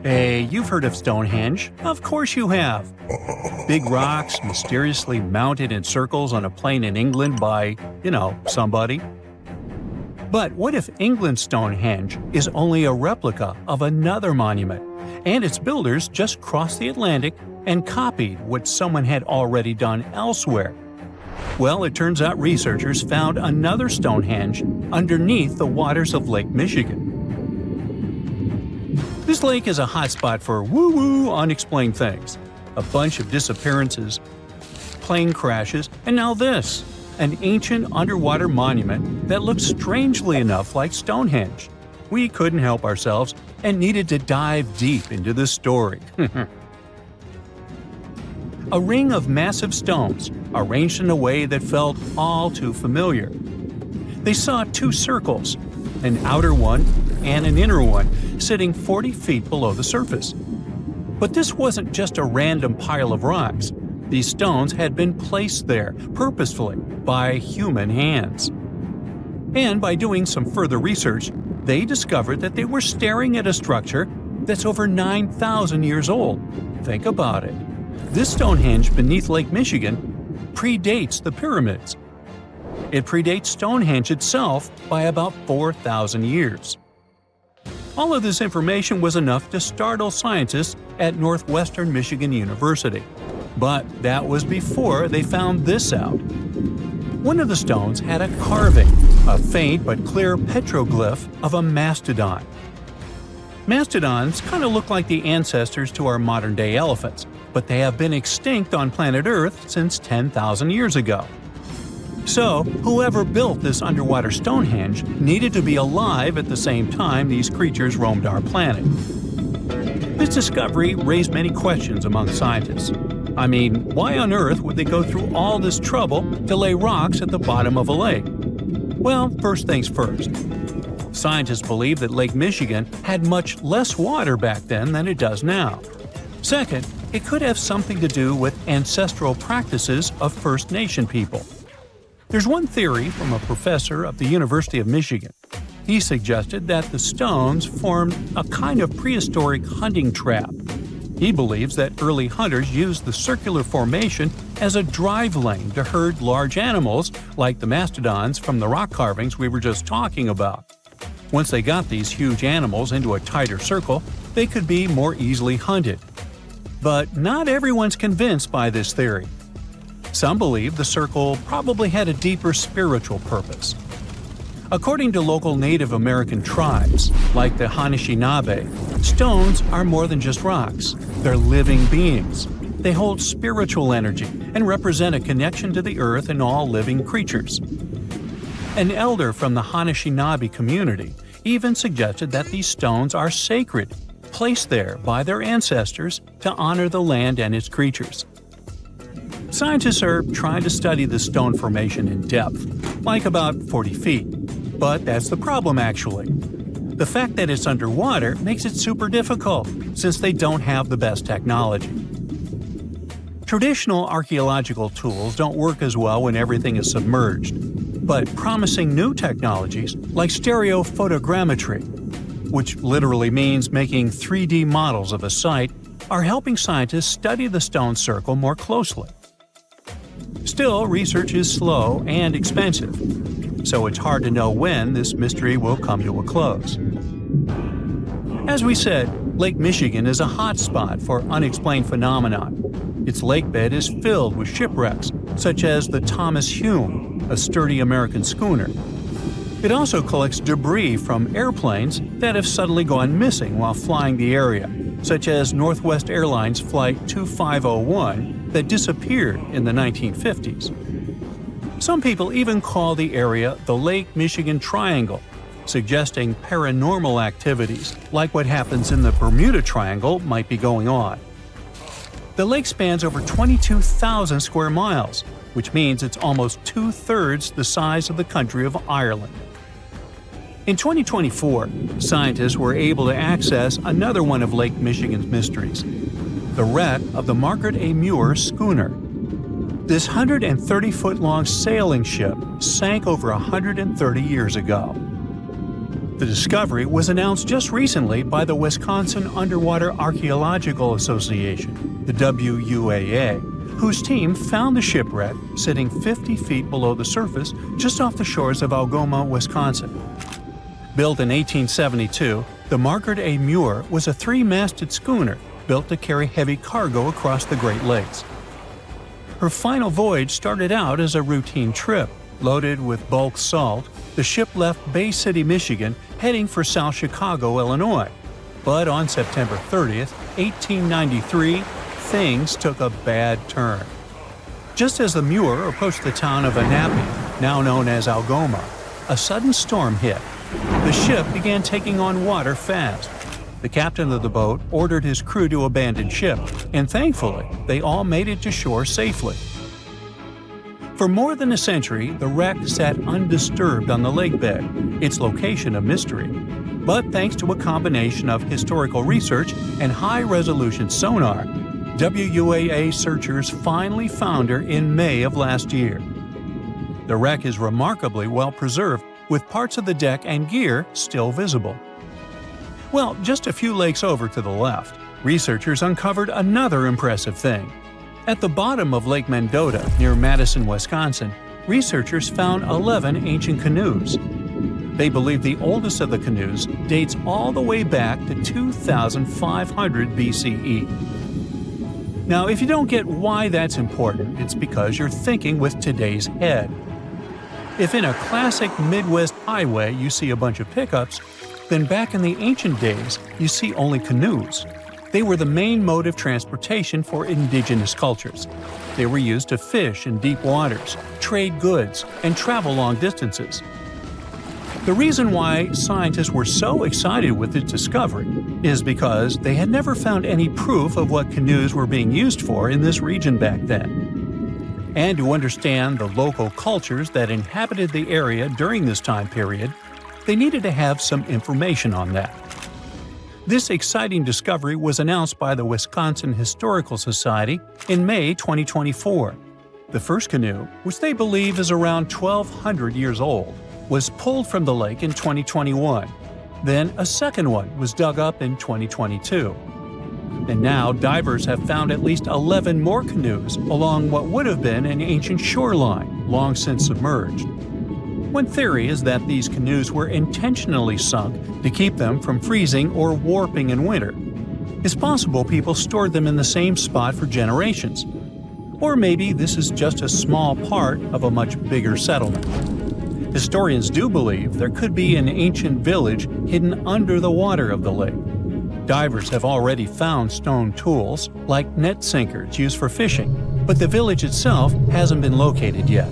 Hey, you've heard of Stonehenge. Of course you have. Big rocks mysteriously mounted in circles on a plain in England by, somebody. But what if England's Stonehenge is only a replica of another monument, and its builders just crossed the Atlantic and copied what someone had already done elsewhere? Well, it turns out researchers found another Stonehenge underneath the waters of Lake Michigan. This lake is a hotspot for woo-woo unexplained things. A bunch of disappearances, plane crashes, and now this, an ancient underwater monument that looks strangely enough like Stonehenge. We couldn't help ourselves and needed to dive deep into this story. A ring of massive stones, arranged in a way that felt all too familiar. They saw two circles, an outer one and an inner one, sitting 40 feet below the surface. But this wasn't just a random pile of rocks. These stones had been placed there, purposefully, by human hands. And by doing some further research, they discovered that they were staring at a structure that's over 9,000 years old. Think about it. This Stonehenge beneath Lake Michigan predates the pyramids. It predates Stonehenge itself by about 4,000 years. All of this information was enough to startle scientists at Northwestern Michigan University. But that was before they found this out. One of the stones had a carving, a faint but clear petroglyph of a mastodon. Mastodons kind of look like the ancestors to our modern-day elephants, but they have been extinct on planet Earth since 10,000 years ago. So, whoever built this underwater Stonehenge needed to be alive at the same time these creatures roamed our planet. This discovery raised many questions among scientists. I mean, why on earth would they go through all this trouble to lay rocks at the bottom of a lake? Well, first things first. Scientists believe that Lake Michigan had much less water back then than it does now. Second, it could have something to do with ancestral practices of First Nation people. There's one theory from a professor of the University of Michigan. He suggested that the stones formed a kind of prehistoric hunting trap. He believes that early hunters used the circular formation as a drive lane to herd large animals like the mastodons from the rock carvings we were just talking about. Once they got these huge animals into a tighter circle, they could be more easily hunted. But not everyone's convinced by this theory. Some believe the circle probably had a deeper spiritual purpose. According to local Native American tribes, like the Anishinaabe, stones are more than just rocks. They're living beings. They hold spiritual energy and represent a connection to the earth and all living creatures. An elder from the Anishinaabe community even suggested that these stones are sacred, placed there by their ancestors to honor the land and its creatures. Scientists are trying to study the stone formation in depth, like about 40 feet. But that's the problem, actually. The fact that it's underwater makes it super difficult, since they don't have the best technology. Traditional archaeological tools don't work as well when everything is submerged, but promising new technologies like stereophotogrammetry, which literally means making 3D models of a site, are helping scientists study the stone circle more closely. Still, research is slow and expensive, so it's hard to know when this mystery will come to a close. As we said, Lake Michigan is a hotspot for unexplained phenomena. Its lakebed is filled with shipwrecks, such as the Thomas Hume, a sturdy American schooner. It also collects debris from airplanes that have suddenly gone missing while flying the area, such as Northwest Airlines Flight 2501 that disappeared in the 1950s. Some people even call the area the Lake Michigan Triangle, suggesting paranormal activities like what happens in the Bermuda Triangle might be going on. The lake spans over 22,000 square miles, which means it's almost two-thirds the size of the country of Ireland. In 2024, scientists were able to access another one of Lake Michigan's mysteries, the wreck of the Margaret A. Muir schooner. This 130-foot-long sailing ship sank over 130 years ago. The discovery was announced just recently by the Wisconsin Underwater Archaeological Association, the WUAA, whose team found the shipwreck sitting 50 feet below the surface just off the shores of Algoma, Wisconsin. Built in 1872, the Margaret A. Muir was a three-masted schooner built to carry heavy cargo across the Great Lakes. Her final voyage started out as a routine trip. Loaded with bulk salt, the ship left Bay City, Michigan, heading for South Chicago, Illinois. But on September 30th, 1893, things took a bad turn. Just as the Muir approached the town of Annapolis, now known as Algoma, a sudden storm hit. The ship began taking on water fast. The captain of the boat ordered his crew to abandon ship, and thankfully, they all made it to shore safely. For more than a century, the wreck sat undisturbed on the lake bed, its location a mystery. But thanks to a combination of historical research and high-resolution sonar, WUAA searchers finally found her in May of last year. The wreck is remarkably well preserved, with parts of the deck and gear still visible. Well, just a few lakes over to the left, researchers uncovered another impressive thing. At the bottom of Lake Mendota, near Madison, Wisconsin, researchers found 11 ancient canoes. They believe the oldest of the canoes dates all the way back to 2500 BCE. Now, if you don't get why that's important, it's because you're thinking with today's head. If in a classic Midwest highway you see a bunch of pickups, then back in the ancient days you see only canoes. They were the main mode of transportation for indigenous cultures. They were used to fish in deep waters, trade goods, and travel long distances. The reason why scientists were so excited with this discovery is because they had never found any proof of what canoes were being used for in this region back then. And to understand the local cultures that inhabited the area during this time period, they needed to have some information on that. This exciting discovery was announced by the Wisconsin Historical Society in May 2024. The first canoe, which they believe is around 1,200 years old, was pulled from the lake in 2021. Then a second one was dug up in 2022. And now divers have found at least 11 more canoes along what would have been an ancient shoreline, long since submerged. One theory is that these canoes were intentionally sunk to keep them from freezing or warping in winter. It's possible people stored them in the same spot for generations. Or maybe this is just a small part of a much bigger settlement. Historians do believe there could be an ancient village hidden under the water of the lake. Divers have already found stone tools, like net sinkers used for fishing, but the village itself hasn't been located yet.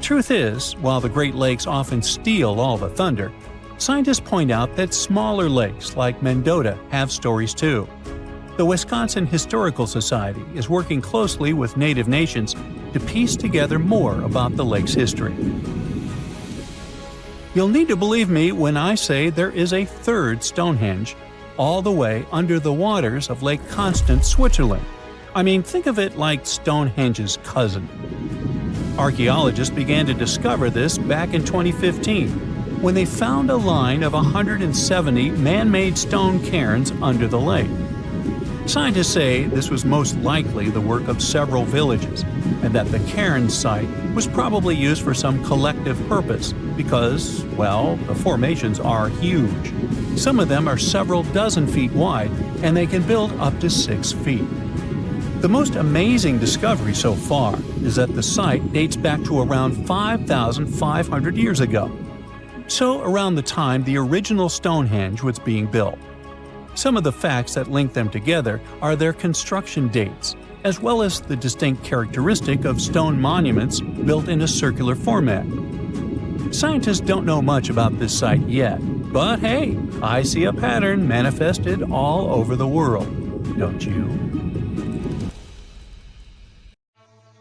Truth is, while the Great Lakes often steal all the thunder, scientists point out that smaller lakes like Mendota have stories too. The Wisconsin Historical Society is working closely with Native nations to piece together more about the lake's history. You'll need to believe me when I say there is a third Stonehenge, all the way under the waters of Lake Constance, Switzerland. I mean, think of it like Stonehenge's cousin. Archaeologists began to discover this back in 2015, when they found a line of 170 man-made stone cairns under the lake. Scientists say this was most likely the work of several villages, and that the cairn site was probably used for some collective purpose because, well, the formations are huge. Some of them are several dozen feet wide, and they can build up to 6 feet. The most amazing discovery so far is that the site dates back to around 5,500 years ago. So around the time the original Stonehenge was being built. Some of the facts that link them together are their construction dates, as well as the distinct characteristic of stone monuments built in a circular format. Scientists don't know much about this site yet, but hey, I see a pattern manifested all over the world, don't you?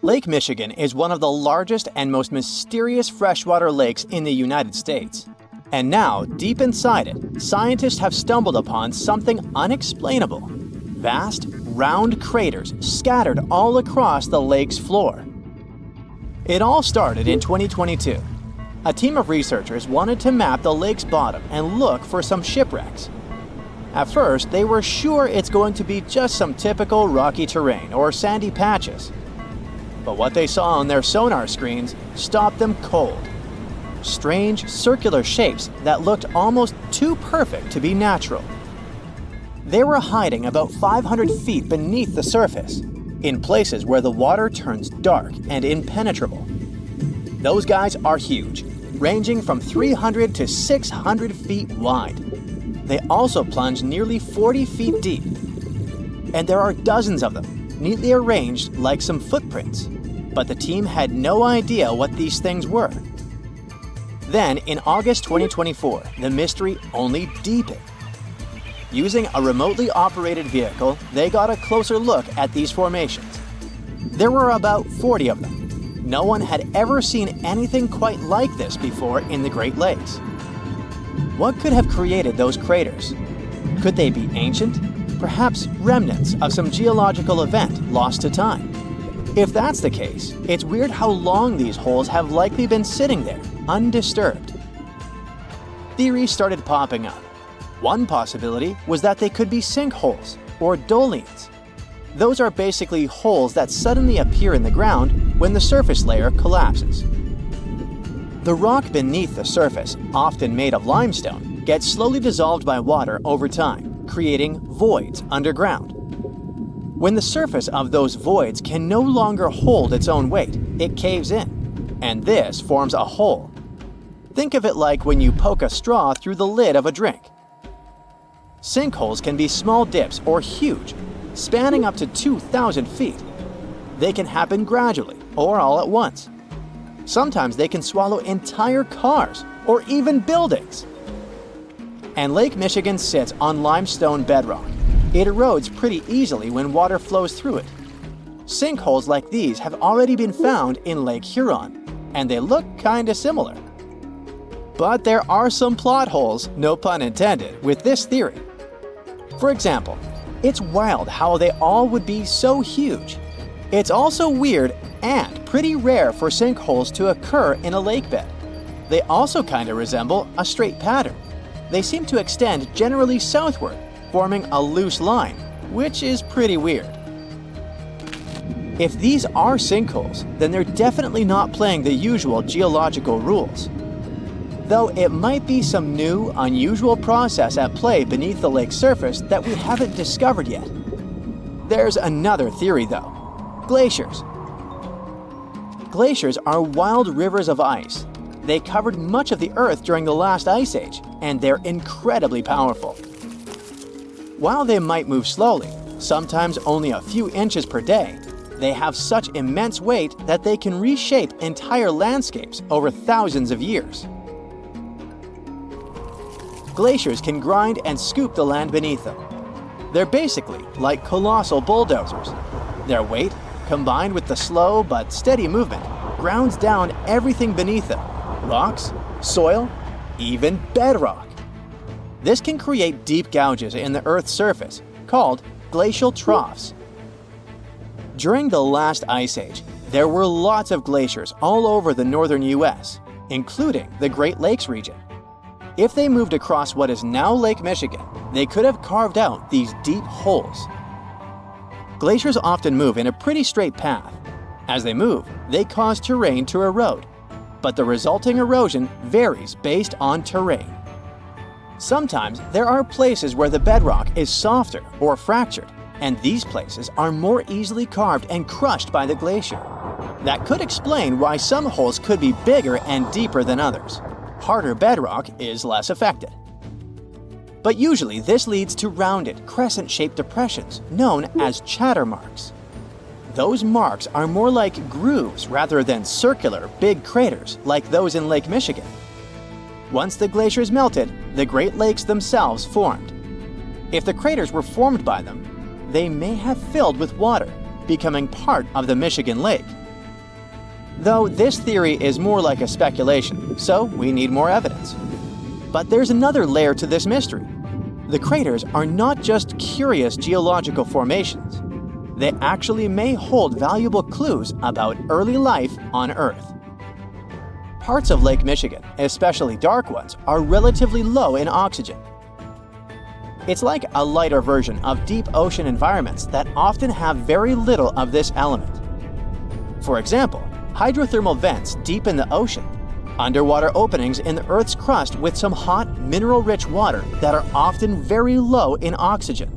Lake Michigan is one of the largest and most mysterious freshwater lakes in the United States. And now, deep inside it, scientists have stumbled upon something unexplainable. Vast, round craters scattered all across the lake's floor. It all started in 2022. a team of researchers wanted to map the lake's bottom and look for some shipwrecks. At first, they were sure it's going to be just some typical rocky terrain or sandy patches. But what they saw on their sonar screens stopped them cold. Strange, circular shapes that looked almost too perfect to be natural. They were hiding about 500 feet beneath the surface, in places where the water turns dark and impenetrable. Those guys are huge, ranging from 300 to 600 feet wide. They also plunge nearly 40 feet deep. And there are dozens of them, neatly arranged like some footprints. But the team had no idea what these things were. Then, in August 2024, the mystery only deepened. Using a remotely operated vehicle, they got a closer look at these formations. There were about 40 of them. No one had ever seen anything quite like this before in the Great Lakes. What could have created those craters? Could they be ancient? Perhaps remnants of some geological event lost to time? If that's the case, it's weird how long these holes have likely been sitting there, undisturbed. Theories started popping up. One possibility was that they could be sinkholes or dolines. Those are basically holes that suddenly appear in the ground when the surface layer collapses. The rock beneath the surface, often made of limestone, gets slowly dissolved by water over time, creating voids underground. When the surface of those voids can no longer hold its own weight, it caves in, and this forms a hole. Think of it like when you poke a straw through the lid of a drink. Sinkholes can be small dips or huge, spanning up to 2,000 feet. They can happen gradually or all at once. Sometimes they can swallow entire cars or even buildings. And Lake Michigan sits on limestone bedrock. It erodes pretty easily when water flows through it. Sinkholes like these have already been found in Lake Huron, and they look kinda similar. But there are some plot holes, no pun intended, with this theory. For example, it's wild how they all would be so huge. It's also weird and pretty rare for sinkholes to occur in a lake bed. They also kinda resemble a straight pattern. They seem to extend generally southward, forming a loose line, which is pretty weird. If these are sinkholes, then they're definitely not playing the usual geological rules. Though it might be some new, unusual process at play beneath the lake's surface that we haven't discovered yet. There's another theory though: glaciers. Glaciers are wild rivers of ice. They covered much of the Earth during the last ice age, and they're incredibly powerful. While they might move slowly, sometimes only a few inches per day, they have such immense weight that they can reshape entire landscapes over thousands of years. Glaciers can grind and scoop the land beneath them. They're basically like colossal bulldozers. Their weight, combined with the slow but steady movement, grounds down everything beneath them: rocks, soil, even bedrock. This can create deep gouges in the Earth's surface, called glacial troughs. During the last ice age, there were lots of glaciers all over the northern US, including the Great Lakes region. If they moved across what is now Lake Michigan, they could have carved out these deep holes. Glaciers often move in a pretty straight path. As they move, they cause terrain to erode, but the resulting erosion varies based on terrain. Sometimes there are places where the bedrock is softer or fractured, and these places are more easily carved and crushed by the glacier. That could explain why some holes could be bigger and deeper than others. Harder bedrock is less affected. But usually this leads to rounded, crescent-shaped depressions known as chatter marks. Those marks are more like grooves rather than circular, big craters like those in Lake Michigan. Once the glaciers melted, the Great Lakes themselves formed. If the craters were formed by them, they may have filled with water, becoming part of the Michigan Lake. Though this theory is more like a speculation, so we need more evidence. But there's another layer to this mystery. The craters are not just curious geological formations. They actually may hold valuable clues about early life on Earth. Parts of Lake Michigan, especially dark ones, are relatively low in oxygen. It's like a lighter version of deep ocean environments that often have very little of this element. For example, hydrothermal vents deep in the ocean, underwater openings in the Earth's crust with some hot, mineral-rich water that are often very low in oxygen.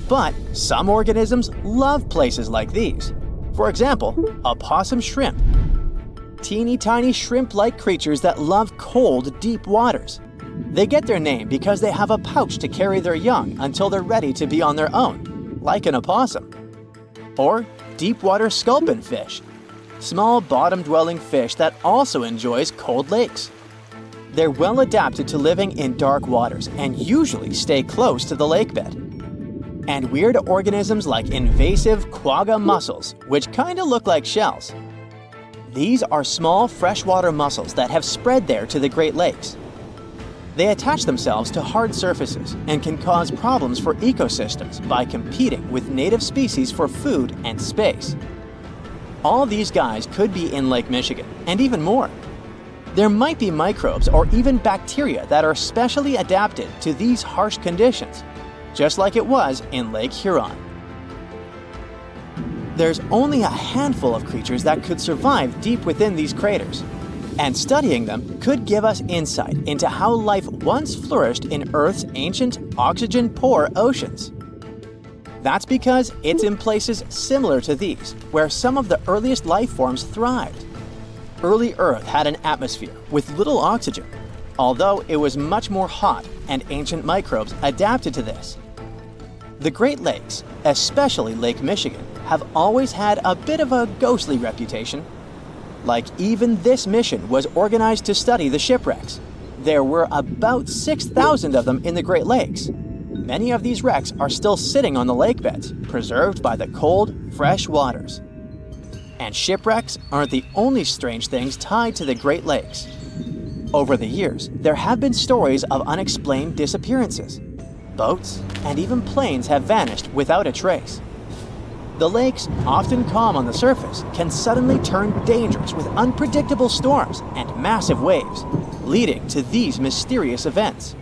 But some organisms love places like these. For example, opossum shrimp. Teeny tiny shrimp-like creatures that love cold, deep waters. They get their name because they have a pouch to carry their young until they're ready to be on their own, like an opossum. Or deep-water sculpin fish, small bottom-dwelling fish that also enjoys cold lakes. They're well adapted to living in dark waters and usually stay close to the lake bed. And weird organisms like invasive quagga mussels, which kinda look like shells. These are small freshwater mussels that have spread there to the Great Lakes. They attach themselves to hard surfaces and can cause problems for ecosystems by competing with native species for food and space. All these guys could be in Lake Michigan, and even more. There might be microbes or even bacteria that are specially adapted to these harsh conditions, just like it was in Lake Huron. There's only a handful of creatures that could survive deep within these craters, and studying them could give us insight into how life once flourished in Earth's ancient, oxygen-poor oceans. That's because it's in places similar to these, where some of the earliest life forms thrived. Early Earth had an atmosphere with little oxygen, although it was much more hot, and ancient microbes adapted to this. The Great Lakes, especially Lake Michigan, have always had a bit of a ghostly reputation. Like even this mission was organized to study the shipwrecks. There were about 6,000 of them in the Great Lakes. Many of these wrecks are still sitting on the lake beds, preserved by the cold, fresh waters. And shipwrecks aren't the only strange things tied to the Great Lakes. Over the years, there have been stories of unexplained disappearances. Boats and even planes have vanished without a trace. The lakes, often calm on the surface, can suddenly turn dangerous with unpredictable storms and massive waves, leading to these mysterious events.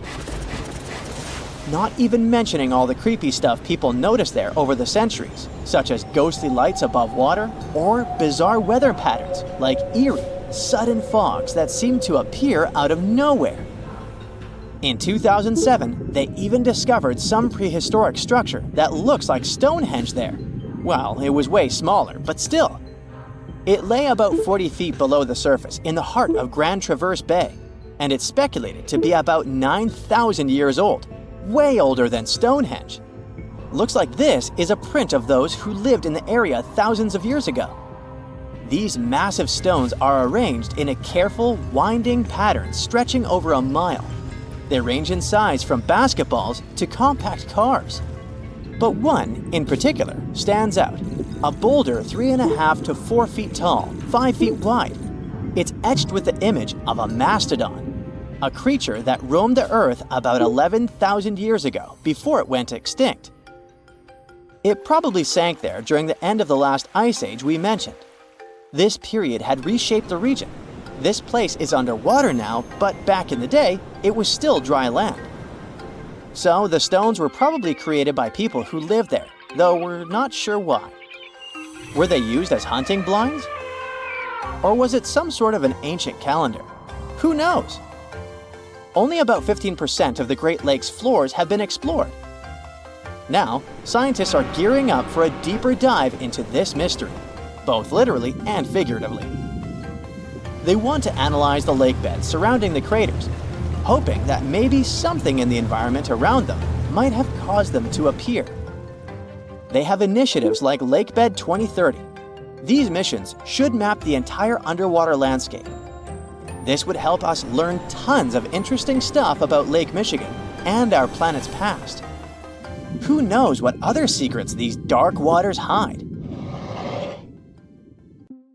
Not even mentioning all the creepy stuff people notice there over the centuries, such as ghostly lights above water or bizarre weather patterns like eerie, sudden fogs that seem to appear out of nowhere. In 2007, they even discovered some prehistoric structure that looks like Stonehenge there. Well, it was way smaller, but still. It lay about 40 feet below the surface in the heart of Grand Traverse Bay, and it's speculated to be about 9,000 years old, way older than Stonehenge. Looks like this is a print of those who lived in the area thousands of years ago. These massive stones are arranged in a careful, winding pattern stretching over a mile. They range in size from basketballs to compact cars. But one, in particular, stands out. A boulder 3.5 to 4 feet tall, 5 feet wide. It's etched with the image of a mastodon, a creature that roamed the Earth about 11,000 years ago before it went extinct. It probably sank there during the end of the last ice age we mentioned. This period had reshaped the region. This place is underwater now, but back in the day, it was still dry land. So the stones were probably created by people who lived there, though we're not sure why. Were they used as hunting blinds? Or was it some sort of an ancient calendar? Who knows? Only about 15% of the Great Lakes floors have been explored. Now, scientists are gearing up for a deeper dive into this mystery, both literally and figuratively. They want to analyze the lake beds surrounding the craters, hoping that maybe something in the environment around them might have caused them to appear. They have initiatives like Lakebed 2030. These missions should map the entire underwater landscape. This would help us learn tons of interesting stuff about Lake Michigan and our planet's past. Who knows what other secrets these dark waters hide?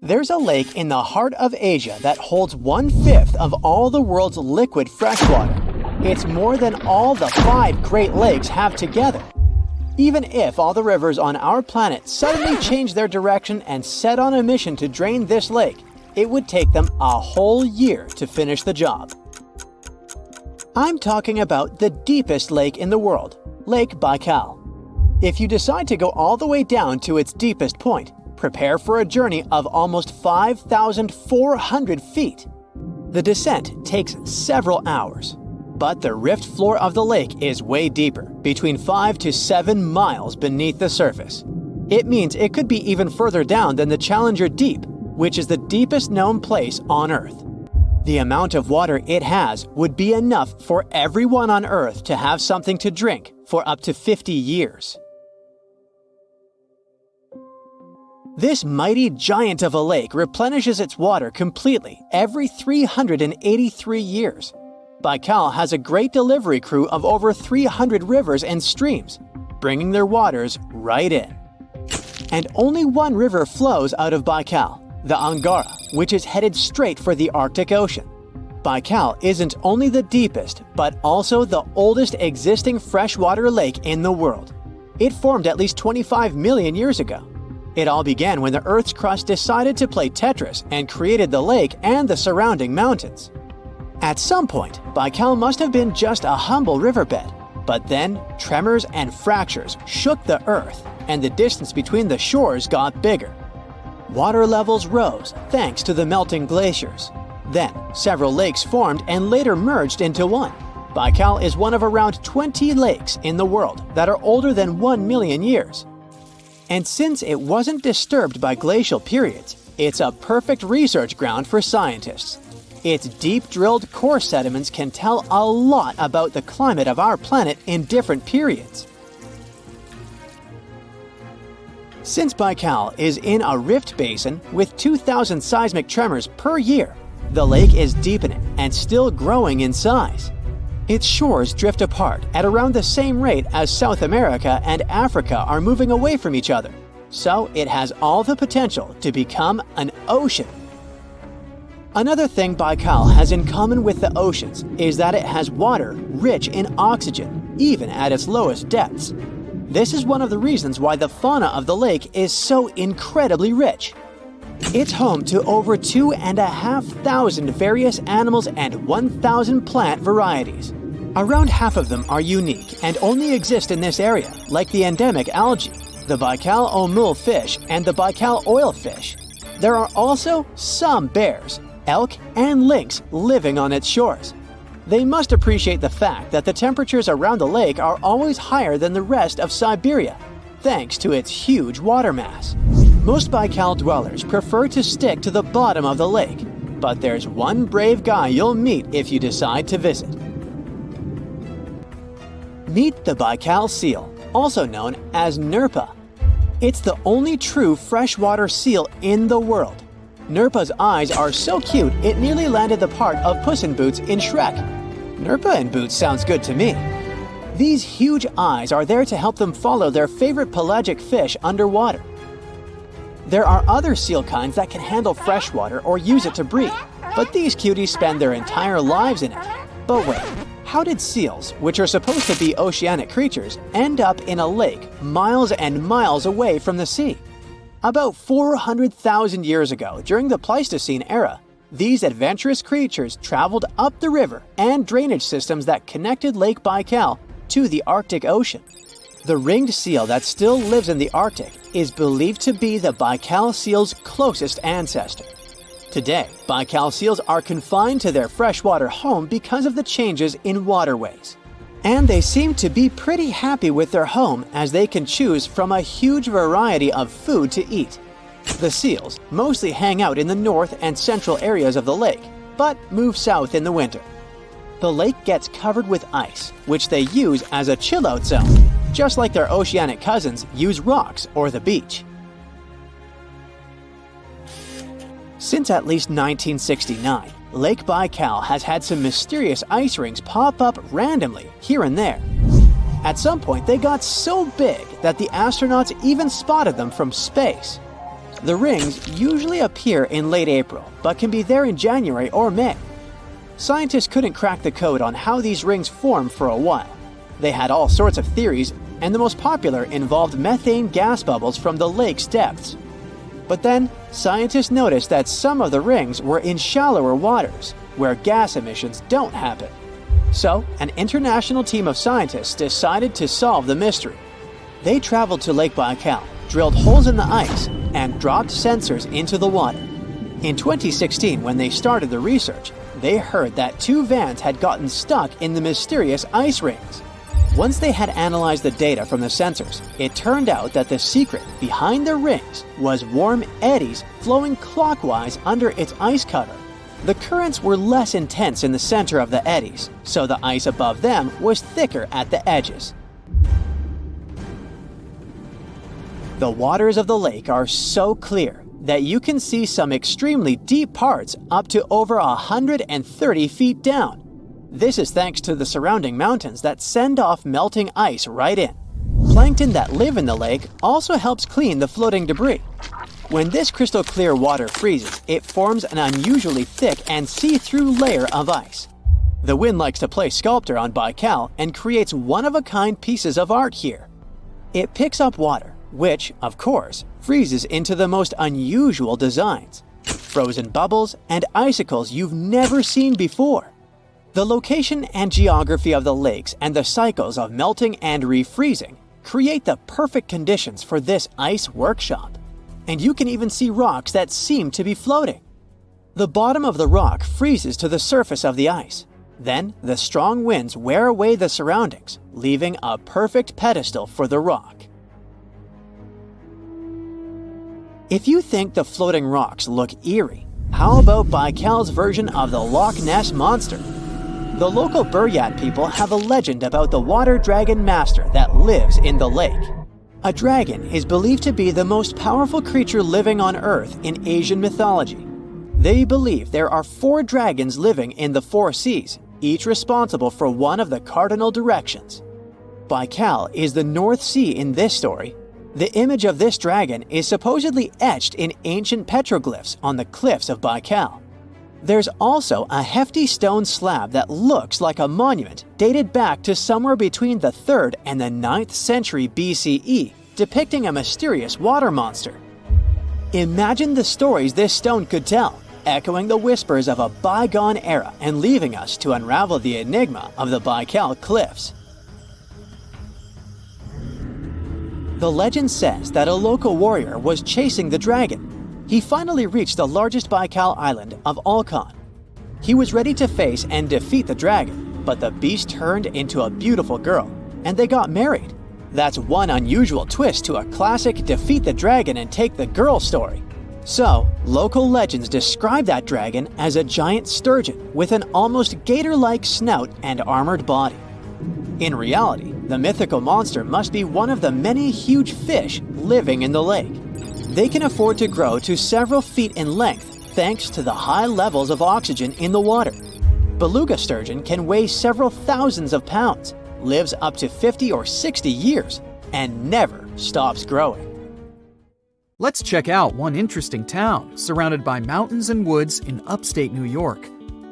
There's a lake in the heart of Asia that holds 1/5 of all the world's liquid freshwater. It's more than all the 5 Great Lakes have together. Even if all the rivers on our planet suddenly change their direction and set on a mission to drain this lake, it would take them a whole year to finish the job. I'm talking about the deepest lake in the world, Lake Baikal. If you decide to go all the way down to its deepest point, prepare for a journey of almost 5,400 feet. The descent takes several hours, but the rift floor of the lake is way deeper, between 5 to 7 miles beneath the surface. It means it could be even further down than the Challenger Deep, which is the deepest known place on Earth. The amount of water it has would be enough for everyone on Earth to have something to drink for up to 50 years. This mighty giant of a lake replenishes its water completely every 383 years. Baikal has a great delivery crew of over 300 rivers and streams, bringing their waters right in. And only one river flows out of Baikal, the Angara, which is headed straight for the Arctic Ocean. Baikal isn't only the deepest, but also the oldest existing freshwater lake in the world. It formed at least 25 million years ago. It all began when the Earth's crust decided to play Tetris and created the lake and the surrounding mountains. At some point, Baikal must have been just a humble riverbed, but then tremors and fractures shook the Earth, and the distance between the shores got bigger. Water levels rose thanks to the melting glaciers. Then, several lakes formed and later merged into one. Baikal is one of around 20 lakes in the world that are older than 1 million years. And since it wasn't disturbed by glacial periods, it's a perfect research ground for scientists. Its deep-drilled core sediments can tell a lot about the climate of our planet in different periods. Since Baikal is in a rift basin with 2,000 seismic tremors per year, the lake is deepening and still growing in size. Its shores drift apart at around the same rate as South America and Africa are moving away from each other, so it has all the potential to become an ocean. Another thing Baikal has in common with the oceans is that it has water rich in oxygen, even at its lowest depths. This is one of the reasons why the fauna of the lake is so incredibly rich. It's home to over 2,500 various animals and 1,000 plant varieties. Around half of them are unique and only exist in this area, like the endemic algae, the Baikal omul fish, and the Baikal oilfish. There are also some bears, elk, and lynx living on its shores. They must appreciate the fact that the temperatures around the lake are always higher than the rest of Siberia, thanks to its huge water mass. Most Baikal dwellers prefer to stick to the bottom of the lake, but there's one brave guy you'll meet if you decide to visit. Meet the Baikal seal, also known as Nerpa. It's the only true freshwater seal in the world. Nerpa's eyes are so cute it nearly landed the part of Puss in Boots in Shrek. Nerpa in Boots sounds good to me. These huge eyes are there to help them follow their favorite pelagic fish underwater. There are other seal kinds that can handle freshwater or use it to breathe, but these cuties spend their entire lives in it. But wait, how did seals, which are supposed to be oceanic creatures, end up in a lake miles and miles away from the sea? About 400,000 years ago, during the Pleistocene era, these adventurous creatures traveled up the river and drainage systems that connected Lake Baikal to the Arctic Ocean. The ringed seal that still lives in the Arctic is believed to be the Baikal seal's closest ancestor. Today, Baikal seals are confined to their freshwater home because of the changes in waterways. And they seem to be pretty happy with their home as they can choose from a huge variety of food to eat. The seals mostly hang out in the north and central areas of the lake, but move south in the winter. The lake gets covered with ice, which they use as a chill-out zone, just like their oceanic cousins use rocks or the beach. Since at least 1969, Lake Baikal has had some mysterious ice rings pop up randomly here and there. At some point, they got so big that the astronauts even spotted them from space. The rings usually appear in late April, but can be there in January or May. Scientists couldn't crack the code on how these rings form for a while. They had all sorts of theories, and the most popular involved methane gas bubbles from the lake's depths. But then, scientists noticed that some of the rings were in shallower waters, where gas emissions don't happen. So, an international team of scientists decided to solve the mystery. They traveled to Lake Baikal, drilled holes in the ice, and dropped sensors into the water. In 2016, when they started the research, they heard that 2 vans had gotten stuck in the mysterious ice rings. Once they had analyzed the data from the sensors, it turned out that the secret behind the rings was warm eddies flowing clockwise under its ice cover. The currents were less intense in the center of the eddies, so the ice above them was thicker at the edges. The waters of the lake are so clear that you can see some extremely deep parts up to over 130 feet down. This is thanks to the surrounding mountains that send off melting ice right in. Plankton that live in the lake also helps clean the floating debris. When this crystal clear water freezes, it forms an unusually thick and see-through layer of ice. The wind likes to play sculptor on Baikal and creates one-of-a-kind pieces of art here. It picks up water, which, of course, freezes into the most unusual designs. Frozen bubbles and icicles you've never seen before. The location and geography of the lakes and the cycles of melting and refreezing create the perfect conditions for this ice workshop. And you can even see rocks that seem to be floating. The bottom of the rock freezes to the surface of the ice. Then, the strong winds wear away the surroundings, leaving a perfect pedestal for the rock. If you think the floating rocks look eerie, how about Baikal's version of the Loch Ness Monster? The local Buryat people have a legend about the water dragon master that lives in the lake. A dragon is believed to be the most powerful creature living on Earth in Asian mythology. They believe there are 4 dragons living in the 4 seas, each responsible for one of the cardinal directions. Baikal is the North Sea in this story. The image of this dragon is supposedly etched in ancient petroglyphs on the cliffs of Baikal. There's also a hefty stone slab that looks like a monument dated back to somewhere between the 3rd and the 9th century BCE, depicting a mysterious water monster. Imagine the stories this stone could tell, echoing the whispers of a bygone era and leaving us to unravel the enigma of the Baikal cliffs. The legend says that a local warrior was chasing the dragon. He finally reached the largest Baikal island of Alkan. He was ready to face and defeat the dragon, but the beast turned into a beautiful girl, and they got married. That's one unusual twist to a classic defeat the dragon and take the girl story. So, local legends describe that dragon as a giant sturgeon with an almost gator-like snout and armored body. In reality, the mythical monster must be one of the many huge fish living in the lake. They can afford to grow to several feet in length thanks to the high levels of oxygen in the water. Beluga sturgeon can weigh several thousands of pounds, lives up to 50 or 60 years, and never stops growing. Let's check out one interesting town surrounded by mountains and woods in upstate New York.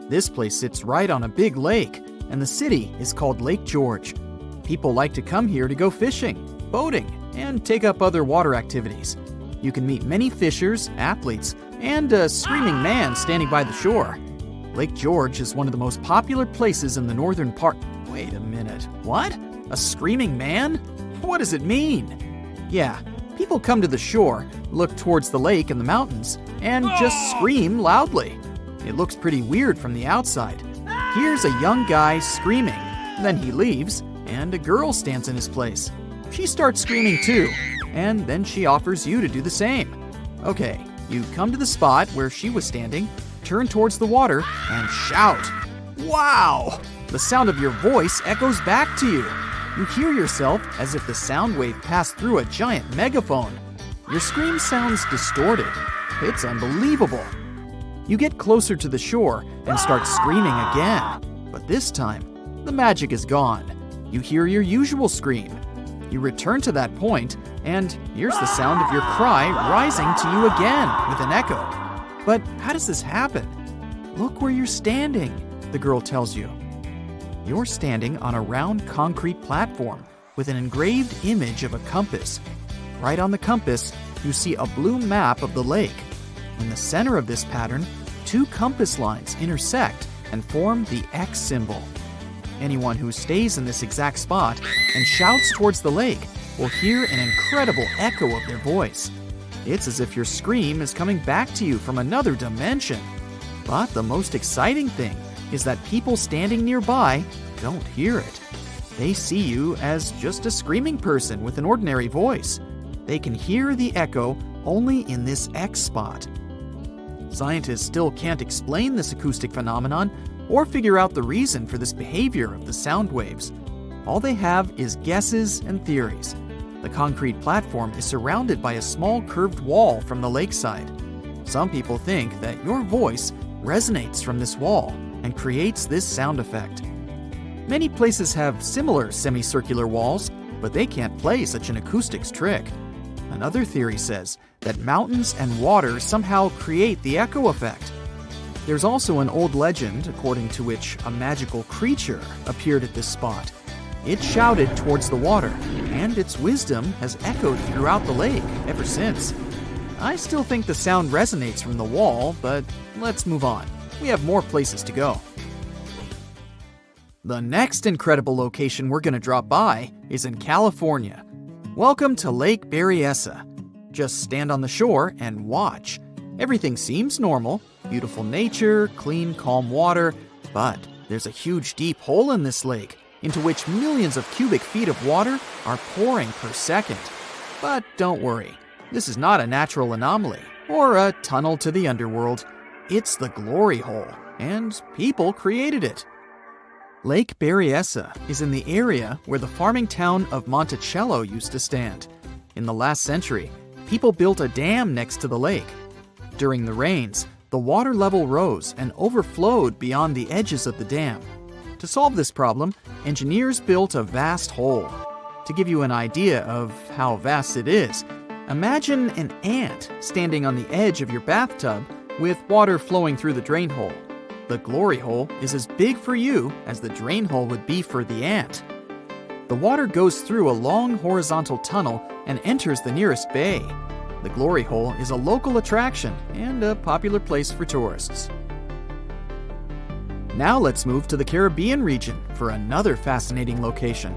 This place sits right on a big lake, and the city is called Lake George. People like to come here to go fishing, boating, and take up other water activities. You can meet many fishers, athletes, and a screaming man standing by the shore. Lake George is one of the most popular places in the northern part. Wait a minute, what? A screaming man? What does it mean? Yeah, people come to the shore, look towards the lake and the mountains, and just scream loudly. It looks pretty weird from the outside. Here's a young guy screaming, then he leaves, and a girl stands in his place. She starts screaming too, and then she offers you to do the same. Okay, you come to the spot where she was standing, turn towards the water, and shout. Wow! The sound of your voice echoes back to you. You hear yourself as if the sound wave passed through a giant megaphone. Your scream sounds distorted. It's unbelievable. You get closer to the shore and start screaming again. But this time, the magic is gone. You hear your usual scream. You return to that point, and here's the sound of your cry rising to you again with an echo. But how does this happen? Look where you're standing, the girl tells you. You're standing on a round concrete platform with an engraved image of a compass. right on the compass, you see a blue map of the lake. In the center of this pattern, 2 compass lines intersect and form the X symbol. Anyone who stays in this exact spot and shouts towards the lake will hear an incredible echo of their voice. It's as if your scream is coming back to you from another dimension. But the most exciting thing is that people standing nearby don't hear it. They see you as just a screaming person with an ordinary voice. They can hear the echo only in this X spot. Scientists still can't explain this acoustic phenomenon or figure out the reason for this behavior of the sound waves. All they have is guesses and theories. The concrete platform is surrounded by a small curved wall from the lakeside. Some people think that your voice resonates from this wall and creates this sound effect. Many places have similar semicircular walls, but they can't play such an acoustics trick. Another theory says that mountains and water somehow create the echo effect. There's also an old legend according to which a magical creature appeared at this spot. It shouted towards the water, and its wisdom has echoed throughout the lake ever since. I still think the sound resonates from the wall, but let's move on. We have more places to go. The next incredible location we're going to drop by is in California. Welcome to Lake Berryessa. Just stand on the shore and watch. Everything seems normal. Beautiful nature, clean, calm water. But there's a huge deep hole in this lake into which millions of cubic feet of water are pouring per second. But don't worry. This is not a natural anomaly or a tunnel to the underworld. It's the glory hole, and people created it. Lake Berryessa is in the area where the farming town of Monticello used to stand. In the last century, people built a dam next to the lake. During the rains, the water level rose and overflowed beyond the edges of the dam. To solve this problem, engineers built a vast hole. To give you an idea of how vast it is, imagine an ant standing on the edge of your bathtub with water flowing through the drain hole. The glory hole is as big for you as the drain hole would be for the ant. The water goes through a long horizontal tunnel and enters the nearest bay. The glory hole is a local attraction and a popular place for tourists. Now let's move to the Caribbean region for another fascinating location.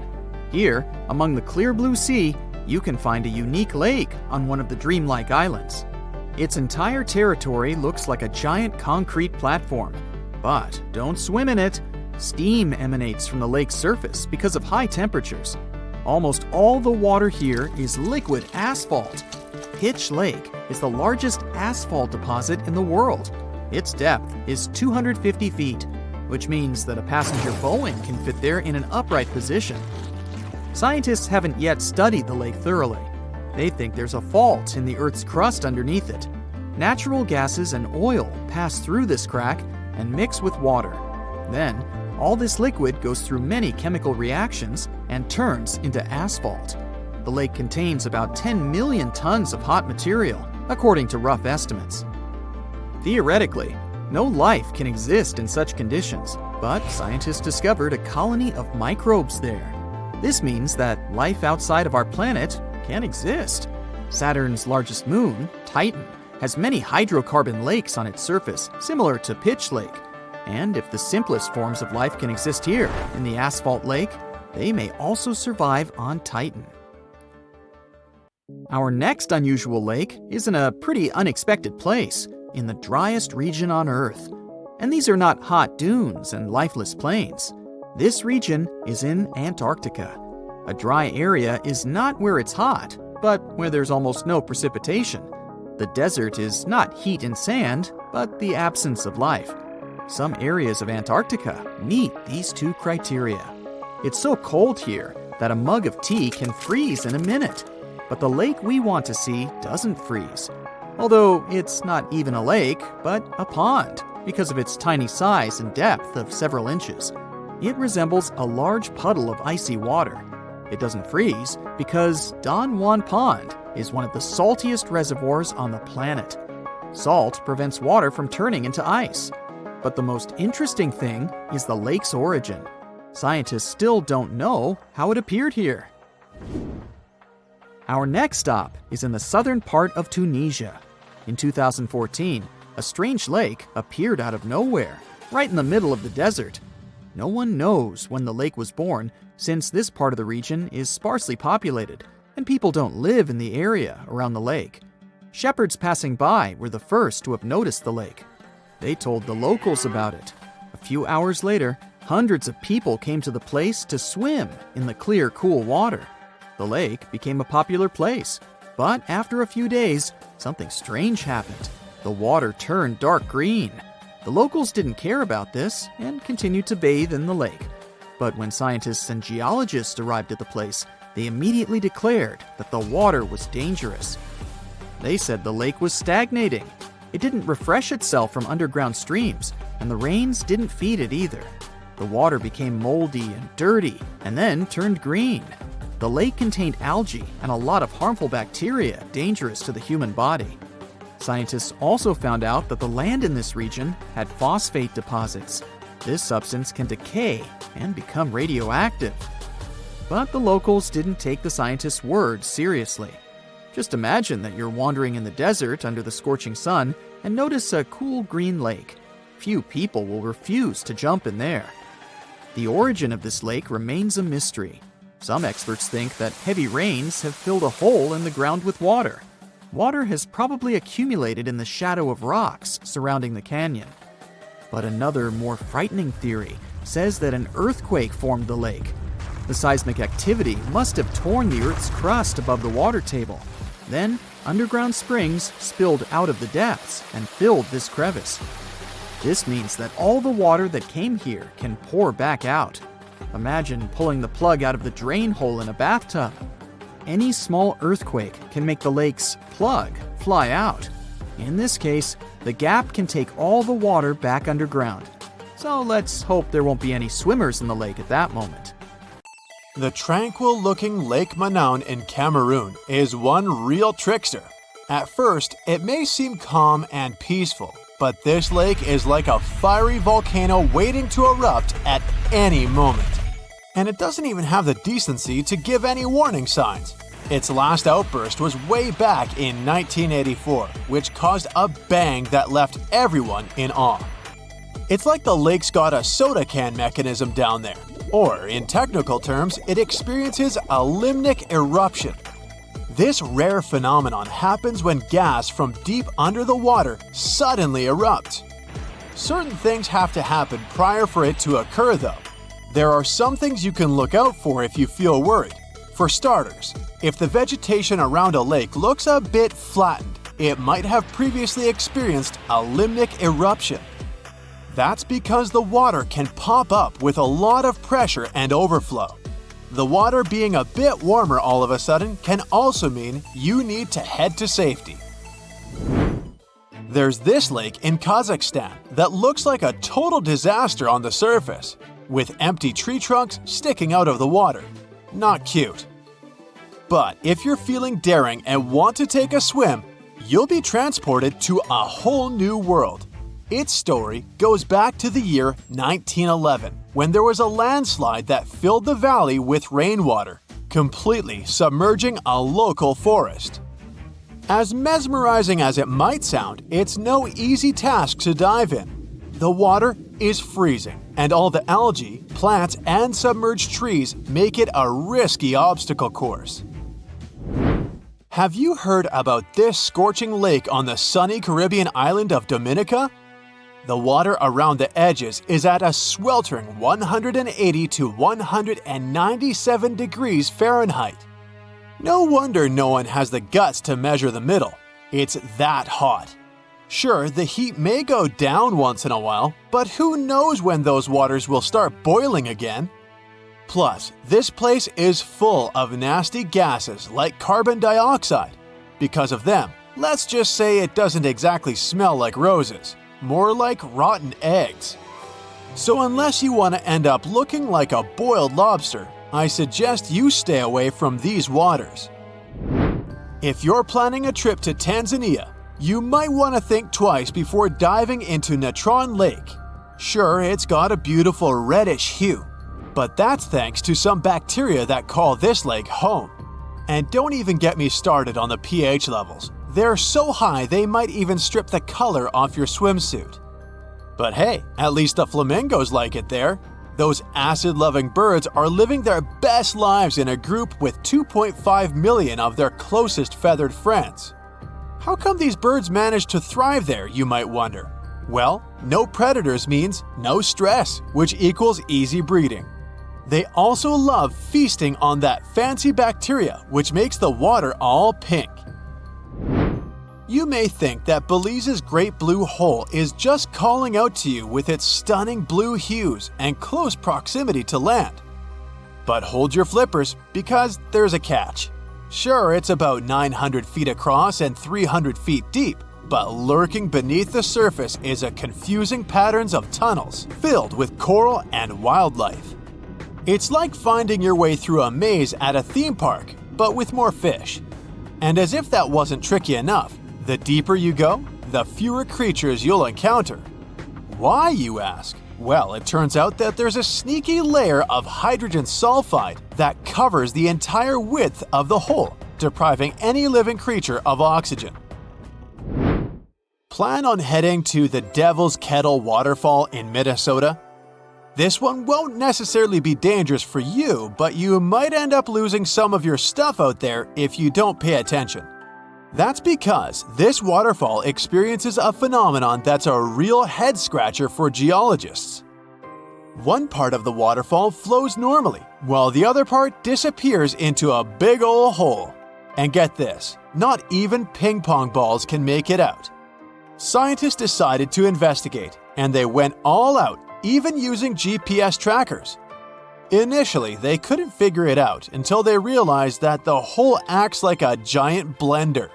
Here, among the clear blue sea, you can find a unique lake on one of the dreamlike islands. Its entire territory looks like a giant concrete platform. But don't swim in it. Steam emanates from the lake's surface because of high temperatures. Almost all the water here is liquid asphalt. Pitch Lake is the largest asphalt deposit in the world. Its depth is 250 feet, which means that a passenger Boeing can fit there in an upright position. Scientists haven't yet studied the lake thoroughly. They think there's a fault in the Earth's crust underneath it. Natural gases and oil pass through this crack and mix with water. Then, all this liquid goes through many chemical reactions and turns into asphalt. The lake contains about 10 million tons of hot material, according to rough estimates. Theoretically, no life can exist in such conditions, but scientists discovered a colony of microbes there. This means that life outside of our planet can exist. Saturn's largest moon, Titan, has many hydrocarbon lakes on its surface, similar to Pitch Lake. And if the simplest forms of life can exist here, in the asphalt lake, they may also survive on Titan. Our next unusual lake is in a pretty unexpected place, in the driest region on Earth. And these are not hot dunes and lifeless plains. This region is in Antarctica. A dry area is not where it's hot, but where there's almost no precipitation. The desert is not heat and sand, but the absence of life. Some areas of Antarctica meet these two criteria. It's so cold here that a mug of tea can freeze in a minute. But the lake we want to see doesn't freeze. Although it's not even a lake, but a pond, because of its tiny size and depth of several inches. It resembles a large puddle of icy water. It doesn't freeze because Don Juan Pond is one of the saltiest reservoirs on the planet. Salt prevents water from turning into ice. But the most interesting thing is the lake's origin. Scientists still don't know how it appeared here. Our next stop is in the southern part of Tunisia. In 2014, a strange lake appeared out of nowhere, right in the middle of the desert. No one knows when the lake was born, since this part of the region is sparsely populated, and people don't live in the area around the lake. Shepherds passing by were the first to have noticed the lake. They told the locals about it. A few hours later, hundreds of people came to the place to swim in the clear, cool water. The lake became a popular place, but after a few days, something strange happened. The water turned dark green. The locals didn't care about this and continued to bathe in the lake. But when scientists and geologists arrived at the place, they immediately declared that the water was dangerous. They said the lake was stagnating. It didn't refresh itself from underground streams, and the rains didn't feed it either. The water became moldy and dirty, and then turned green. The lake contained algae and a lot of harmful bacteria dangerous to the human body. Scientists also found out that the land in this region had phosphate deposits. This substance can decay and become radioactive. But the locals didn't take the scientists' words seriously. Just imagine that you're wandering in the desert under the scorching sun and notice a cool green lake. Few people will refuse to jump in there. The origin of this lake remains a mystery. Some experts think that heavy rains have filled a hole in the ground with water. Water has probably accumulated in the shadow of rocks surrounding the canyon. But another, more frightening theory says that an earthquake formed the lake. The seismic activity must have torn the Earth's crust above the water table. Then, underground springs spilled out of the depths and filled this crevice. This means that all the water that came here can pour back out. Imagine pulling the plug out of the drain hole in a bathtub. Any small earthquake can make the lake's plug fly out. In this case, the gap can take all the water back underground. So let's hope there won't be any swimmers in the lake at that moment. The tranquil-looking Lake Manoun in Cameroon is one real trickster. At first, it may seem calm and peaceful, but this lake is like a fiery volcano waiting to erupt at any moment. And it doesn't even have the decency to give any warning signs. Its last outburst was way back in 1984, which caused a bang that left everyone in awe. It's like the lake's got a soda can mechanism down there, or in technical terms, it experiences a limnic eruption. This rare phenomenon happens when gas from deep under the water suddenly erupts. Certain things have to happen prior for it to occur though. There are some things you can look out for if you feel worried. For starters, if the vegetation around a lake looks a bit flattened, it might have previously experienced a limnic eruption. That's because the water can pop up with a lot of pressure and overflow. The water being a bit warmer all of a sudden can also mean you need to head to safety. There's this lake in Kazakhstan that looks like a total disaster on the surface, with empty tree trunks sticking out of the water. Not cute. But if you're feeling daring and want to take a swim, you'll be transported to a whole new world. Its story goes back to the year 1911, when there was a landslide that filled the valley with rainwater, completely submerging a local forest. As mesmerizing as it might sound, it's no easy task to dive in. The water is freezing, and all the algae, plants, and submerged trees make it a risky obstacle course. Have you heard about this scorching lake on the sunny Caribbean island of Dominica? The water around the edges is at a sweltering 180 to 197 degrees Fahrenheit. No wonder no one has the guts to measure the middle. It's that hot. Sure, the heat may go down once in a while, but who knows when those waters will start boiling again? Plus, this place is full of nasty gases like carbon dioxide. Because of them, let's just say it doesn't exactly smell like roses, more like rotten eggs. So unless you want to end up looking like a boiled lobster, I suggest you stay away from these waters. If you're planning a trip to Tanzania, you might want to think twice before diving into Natron Lake. Sure, it's got a beautiful reddish hue, but that's thanks to some bacteria that call this lake home. And don't even get me started on the pH levels. They're so high they might even strip the color off your swimsuit. But hey, at least the flamingos like it there. Those acid-loving birds are living their best lives in a group with 2.5 million of their closest feathered friends. How come these birds manage to thrive there, you might wonder? Well, no predators means no stress, which equals easy breeding. They also love feasting on that fancy bacteria, which makes the water all pink. You may think that Belize's Great Blue Hole is just calling out to you with its stunning blue hues and close proximity to land. But hold your flippers, because there's a catch. Sure, it's about 900 feet across and 300 feet deep, but lurking beneath the surface is a confusing pattern of tunnels filled with coral and wildlife. It's like finding your way through a maze at a theme park, but with more fish. And as if that wasn't tricky enough, the deeper you go, the fewer creatures you'll encounter. Why, you ask? Well, it turns out that there's a sneaky layer of hydrogen sulfide that covers the entire width of the hole, depriving any living creature of oxygen. Plan on heading to the Devil's Kettle waterfall in Minnesota? This one won't necessarily be dangerous for you, but you might end up losing some of your stuff out there if you don't pay attention. That's because this waterfall experiences a phenomenon that's a real head-scratcher for geologists. One part of the waterfall flows normally, while the other part disappears into a big ol' hole. And get this, not even ping pong balls can make it out. Scientists decided to investigate, and they went all out, even using GPS trackers. Initially, they couldn't figure it out until they realized that the hole acts like a giant blender.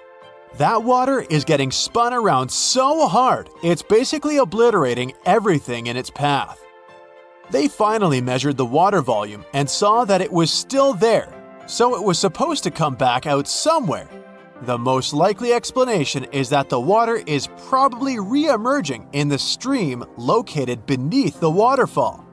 That water is getting spun around so hard, it's basically obliterating everything in its path. They finally measured the water volume and saw that it was still there, so it was supposed to come back out somewhere. The most likely explanation is that the water is probably re-emerging in the stream located beneath the waterfall.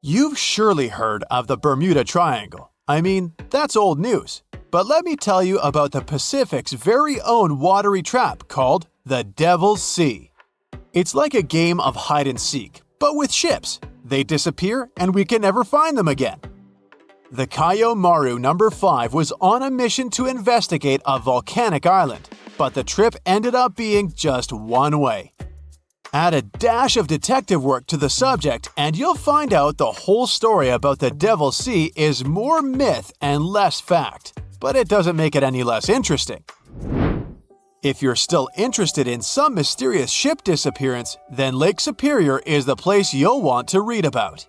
You've surely heard of the Bermuda Triangle. I mean, that's old news. But let me tell you about the Pacific's very own watery trap called the Devil's Sea. It's like a game of hide and seek, but with ships. They disappear and we can never find them again. The Kayo Maru No. 5 was on a mission to investigate a volcanic island, but the trip ended up being just one way. Add a dash of detective work to the subject and you'll find out the whole story about the Devil's Sea is more myth and less fact, but it doesn't make it any less interesting. If you're still interested in some mysterious ship disappearance, then Lake Superior is the place you'll want to read about.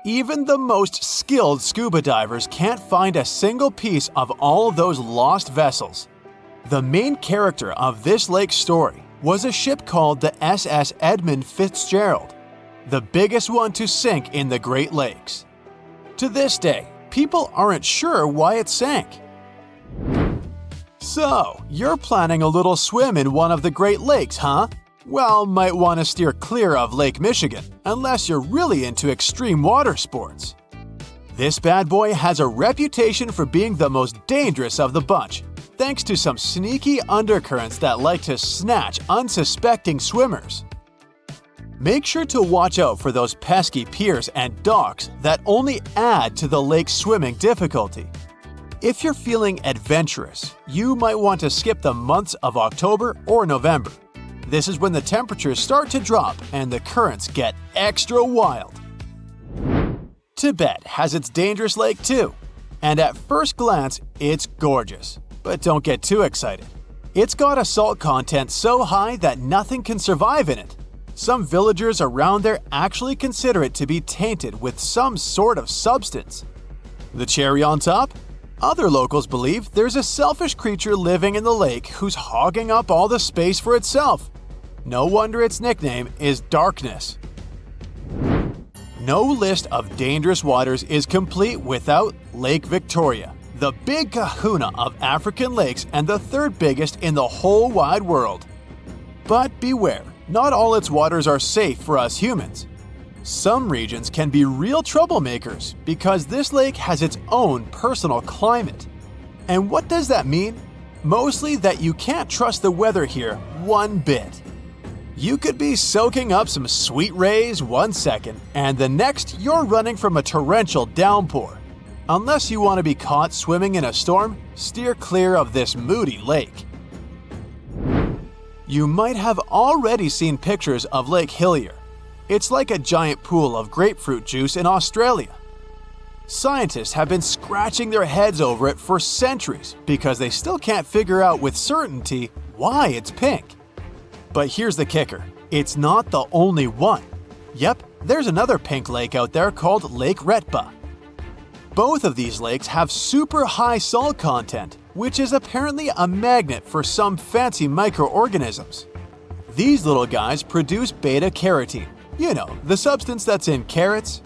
Even the most skilled scuba divers can't find a single piece of all those lost vessels. The main character of this lake story was a ship called the SS Edmund Fitzgerald, the biggest one to sink in the Great Lakes. To this day, people aren't sure why it sank. So, you're planning a little swim in one of the Great Lakes, huh? Well, might want to steer clear of Lake Michigan, unless you're really into extreme water sports. This bad boy has a reputation for being the most dangerous of the bunch, thanks to some sneaky undercurrents that like to snatch unsuspecting swimmers. Make sure to watch out for those pesky piers and docks that only add to the lake's swimming difficulty. If you're feeling adventurous, you might want to skip the months of October or November. This is when the temperatures start to drop and the currents get extra wild. Tibet has its dangerous lake too, and at first glance, it's gorgeous. But don't get too excited. It's got a salt content so high that nothing can survive in it. Some villagers around there actually consider it to be tainted with some sort of substance. The cherry on top? Other locals believe there's a selfish creature living in the lake who's hogging up all the space for itself. No wonder its nickname is Darkness. No list of dangerous waters is complete without Lake Victoria, the big kahuna of African lakes and the third biggest in the whole wide world. But beware, not all its waters are safe for us humans. Some regions can be real troublemakers because this lake has its own personal climate. And what does that mean? Mostly that you can't trust the weather here one bit. You could be soaking up some sweet rays one second, and the next you're running from a torrential downpour. Unless you want to be caught swimming in a storm, steer clear of this moody lake. You might have already seen pictures of Lake Hillier. It's like a giant pool of grapefruit juice in Australia. Scientists have been scratching their heads over it for centuries because they still can't figure out with certainty why it's pink. But here's the kicker, it's not the only one. Yep, there's another pink lake out there called Lake Retba. Both of these lakes have super high salt content, which is apparently a magnet for some fancy microorganisms. These little guys produce beta-carotene, you know, the substance that's in carrots.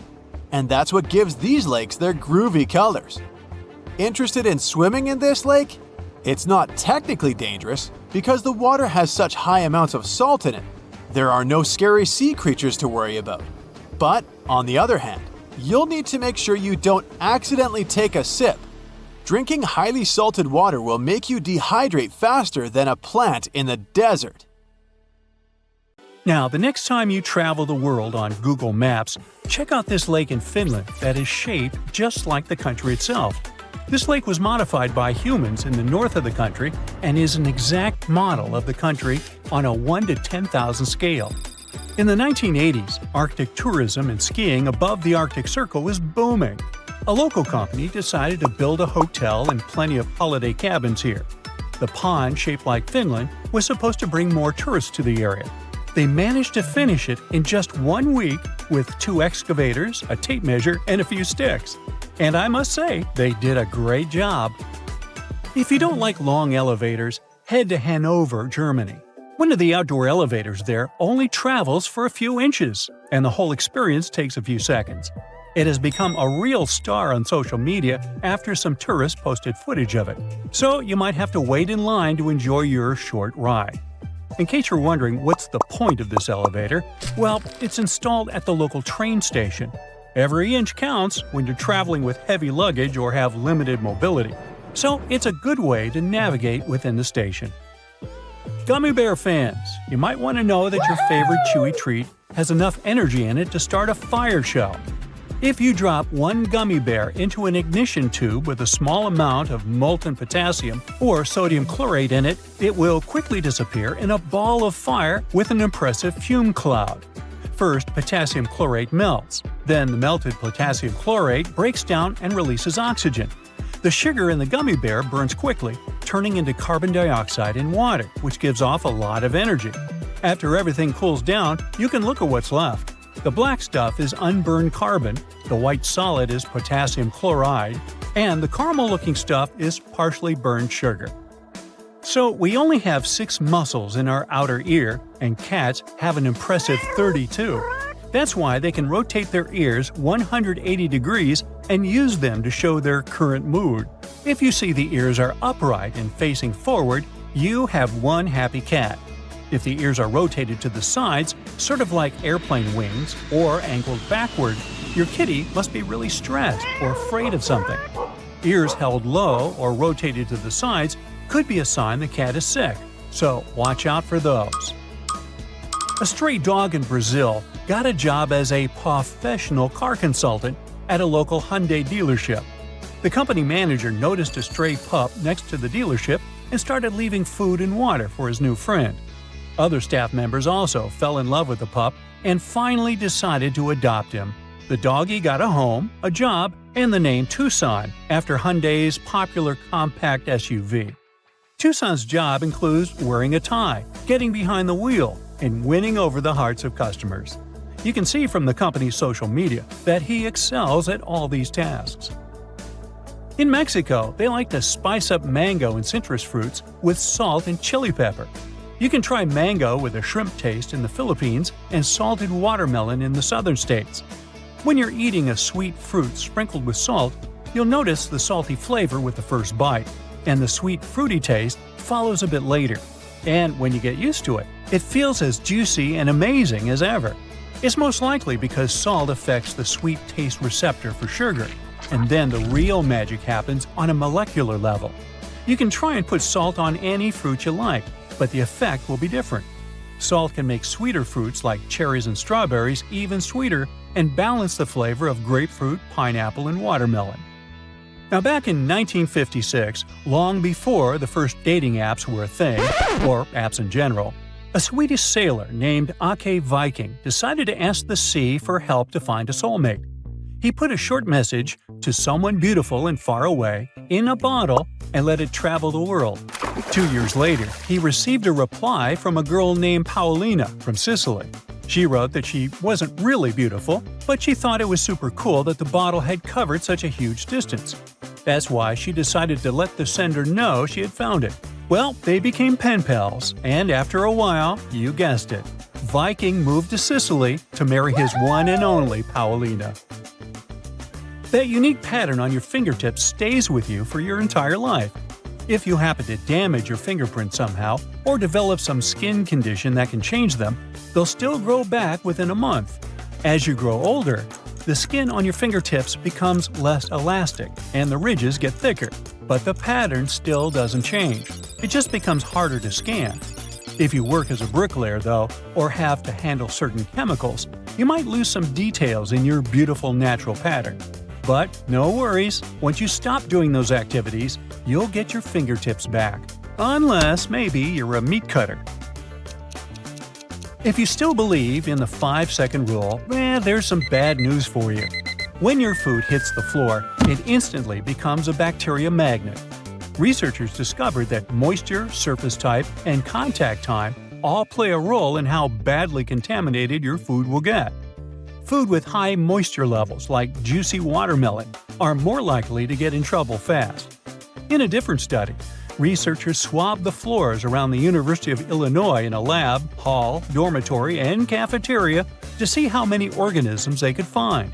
And that's what gives these lakes their groovy colors. Interested in swimming in this lake? It's not technically dangerous because the water has such high amounts of salt in it. There are no scary sea creatures to worry about. But, on the other hand, you'll need to make sure you don't accidentally take a sip. Drinking highly salted water will make you dehydrate faster than a plant in the desert. Now, the next time you travel the world on Google Maps, check out this lake in Finland that is shaped just like the country itself. This lake was modified by humans in the north of the country and is an exact model of the country on a 1 to 10,000 scale. In the 1980s, Arctic tourism and skiing above the Arctic Circle was booming. A local company decided to build a hotel and plenty of holiday cabins here. The pond, shaped like Finland, was supposed to bring more tourists to the area. They managed to finish it in just 1 week with 2 excavators, a tape measure, and a few sticks. And I must say, they did a great job. If you don't like long elevators, head to Hanover, Germany. One of the outdoor elevators there only travels for a few inches, and the whole experience takes a few seconds. It has become a real star on social media after some tourists posted footage of it, so you might have to wait in line to enjoy your short ride. In case you're wondering what's the point of this elevator, well, it's installed at the local train station. Every inch counts when you're traveling with heavy luggage or have limited mobility, so it's a good way to navigate within the station. Gummy bear fans, you might want to know that your favorite chewy treat has enough energy in it to start a fire show. If you drop 1 gummy bear into an ignition tube with a small amount of molten potassium or sodium chlorate in it, it will quickly disappear in a ball of fire with an impressive fume cloud. First, potassium chlorate melts. Then the melted potassium chlorate breaks down and releases oxygen. The sugar in the gummy bear burns quickly, turning into carbon dioxide in water, which gives off a lot of energy. After everything cools down, you can look at what's left. The black stuff is unburned carbon, the white solid is potassium chloride, and the caramel-looking stuff is partially burned sugar. So we only have 6 muscles in our outer ear, and cats have an impressive 32. That's why they can rotate their ears 180 degrees and use them to show their current mood. If you see the ears are upright and facing forward, you have one happy cat. If the ears are rotated to the sides, sort of like airplane wings, or angled backward, your kitty must be really stressed or afraid of something. Ears held low or rotated to the sides could be a sign the cat is sick, so watch out for those. A stray dog in Brazil got a job as a professional car consultant at a local Hyundai dealership. The company manager noticed a stray pup next to the dealership and started leaving food and water for his new friend. Other staff members also fell in love with the pup and finally decided to adopt him. The doggy got a home, a job, and the name Tucson, after Hyundai's popular compact SUV. Tucson's job includes wearing a tie, getting behind the wheel, and winning over the hearts of customers. You can see from the company's social media that he excels at all these tasks. In Mexico, they like to spice up mango and citrus fruits with salt and chili pepper. You can try mango with a shrimp taste in the Philippines and salted watermelon in the southern states. When you're eating a sweet fruit sprinkled with salt, you'll notice the salty flavor with the first bite, and the sweet fruity taste follows a bit later. And when you get used to it, it feels as juicy and amazing as ever. It's most likely because salt affects the sweet taste receptor for sugar, and then the real magic happens on a molecular level. You can try and put salt on any fruit you like, but the effect will be different. Salt can make sweeter fruits like cherries and strawberries even sweeter and balance the flavor of grapefruit, pineapple, and watermelon. Now, back in 1956, long before the first dating apps were a thing, or apps in general, a Swedish sailor named Åke Viking decided to ask the sea for help to find a soulmate. He put a short message to someone beautiful and far away in a bottle and let it travel the world. 2 years later, he received a reply from a girl named Paulina from Sicily. She wrote that she wasn't really beautiful, but she thought it was super cool that the bottle had covered such a huge distance. That's why she decided to let the sender know she had found it. Well, they became pen pals, and after a while, you guessed it, Viking moved to Sicily to marry his one and only Paulina. That unique pattern on your fingertips stays with you for your entire life. If you happen to damage your fingerprints somehow, or develop some skin condition that can change them, they'll still grow back within a month. As you grow older, the skin on your fingertips becomes less elastic and the ridges get thicker, but the pattern still doesn't change. It just becomes harder to scan. If you work as a bricklayer, though, or have to handle certain chemicals, you might lose some details in your beautiful natural pattern. But no worries, once you stop doing those activities, you'll get your fingertips back. Unless maybe you're a meat cutter. If you still believe in the 5-second rule, there's some bad news for you. When your food hits the floor, it instantly becomes a bacteria magnet. Researchers discovered that moisture, surface type, and contact time all play a role in how badly contaminated your food will get. Food with high moisture levels, like juicy watermelon, are more likely to get in trouble fast. In a different study, researchers swabbed the floors around the University of Illinois in a lab, hall, dormitory, and cafeteria to see how many organisms they could find.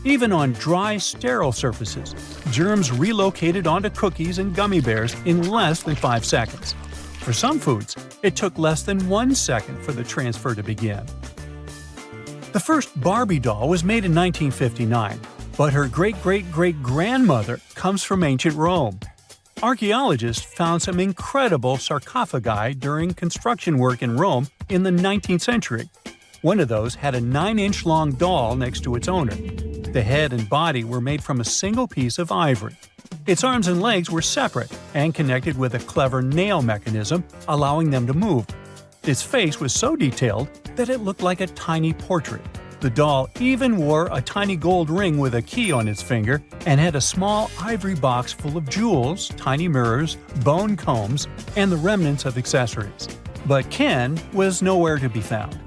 Even on dry, sterile surfaces, germs relocated onto cookies and gummy bears in less than 5 seconds. For some foods, it took less than 1 second for the transfer to begin. The first Barbie doll was made in 1959, but her great-great-great-grandmother comes from ancient Rome. Archaeologists found some incredible sarcophagi during construction work in Rome in the 19th century. One of those had a 9-inch-long doll next to its owner. The head and body were made from a single piece of ivory. Its arms and legs were separate and connected with a clever nail mechanism, allowing them to move. Its face was so detailed that it looked like a tiny portrait. The doll even wore a tiny gold ring with a key on its finger and had a small ivory box full of jewels, tiny mirrors, bone combs, and the remnants of accessories. But Ken was nowhere to be found.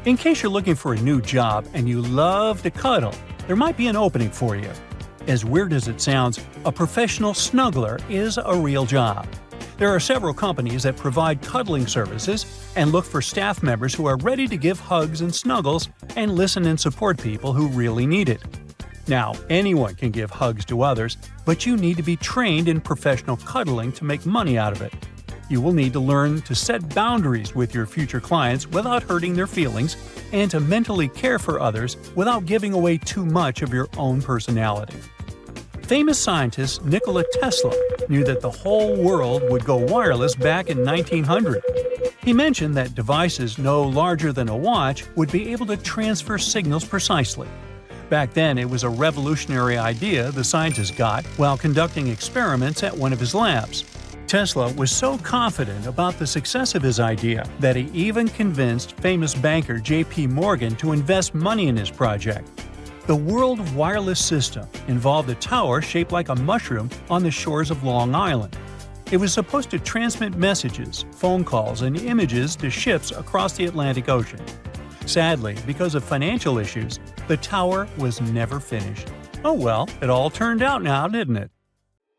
In case you're looking for a new job and you love to cuddle, there might be an opening for you. As weird as it sounds, a professional snuggler is a real job. There are several companies that provide cuddling services and look for staff members who are ready to give hugs and snuggles and listen and support people who really need it. Now, anyone can give hugs to others, but you need to be trained in professional cuddling to make money out of it. You will need to learn to set boundaries with your future clients without hurting their feelings and to mentally care for others without giving away too much of your own personality. Famous scientist Nikola Tesla knew that the whole world would go wireless back in 1900. He mentioned that devices no larger than a watch would be able to transfer signals precisely. Back then, it was a revolutionary idea the scientist got while conducting experiments at one of his labs. Tesla was so confident about the success of his idea that he even convinced famous banker J.P. Morgan to invest money in his project. The World Wireless System involved a tower shaped like a mushroom on the shores of Long Island. It was supposed to transmit messages, phone calls, and images to ships across the Atlantic Ocean. Sadly, because of financial issues, the tower was never finished. Oh well, it all turned out now, didn't it?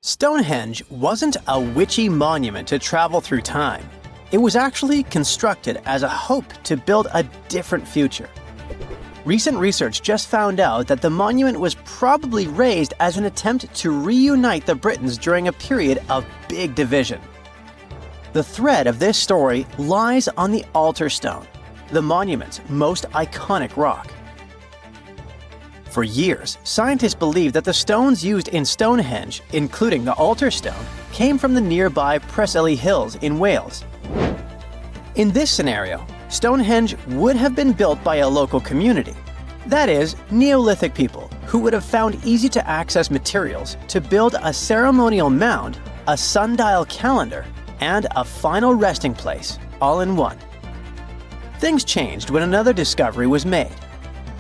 Stonehenge wasn't a witchy monument to travel through time. It was actually constructed as a hope to build a different future. Recent research just found out that the monument was probably raised as an attempt to reunite the Britons during a period of big division. The thread of this story lies on the altar stone. the monument's most iconic rock. For years, scientists believed that the stones used in Stonehenge, including the altar stone, came from the nearby Preseli Hills in Wales. In this scenario, Stonehenge would have been built by a local community. That is, Neolithic people who would have found easy-to-access materials to build a ceremonial mound, a sundial calendar, and a final resting place, all in one. Things changed when another discovery was made.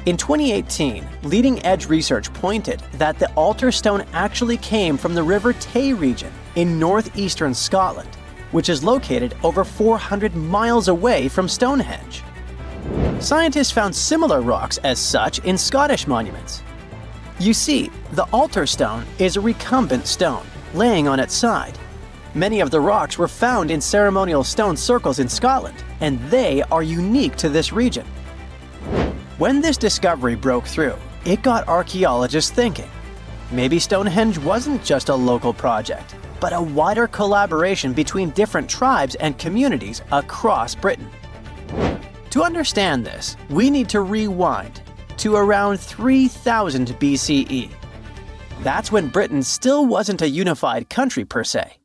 In 2018, leading-edge research pointed that the altar stone actually came from the River Tay region in northeastern Scotland, which is located over 400 miles away from Stonehenge. Scientists found similar rocks as such in Scottish monuments. You see, the altar stone is a recumbent stone, laying on its side. Many of the rocks were found in ceremonial stone circles in Scotland, and they are unique to this region. When this discovery broke through, it got archaeologists thinking. Maybe Stonehenge wasn't just a local project, but a wider collaboration between different tribes and communities across Britain. To understand this, we need to rewind to around 3000 BCE. That's when Britain still wasn't a unified country per se.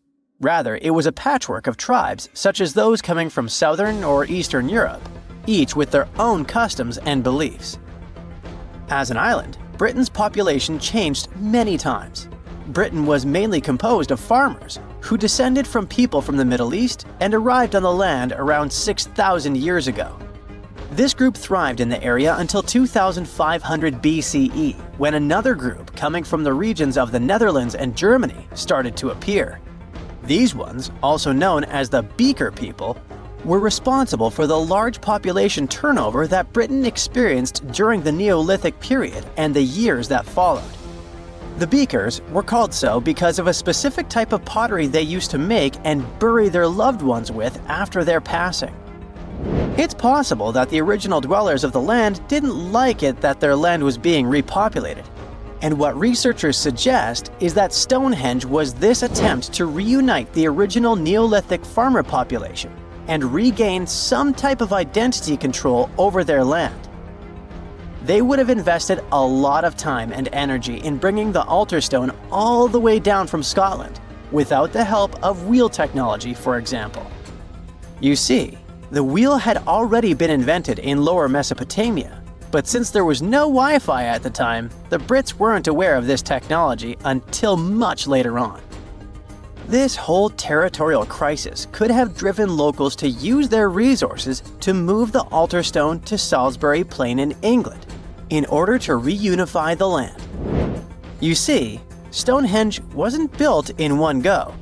Rather, it was a patchwork of tribes such as those coming from southern or eastern Europe, each with their own customs and beliefs. As an island, Britain's population changed many times. Britain was mainly composed of farmers who descended from people from the Middle East and arrived on the land around 6,000 years ago. This group thrived in the area until 2500 BCE, when another group coming from the regions of the Netherlands and Germany started to appear. These ones, also known as the Beaker people, were responsible for the large population turnover that Britain experienced during the Neolithic period and the years that followed. The Beakers were called so because of a specific type of pottery they used to make and bury their loved ones with after their passing. It's possible that the original dwellers of the land didn't like it that their land was being repopulated. And what researchers suggest is that Stonehenge was this attempt to reunite the original Neolithic farmer population and regain some type of identity control over their land. They would have invested a lot of time and energy in bringing the altar stone all the way down from Scotland, without the help of wheel technology, for example. You see, the wheel had already been invented in Lower Mesopotamia, but since there was no Wi-Fi at the time, the Brits weren't aware of this technology until much later on. This whole territorial crisis could have driven locals to use their resources to move the altar stone to Salisbury Plain in England, in order to reunify the land. You see, Stonehenge wasn't built in one go.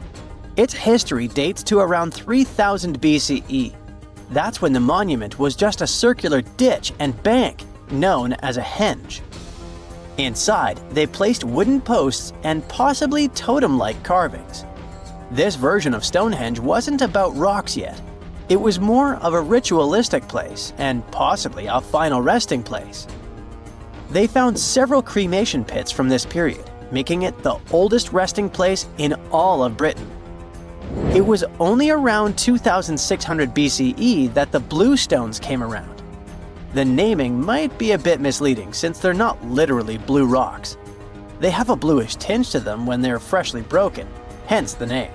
Its history dates to around 3000 BCE. That's when the monument was just a circular ditch and bank, known as a henge. Inside, they placed wooden posts and possibly totem-like carvings. This version of Stonehenge wasn't about rocks yet. It was more of a ritualistic place and possibly a final resting place. They found several cremation pits from this period, making it the oldest resting place in all of Britain. It was only around 2600 BCE that the blue stones came around. The naming might be a bit misleading since they're not literally blue rocks. They have a bluish tinge to them when they're freshly broken, hence the name.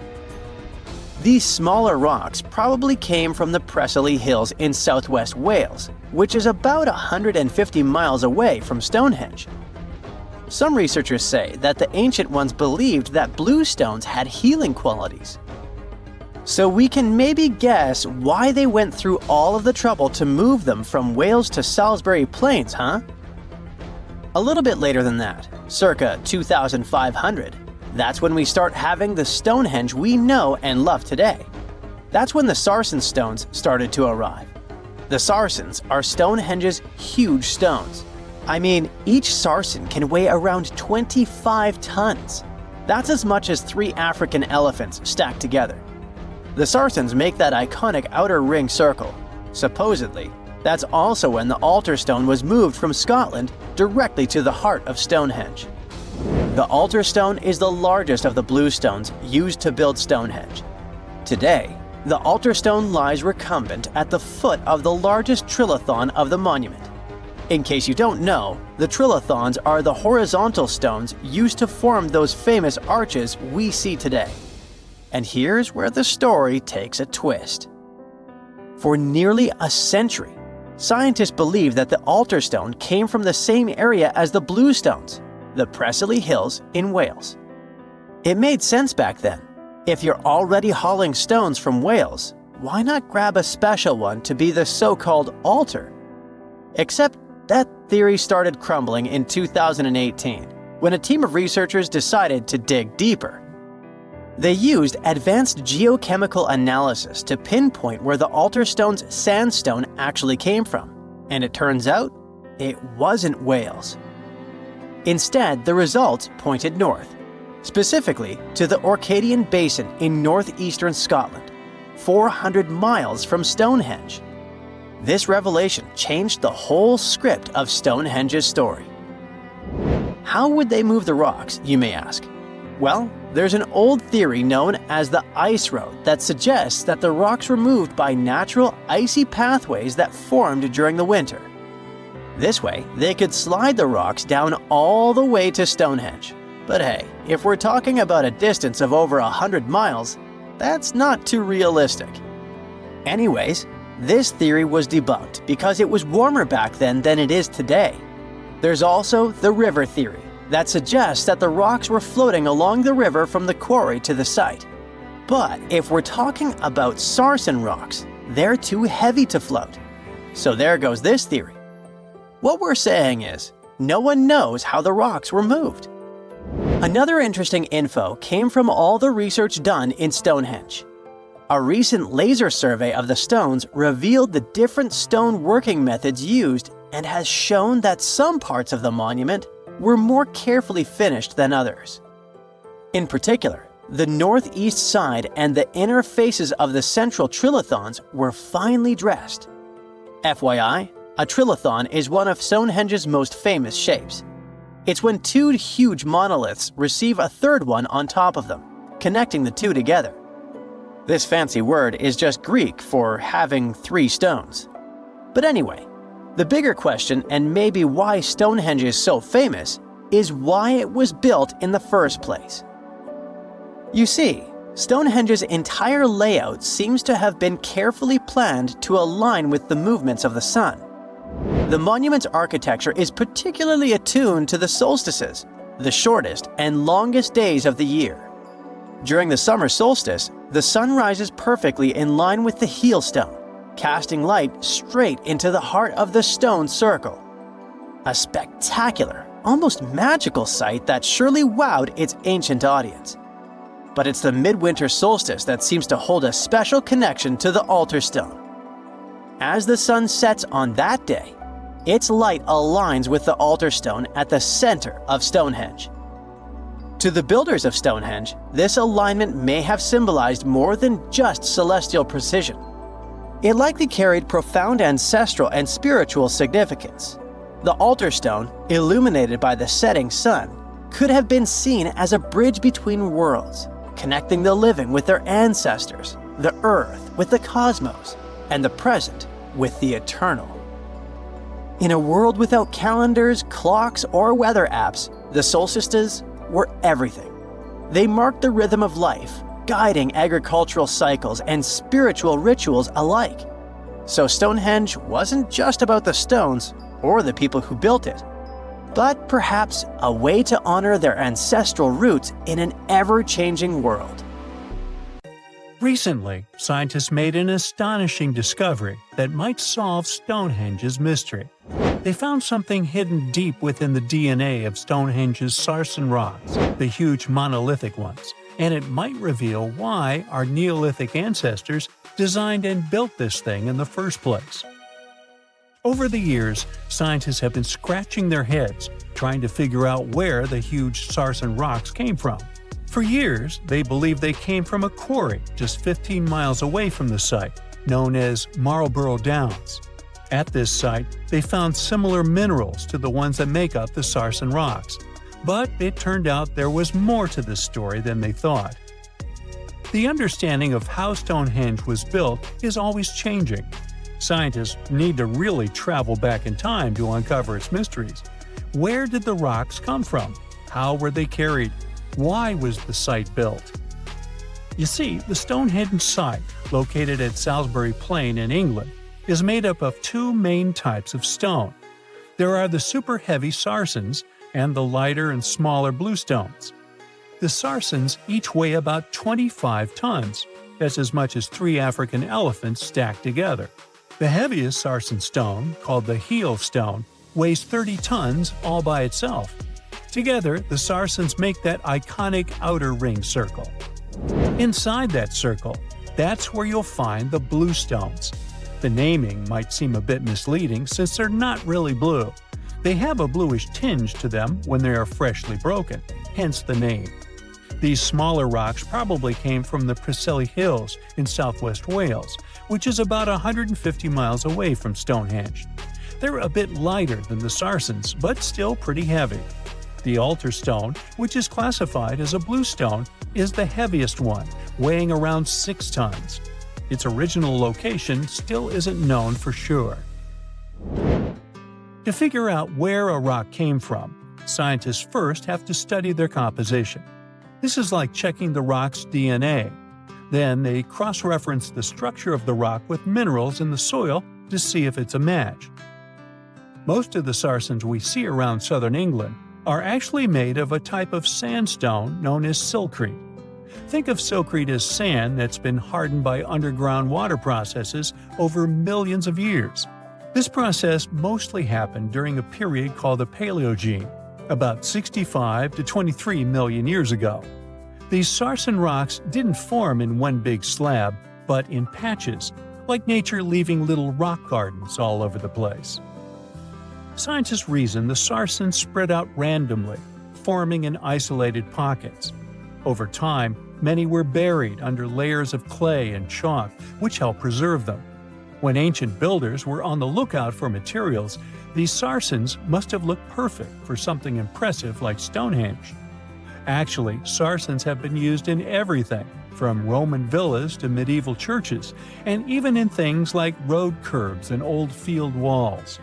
These smaller rocks probably came from the Preseli Hills in southwest Wales, which is about 150 miles away from Stonehenge. Some researchers say that the ancient ones believed that blue stones had healing qualities. So we can maybe guess why they went through all of the trouble to move them from Wales to Salisbury Plains, huh? A little bit later than that, circa 2500, that's when we start having the Stonehenge we know and love today. That's when the sarsen stones started to arrive. The sarsens are Stonehenge's huge stones. I mean, each sarsen can weigh around 25 tons. That's as much as 3 African elephants stacked together. The sarsens make that iconic outer ring circle. Supposedly, that's also when the altar stone was moved from Scotland directly to the heart of Stonehenge. The altar stone is the largest of the blue stones used to build Stonehenge. Today, The altar stone lies recumbent at the foot of the largest trilithon of the monument. In case you don't know, the trilithons are the horizontal stones used to form those famous arches we see today. And here's where the story takes a twist. For nearly a century, scientists believed that the altar stone came from the same area as the Blue Stones, the Preseli Hills in Wales. It made sense back then. If you're already hauling stones from Wales, why not grab a special one to be the so-called altar? Except that theory started crumbling in 2018, when a team of researchers decided to dig deeper. They used advanced geochemical analysis to pinpoint where the altar stone's sandstone actually came from, and it turns out it wasn't Wales. Instead, the results pointed north, specifically to the Orcadian Basin in northeastern Scotland, 400 miles from Stonehenge. This revelation changed the whole script of Stonehenge's story. How would they move the rocks, you may ask? Well, there's an old theory known as the ice road that suggests that the rocks were moved by natural icy pathways that formed during the winter. This way, they could slide the rocks down all the way to Stonehenge. But hey, if we're talking about a distance of over 100 miles, that's not too realistic. Anyways, this theory was debunked because it was warmer back then than it is today. There's also the river theory that suggests that the rocks were floating along the river from the quarry to the site. But if we're talking about sarsen rocks, they're too heavy to float. So there goes this theory. What we're saying is, no one knows how the rocks were moved. Another interesting info came from all the research done in Stonehenge. A recent laser survey of the stones revealed the different stone working methods used and has shown that some parts of the monument were more carefully finished than others. In particular, the northeast side and the inner faces of the central trilithons were finely dressed. FYI, a trilithon is one of Stonehenge's most famous shapes. It's when two huge monoliths receive a third one on top of them, connecting the two together. This fancy word is just Greek for having three stones. But anyway, the bigger question, and maybe why Stonehenge is so famous, is why it was built in the first place. You see, Stonehenge's entire layout seems to have been carefully planned to align with the movements of the sun. The monument's architecture is particularly attuned to the solstices, the shortest and longest days of the year. During the summer solstice, the sun rises perfectly in line with the heel stone, casting light straight into the heart of the stone circle. A spectacular, almost magical sight that surely wowed its ancient audience. But it's the midwinter solstice that seems to hold a special connection to the altar stone. As the sun sets on that day, its light aligns with the altar stone at the center of Stonehenge. To the builders of Stonehenge, this alignment may have symbolized more than just celestial precision. It likely carried profound ancestral and spiritual significance. The altar stone, illuminated by the setting sun, could have been seen as a bridge between worlds, connecting the living with their ancestors, the earth with the cosmos, and the present with the eternal. In a world without calendars, clocks, or weather apps, the solstices were everything. They marked the rhythm of life, guiding agricultural cycles and spiritual rituals alike. So Stonehenge wasn't just about the stones or the people who built it, but perhaps a way to honor their ancestral roots in an ever-changing world. Recently, scientists made an astonishing discovery that might solve Stonehenge's mystery. They found something hidden deep within the DNA of Stonehenge's sarsen rocks, the huge monolithic ones, and it might reveal why our Neolithic ancestors designed and built this thing in the first place. Over the years, scientists have been scratching their heads, trying to figure out where the huge sarsen rocks came from. For years, they believed they came from a quarry just 15 miles away from the site, known as Marlborough Downs. At this site, they found similar minerals to the ones that make up the sarsen rocks. But it turned out there was more to this story than they thought. The understanding of how Stonehenge was built is always changing. Scientists need to really travel back in time to uncover its mysteries. Where did the rocks come from? How were they carried? Why was the site built? You see, the Stonehenge site, located at Salisbury Plain in England, is made up of two main types of stone. There are the super heavy sarsens and the lighter and smaller bluestones. The sarsens each weigh about 25 tons. That's as much as 3 African elephants stacked together. The heaviest sarsen stone, called the heel stone, weighs 30 tons all by itself. Together, the sarsens make that iconic outer ring circle. Inside that circle, that's where you'll find the bluestones. The naming might seem a bit misleading since they're not really blue. They have a bluish tinge to them when they are freshly broken, hence the name. These smaller rocks probably came from the Preseli Hills in southwest Wales, which is about 150 miles away from Stonehenge. They're a bit lighter than the sarsens, but still pretty heavy. The altar stone, which is classified as a bluestone, is the heaviest one, weighing around 6 tons. Its original location still isn't known for sure. To figure out where a rock came from, scientists first have to study their composition. This is like checking the rock's DNA. Then they cross-reference the structure of the rock with minerals in the soil to see if it's a match. Most of the sarsens we see around southern England are actually made of a type of sandstone known as silcrete. Think of silcrete as sand that's been hardened by underground water processes over millions of years. This process mostly happened during a period called the Paleogene, about 65 to 23 million years ago. These sarsen rocks didn't form in one big slab, but in patches, like nature leaving little rock gardens all over the place. Scientists reason the sarsens spread out randomly, forming in isolated pockets. Over time, many were buried under layers of clay and chalk, which helped preserve them. When ancient builders were on the lookout for materials, these sarsens must have looked perfect for something impressive like Stonehenge. Actually, sarsens have been used in everything, from Roman villas to medieval churches, and even in things like road curbs and old field walls.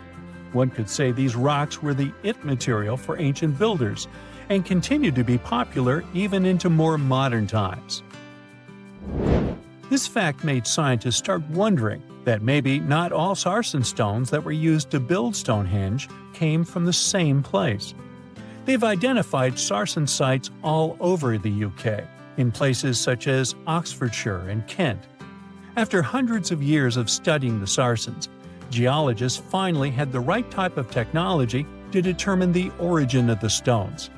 One could say these rocks were the it material for ancient builders, and continue to be popular even into more modern times. This fact made scientists start wondering that maybe not all sarsen stones that were used to build Stonehenge came from the same place. They've identified sarsen sites all over the UK, in places such as Oxfordshire and Kent. After hundreds of years of studying the sarsens, geologists finally had the right type of technology to determine the origin of the stones.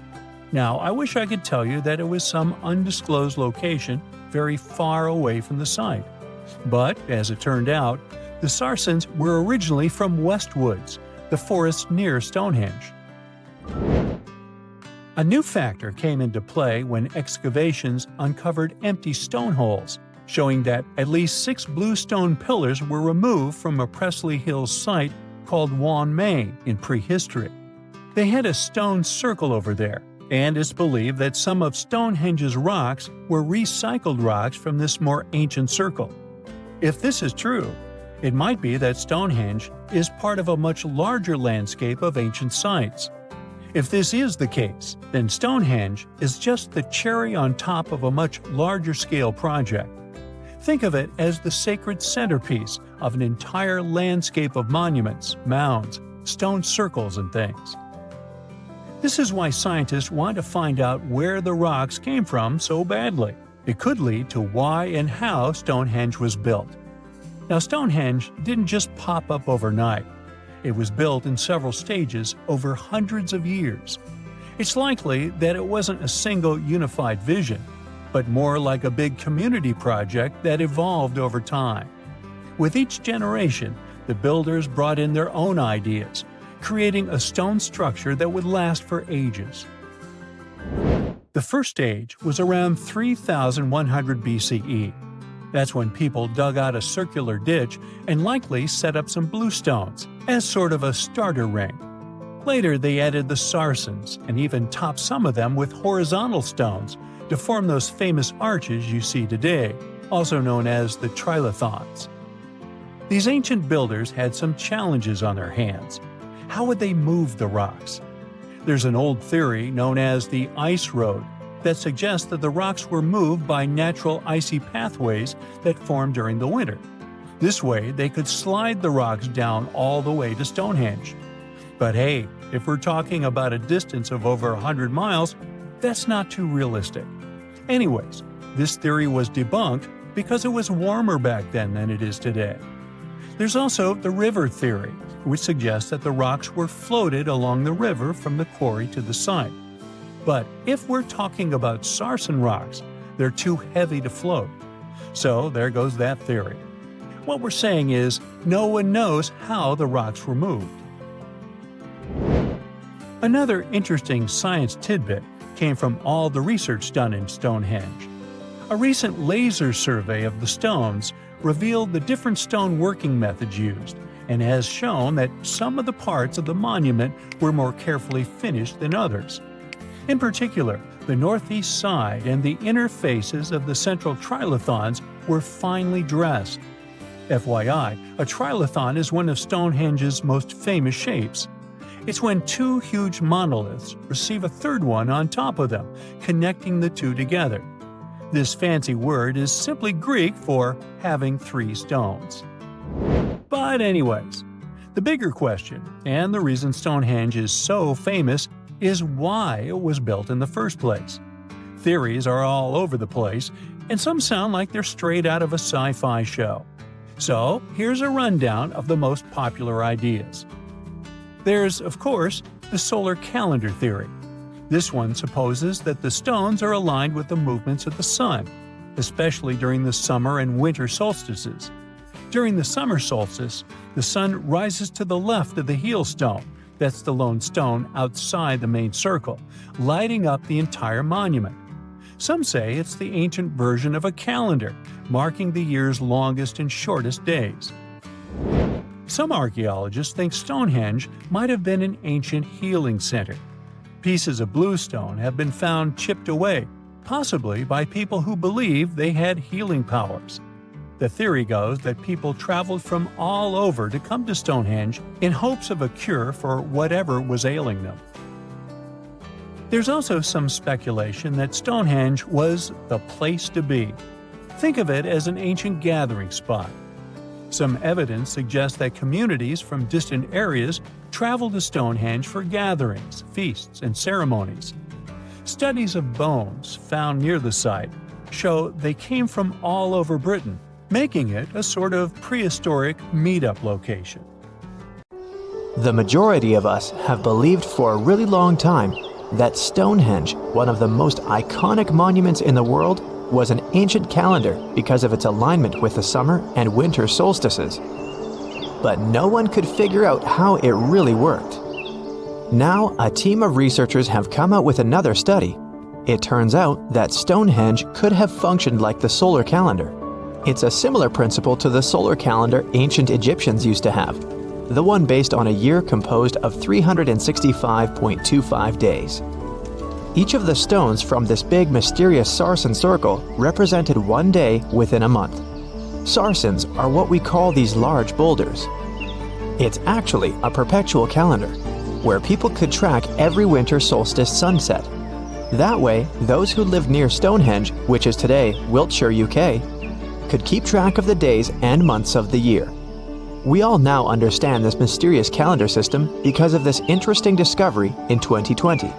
Now, I wish I could tell you that it was some undisclosed location very far away from the site. But, as it turned out, the sarsens were originally from Westwoods, the forest near Stonehenge. A new factor came into play when excavations uncovered empty stone holes, showing that at least 6 bluestone pillars were removed from a Preseli Hills site called Wan Main in prehistory. They had a stone circle over there, and it's believed that some of Stonehenge's rocks were recycled rocks from this more ancient circle. If this is true, it might be that Stonehenge is part of a much larger landscape of ancient sites. If this is the case, then Stonehenge is just the cherry on top of a much larger scale project. Think of it as the sacred centerpiece of an entire landscape of monuments, mounds, stone circles, and things. This is why scientists want to find out where the rocks came from so badly. It could lead to why and how Stonehenge was built. Now, Stonehenge didn't just pop up overnight. It was built in several stages over hundreds of years. It's likely that it wasn't a single unified vision, but more like a big community project that evolved over time. With each generation, the builders brought in their own ideas, creating a stone structure that would last for ages. The first stage was around 3100 BCE. That's when people dug out a circular ditch and likely set up some bluestones as sort of a starter ring. Later, they added the sarsens and even topped some of them with horizontal stones to form those famous arches you see today, also known as the trilithons. These ancient builders had some challenges on their hands. How would they move the rocks? There's an old theory known as the ice road that suggests that the rocks were moved by natural icy pathways that formed during the winter. This way, they could slide the rocks down all the way to Stonehenge. But hey, if we're talking about a distance of over 100 miles, that's not too realistic. Anyways, this theory was debunked because it was warmer back then than it is today. There's also the river theory, which suggests that the rocks were floated along the river from the quarry to the site. But if we're talking about sarsen rocks, they're too heavy to float. So there goes that theory. What we're saying is, no one knows how the rocks were moved. Another interesting science tidbit came from all the research done in Stonehenge. A recent laser survey of the stones revealed the different stone working methods used, and has shown that some of the parts of the monument were more carefully finished than others. In particular, the northeast side and the inner faces of the central trilithons were finely dressed. FYI, a trilithon is one of Stonehenge's most famous shapes. It's when two huge monoliths receive a third one on top of them, connecting the two together. This fancy word is simply Greek for having three stones. But anyways, the bigger question, and the reason Stonehenge is so famous, is why it was built in the first place. Theories are all over the place, and some sound like they're straight out of a sci-fi show. So here's a rundown of the most popular ideas. There's, of course, the solar calendar theory. This one supposes that the stones are aligned with the movements of the sun, especially during the summer and winter solstices. During the summer solstice, the sun rises to the left of the heel stone, that's the lone stone outside the main circle, lighting up the entire monument. Some say it's the ancient version of a calendar, marking the year's longest and shortest days. Some archaeologists think Stonehenge might have been an ancient healing center. Pieces of bluestone have been found chipped away, possibly by people who believed they had healing powers. The theory goes that people traveled from all over to come to Stonehenge in hopes of a cure for whatever was ailing them. There's also some speculation that Stonehenge was the place to be. Think of it as an ancient gathering spot. Some evidence suggests that communities from distant areas traveled to Stonehenge for gatherings, feasts, and ceremonies. Studies of bones found near the site show they came from all over Britain, making it a sort of prehistoric meetup location. The majority of us have believed for a really long time that Stonehenge, one of the most iconic monuments in the world, was an ancient calendar because of its alignment with the summer and winter solstices. But no one could figure out how it really worked. Now, a team of researchers have come out with another study. It turns out that Stonehenge could have functioned like the solar calendar. It's a similar principle to the solar calendar ancient Egyptians used to have, the one based on a year composed of 365.25 days. Each of the stones from this big mysterious sarsen circle represented one day within a month. Sarsens are what we call these large boulders. It's actually a perpetual calendar, where people could track every winter solstice sunset. That way, those who lived near Stonehenge, which is today Wiltshire, UK, could keep track of the days and months of the year. We all now understand this mysterious calendar system because of this interesting discovery in 2020.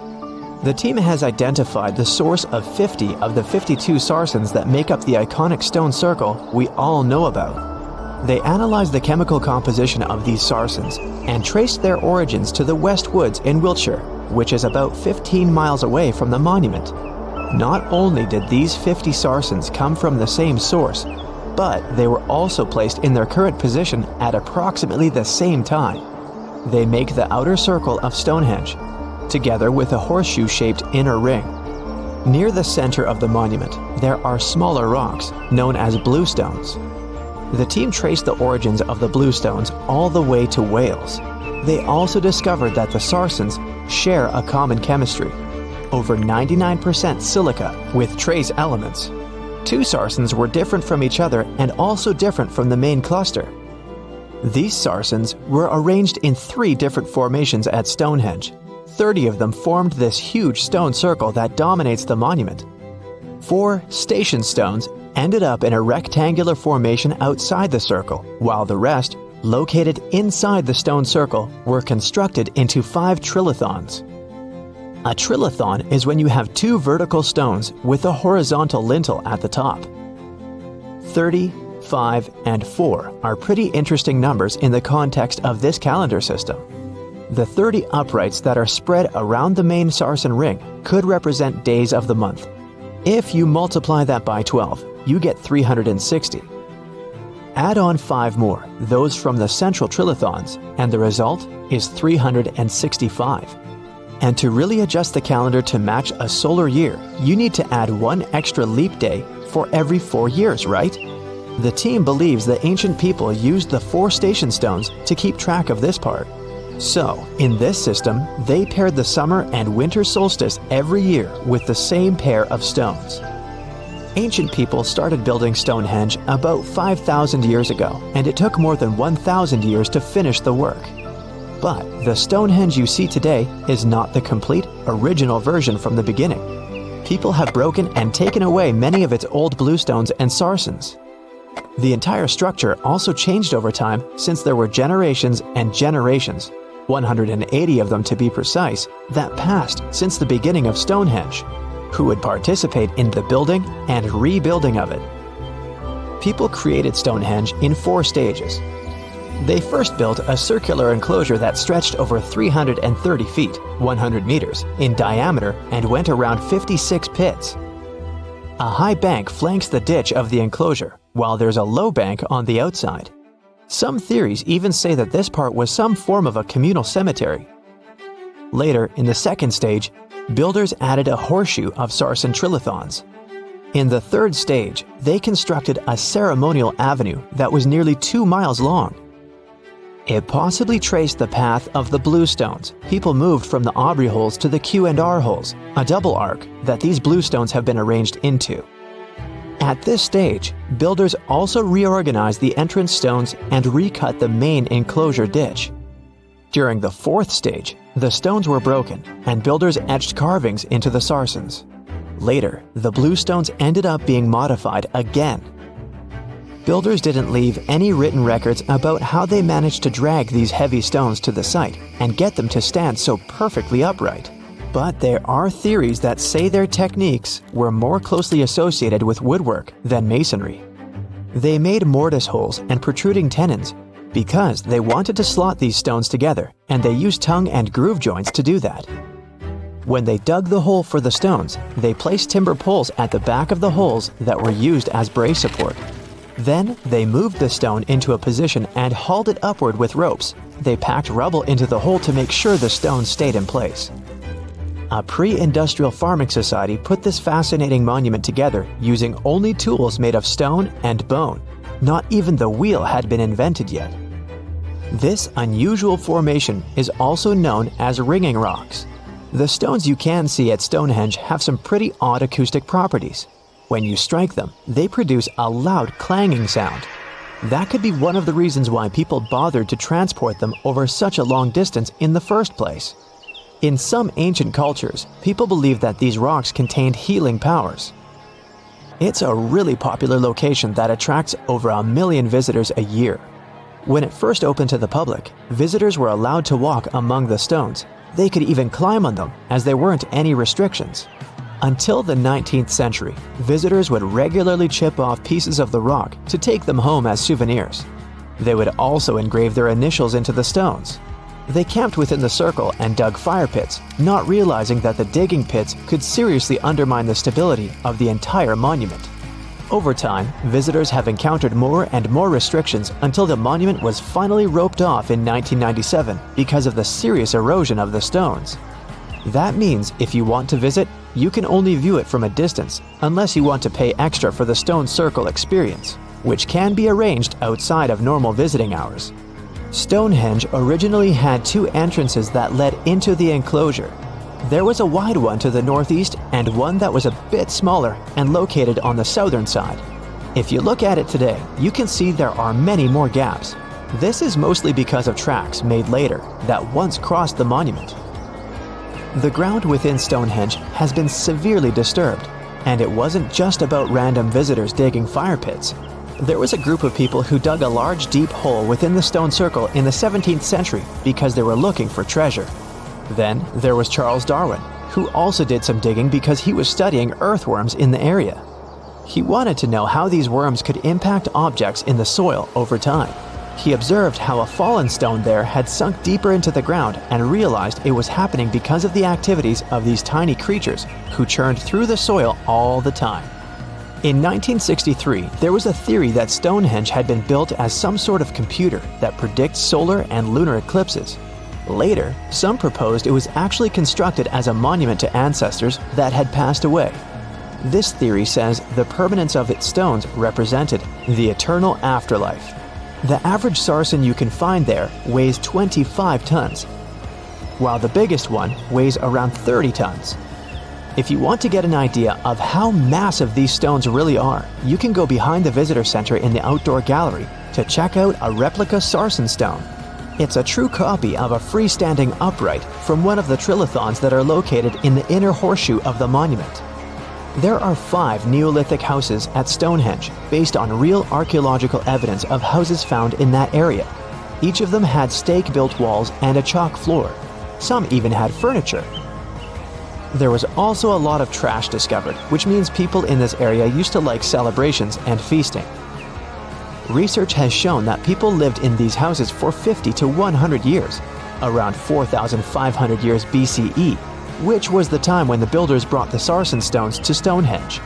The team has identified the source of 50 of the 52 sarsens that make up the iconic stone circle we all know about. They analyzed the chemical composition of these sarsens and traced their origins to the West Woods in Wiltshire, which is about 15 miles away from the monument. Not only did these 50 sarsens come from the same source, but they were also placed in their current position at approximately the same time. They make the outer circle of Stonehenge, together with a horseshoe-shaped inner ring. Near the center of the monument, there are smaller rocks, known as bluestones. The team traced the origins of the bluestones all the way to Wales, They also discovered that the Sarsens share a common chemistry, over 99% silica with trace elements. Two Sarsens were different from each other and also different from the main cluster. These Sarsens were arranged in 3 different formations at Stonehenge. 30 of them formed this huge stone circle that dominates the monument. 4 station stones ended up in a rectangular formation outside the circle, while the rest, located inside the stone circle, were constructed into 5 trilithons. A trilithon is when you have 2 vertical stones with a horizontal lintel at the top. 30, 5, and 4 are pretty interesting numbers in the context of this calendar system. The 30 uprights that are spread around the main Sarsen ring could represent days of the month. If you multiply that by 12, you get 360. Add on 5 more, those from the central trilithons, and the result is 365. And to really adjust the calendar to match a solar year, you need to add 1 extra leap day for every 4 years, right? The team believes the ancient people used the 4 station stones to keep track of this part. So, in this system, they paired the summer and winter solstice every year with the same pair of stones. Ancient people started building Stonehenge about 5,000 years ago, and it took more than 1,000 years to finish the work. But the Stonehenge you see today is not the complete, original version from the beginning. People have broken and taken away many of its old bluestones and sarsens. The entire structure also changed over time since there were generations and generations, 180 of them to be precise, that passed since the beginning of Stonehenge, who would participate in the building and rebuilding of it. People created Stonehenge in 4 stages. They first built a circular enclosure that stretched over 330 feet, 100 meters, in diameter and went around 56 pits. A high bank flanks the ditch of the enclosure, while there's a low bank on the outside. Some theories even say that this part was some form of a communal cemetery. Later, in the second stage, builders added a horseshoe of Sarsen trilithons. In the third stage, they constructed a ceremonial avenue that was nearly 2 miles long. It possibly traced the path of the bluestones. People moved from the Aubrey holes to the Q&R holes, a double arc that these bluestones have been arranged into. At this stage, builders also reorganized the entrance stones and recut the main enclosure ditch. During the fourth stage, the stones were broken and builders etched carvings into the sarsens. Later, the bluestones ended up being modified again. Builders didn't leave any written records about how they managed to drag these heavy stones to the site and get them to stand so perfectly upright. But there are theories that say their techniques were more closely associated with woodwork than masonry. They made mortise holes and protruding tenons because they wanted to slot these stones together, and they used tongue and groove joints to do that. When they dug the hole for the stones, they placed timber poles at the back of the holes that were used as brace support. Then, they moved the stone into a position and hauled it upward with ropes. They packed rubble into the hole to make sure the stone stayed in place. A pre-industrial farming society put this fascinating monument together using only tools made of stone and bone. Not even the wheel had been invented yet. This unusual formation is also known as ringing rocks. The stones you can see at Stonehenge have some pretty odd acoustic properties. When you strike them, they produce a loud clanging sound. That could be one of the reasons why people bothered to transport them over such a long distance in the first place. In some ancient cultures, people believed that these rocks contained healing powers. It's a really popular location that attracts over 1 million visitors a year. When it first opened to the public, visitors were allowed to walk among the stones. They could even climb on them, as there weren't any restrictions. Until the 19th century, visitors would regularly chip off pieces of the rock to take them home as souvenirs. They would also engrave their initials into the stones. They camped within the circle and dug fire pits, not realizing that the digging pits could seriously undermine the stability of the entire monument. Over time, visitors have encountered more and more restrictions until the monument was finally roped off in 1997 because of the serious erosion of the stones. That means if you want to visit, you can only view it from a distance unless you want to pay extra for the stone circle experience, which can be arranged outside of normal visiting hours. Stonehenge originally had two entrances that led into the enclosure. There was a wide one to the northeast and one that was a bit smaller and located on the southern side. If you look at it today, you can see there are many more gaps. This is mostly because of tracks made later that once crossed the monument. The ground within Stonehenge has been severely disturbed, and it wasn't just about random visitors digging fire pits. There was a group of people who dug a large deep hole within the stone circle in the 17th century because they were looking for treasure. Then there was Charles Darwin, who also did some digging because he was studying earthworms in the area. He wanted to know how these worms could impact objects in the soil over time. He observed how a fallen stone there had sunk deeper into the ground and realized it was happening because of the activities of these tiny creatures who churned through the soil all the time. In 1963, there was a theory that Stonehenge had been built as some sort of computer that predicts solar and lunar eclipses. Later, some proposed it was actually constructed as a monument to ancestors that had passed away. This theory says the permanence of its stones represented the eternal afterlife. The average sarsen you can find there weighs 25 tons, while the biggest one weighs around 30 tons. If you want to get an idea of how massive these stones really are, you can go behind the visitor center in the outdoor gallery to check out a replica sarsen stone. It's a true copy of a freestanding upright from one of the trilithons that are located in the inner horseshoe of the monument. There are 5 Neolithic houses at Stonehenge based on real archaeological evidence of houses found in that area. Each of them had stake-built walls and a chalk floor. Some even had furniture. There was also a lot of trash discovered, which means people in this area used to like celebrations and feasting. Research has shown that people lived in these houses for 50 to 100 years, around 4,500 years BCE, which was the time when the builders brought the sarsen stones to Stonehenge.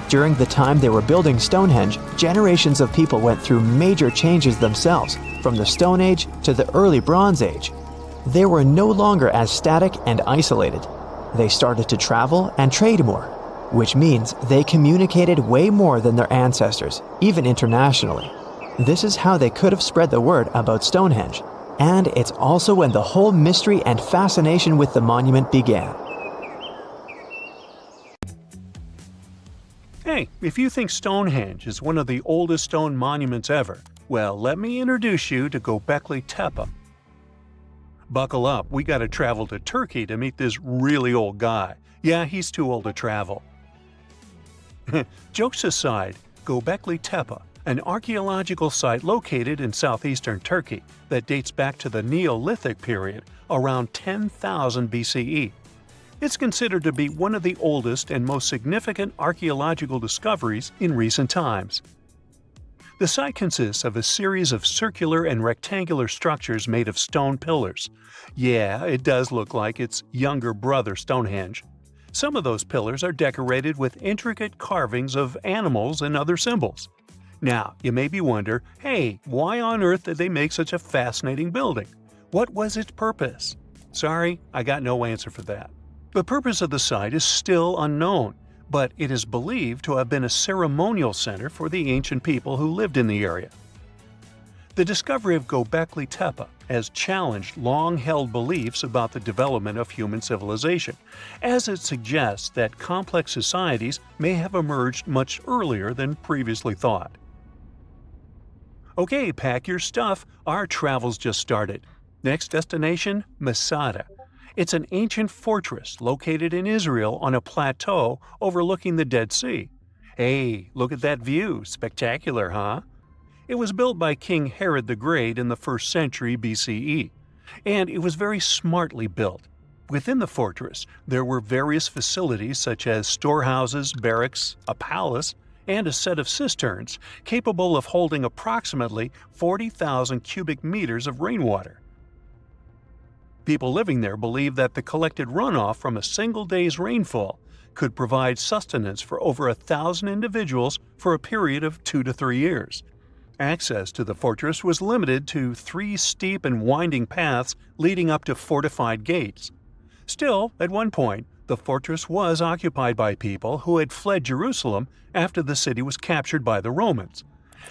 During the time they were building Stonehenge, generations of people went through major changes themselves, from the Stone Age to the early Bronze Age. They were no longer as static and isolated. They started to travel and trade more, which means they communicated way more than their ancestors, even internationally. This is how they could have spread the word about Stonehenge. And it's also when the whole mystery and fascination with the monument began. Hey, if you think Stonehenge is one of the oldest stone monuments ever, well, let me introduce you to Göbekli Tepe. Buckle up, we gotta travel to Turkey to meet this really old guy. Yeah, he's too old to travel. Jokes aside, Göbekli Tepe, an archaeological site located in southeastern Turkey that dates back to the Neolithic period, around 10,000 BCE. It's considered to be one of the oldest and most significant archaeological discoveries in recent times. The site consists of a series of circular and rectangular structures made of stone pillars. Yeah, it does look like its younger brother Stonehenge. Some of those pillars are decorated with intricate carvings of animals and other symbols. Now, you maybe wonder, hey, why on earth did they make such a fascinating building? What was its purpose? Sorry, I got no answer for that. The purpose of the site is still unknown, but it is believed to have been a ceremonial center for the ancient people who lived in the area. The discovery of Göbekli Tepe has challenged long-held beliefs about the development of human civilization, as it suggests that complex societies may have emerged much earlier than previously thought. Okay, pack your stuff, our travel's just started. Next destination, Masada. It's an ancient fortress located in Israel on a plateau overlooking the Dead Sea. Hey, look at that view, spectacular, huh? It was built by King Herod the Great in the 1st century BCE, and it was very smartly built. Within the fortress, there were various facilities such as storehouses, barracks, a palace, and a set of cisterns capable of holding approximately 40,000 cubic meters of rainwater. People living there believed that the collected runoff from a single day's rainfall could provide sustenance for over 1,000 individuals for a period of 2 to 3 years. Access to the fortress was limited to 3 steep and winding paths leading up to fortified gates. Still, at one point, the fortress was occupied by people who had fled Jerusalem after the city was captured by the Romans.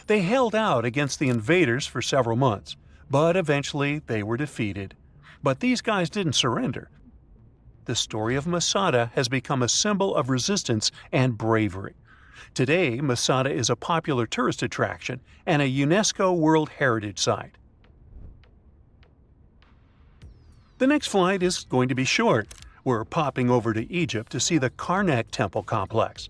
They held out against the invaders for several months, but eventually they were defeated. But these guys didn't surrender. The story of Masada has become a symbol of resistance and bravery. Today, Masada is a popular tourist attraction and a UNESCO World Heritage Site. The next flight is going to be short. We're popping over to Egypt to see the Karnak Temple Complex.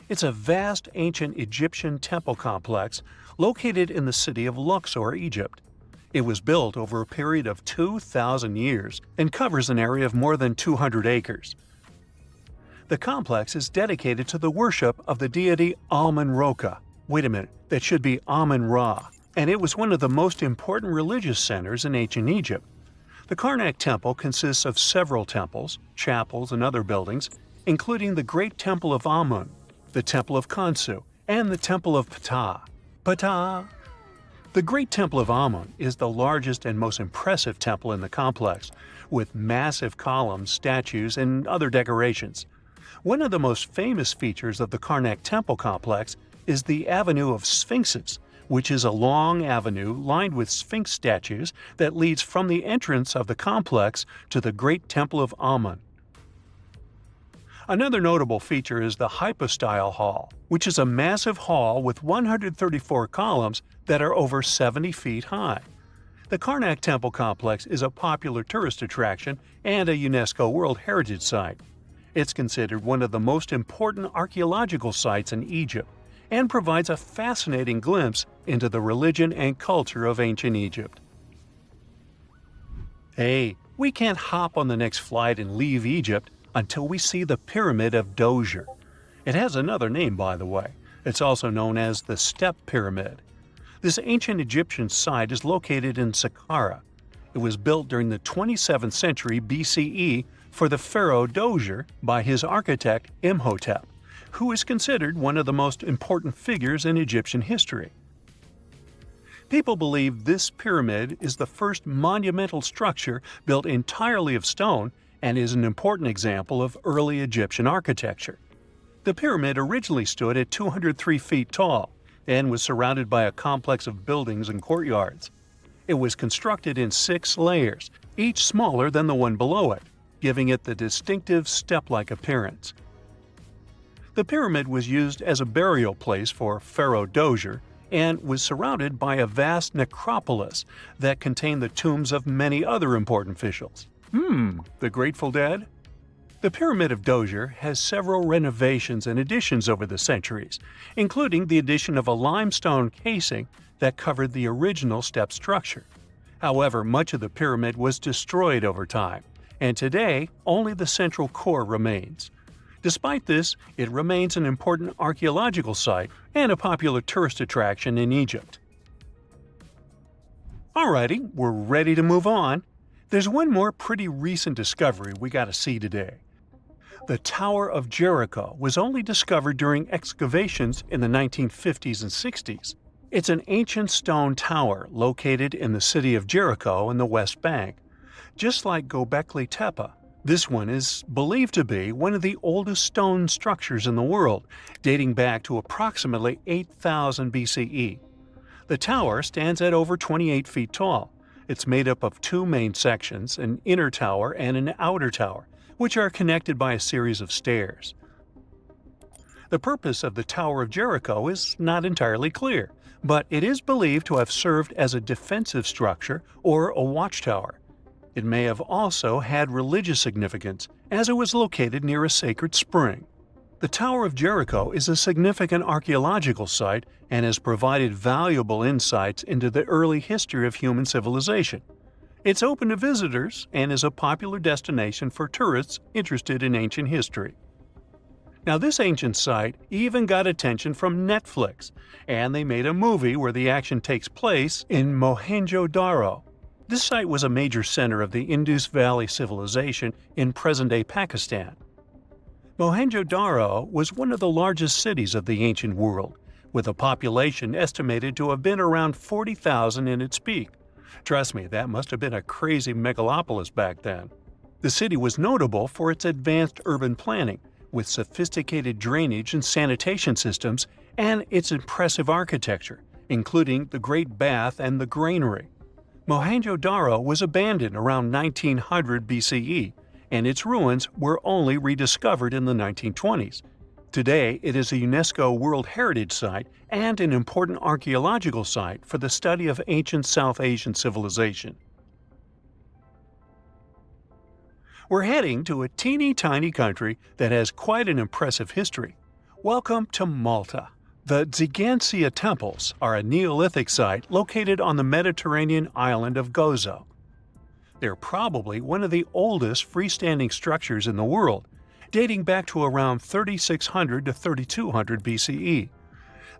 It's a vast ancient Egyptian temple complex located in the city of Luxor, Egypt. It was built over a period of 2,000 years and covers an area of more than 200 acres. The complex is dedicated to the worship of the deity Amun-Ra. Wait a minute, that should be Amun-Ra, and it was one of the most important religious centers in ancient Egypt. The Karnak Temple consists of several temples, chapels, and other buildings, including the Great Temple of Amun, the Temple of Khonsu, and the Temple of Ptah. Ptah! The Great Temple of Amun is the largest and most impressive temple in the complex, with massive columns, statues, and other decorations. One of the most famous features of the Karnak Temple complex is the Avenue of Sphinxes, which is a long avenue lined with Sphinx statues that leads from the entrance of the complex to the Great Temple of Amun. Another notable feature is the Hypostyle Hall, which is a massive hall with 134 columns that are over 70 feet high. The Karnak Temple Complex is a popular tourist attraction and a UNESCO World Heritage Site. It's considered one of the most important archaeological sites in Egypt and provides a fascinating glimpse into the religion and culture of ancient Egypt. Hey, we can't hop on the next flight and leave Egypt until we see the Pyramid of Djoser. It has another name, by the way. It's also known as the Step Pyramid. This ancient Egyptian site is located in Saqqara. It was built during the 27th century BCE for the pharaoh Djoser by his architect Imhotep, who is considered one of the most important figures in Egyptian history. People believe this pyramid is the first monumental structure built entirely of stone and is an important example of early Egyptian architecture. The pyramid originally stood at 203 feet tall and was surrounded by a complex of buildings and courtyards. It was constructed in 6 layers, each smaller than the one below it, giving it the distinctive step-like appearance. The pyramid was used as a burial place for Pharaoh Djoser and was surrounded by a vast necropolis that contained the tombs of many other important officials. The Grateful Dead? The Pyramid of Djoser has several renovations and additions over the centuries, including the addition of a limestone casing that covered the original step structure. However, much of the pyramid was destroyed over time, and today only the central core remains. Despite this, it remains an important archaeological site and a popular tourist attraction in Egypt. Alrighty, we're ready to move on. There's one more pretty recent discovery we gotta see today. The Tower of Jericho was only discovered during excavations in the 1950s and 60s. It's an ancient stone tower located in the city of Jericho in the West Bank. Just like Göbekli Tepe, this one is believed to be one of the oldest stone structures in the world, dating back to approximately 8000 BCE. The tower stands at over 28 feet tall. It's made up of 2 main sections, an inner tower and an outer tower, which are connected by a series of stairs. The purpose of the Tower of Jericho is not entirely clear, but it is believed to have served as a defensive structure or a watchtower. It may have also had religious significance, as it was located near a sacred spring. The Tower of Jericho is a significant archaeological site and has provided valuable insights into the early history of human civilization. It's open to visitors and is a popular destination for tourists interested in ancient history. Now, this ancient site even got attention from Netflix, and they made a movie where the action takes place in Mohenjo-Daro. This site was a major center of the Indus Valley civilization in present-day Pakistan. Mohenjo-Daro was one of the largest cities of the ancient world, with a population estimated to have been around 40,000 in its peak. Trust me, that must have been a crazy megalopolis back then. The city was notable for its advanced urban planning, with sophisticated drainage and sanitation systems, and its impressive architecture, including the Great Bath and the Granary. Mohenjo-Daro was abandoned around 1900 BCE, and its ruins were only rediscovered in the 1920s. Today, it is a UNESCO World Heritage Site and an important archaeological site for the study of ancient South Asian civilization. We're heading to a teeny-tiny country that has quite an impressive history. Welcome to Malta. The Xigantia Temples are a Neolithic site located on the Mediterranean island of Gozo. They're probably one of the oldest freestanding structures in the world, dating back to around 3600 to 3200 BCE.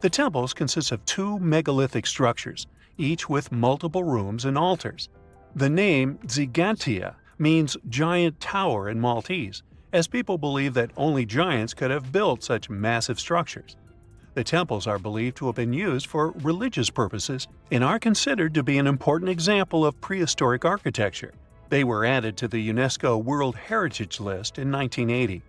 The temples consist of two megalithic structures, each with multiple rooms and altars. The name Xigantia means giant tower in Maltese, as people believe that only giants could have built such massive structures. The temples are believed to have been used for religious purposes and are considered to be an important example of prehistoric architecture. They were added to the UNESCO World Heritage List in 1980.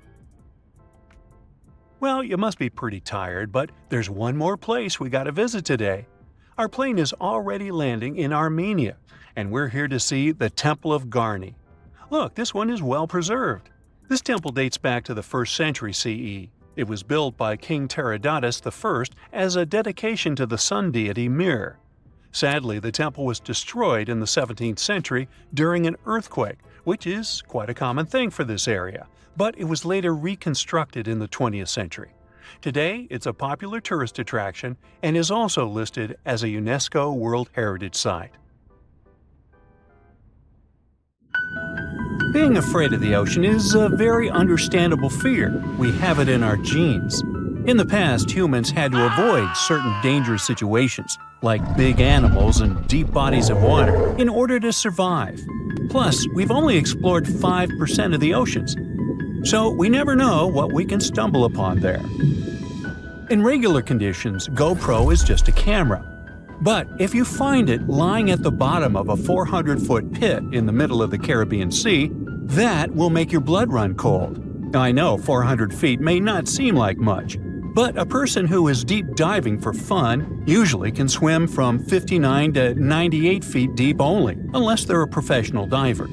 Well, you must be pretty tired, but there's one more place we gotta visit today. Our plane is already landing in Armenia, and we're here to see the Temple of Garni. Look, this one is well preserved. This temple dates back to the 1st century CE. It was built by King Tiridates I as a dedication to the sun deity Mir. Sadly, the temple was destroyed in the 17th century during an earthquake, which is quite a common thing for this area, but it was later reconstructed in the 20th century. Today, it's a popular tourist attraction and is also listed as a UNESCO World Heritage Site. Being afraid of the ocean is a very understandable fear. We have it in our genes. In the past, humans had to avoid certain dangerous situations, like big animals and deep bodies of water, in order to survive. Plus, we've only explored 5% of the oceans, so we never know what we can stumble upon there. In regular conditions, GoPro is just a camera. But if you find it lying at the bottom of a 400-foot pit in the middle of the Caribbean Sea, that will make your blood run cold. I know 400 feet may not seem like much, but a person who is deep diving for fun usually can swim from 59 to 98 feet deep only, unless they're a professional diver.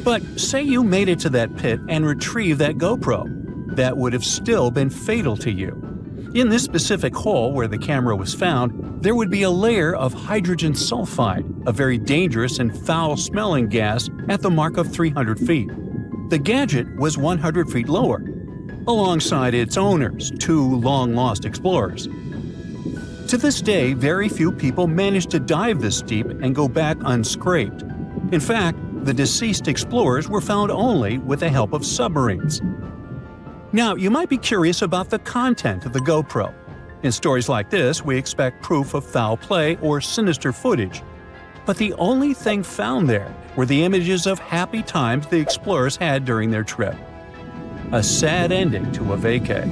But say you made it to that pit and retrieved that GoPro. That would have still been fatal to you. In this specific hole where the camera was found, there would be a layer of hydrogen sulfide, a very dangerous and foul-smelling gas, at the mark of 300 feet. The gadget was 100 feet lower, alongside its owners, two long-lost explorers. To this day, very few people manage to dive this deep and go back unscraped. In fact, the deceased explorers were found only with the help of submarines. Now, you might be curious about the content of the GoPro. In stories like this, we expect proof of foul play or sinister footage. But the only thing found there were the images of happy times the explorers had during their trip. A sad ending to a vacay.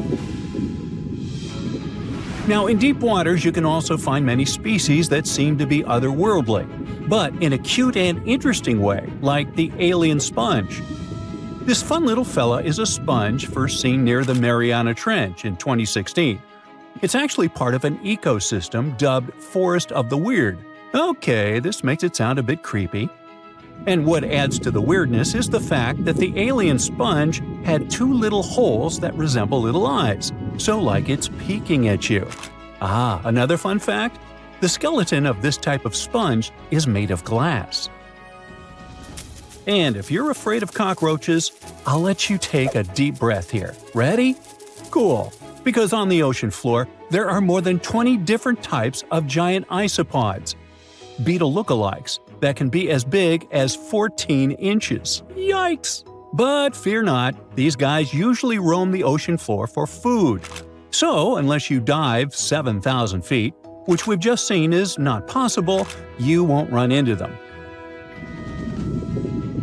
Now, in deep waters, you can also find many species that seem to be otherworldly, but in a cute and interesting way, like the alien sponge. This fun little fella is a sponge first seen near the Mariana Trench in 2016. It's actually part of an ecosystem dubbed Forest of the Weird. Okay, this makes it sound a bit creepy. And what adds to the weirdness is the fact that the alien sponge had two little holes that resemble little eyes, so like it's peeking at you. Ah, another fun fact? The skeleton of this type of sponge is made of glass. And if you're afraid of cockroaches, I'll let you take a deep breath here. Ready? Cool. Because on the ocean floor, there are more than 20 different types of giant isopods, beetle lookalikes, that can be as big as 14 inches. Yikes! But fear not, these guys usually roam the ocean floor for food. So, unless you dive 7,000 feet, which we've just seen is not possible, you won't run into them.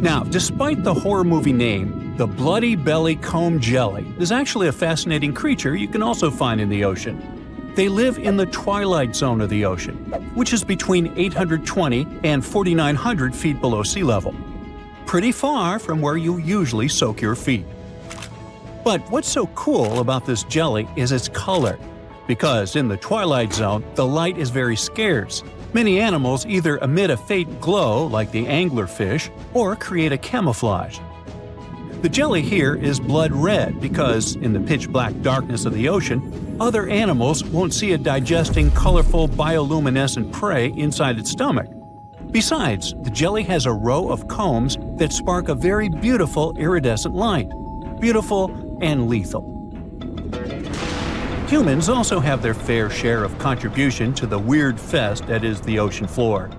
Now, despite the horror movie name, the bloody belly comb jelly is actually a fascinating creature you can also find in the ocean. They live in the twilight zone of the ocean, which is between 820 and 4,900 feet below sea level. Pretty far from where you usually soak your feet. But what's so cool about this jelly is its color. Because in the twilight zone, the light is very scarce, Many animals either emit a faint glow, like the anglerfish, or create a camouflage. The jelly here is blood red because, in the pitch-black darkness of the ocean, other animals won't see it digesting colorful bioluminescent prey inside its stomach. Besides, the jelly has a row of combs that spark a very beautiful iridescent light. Beautiful and lethal. Humans also have their fair share of contribution to the weird fest that is the ocean floor.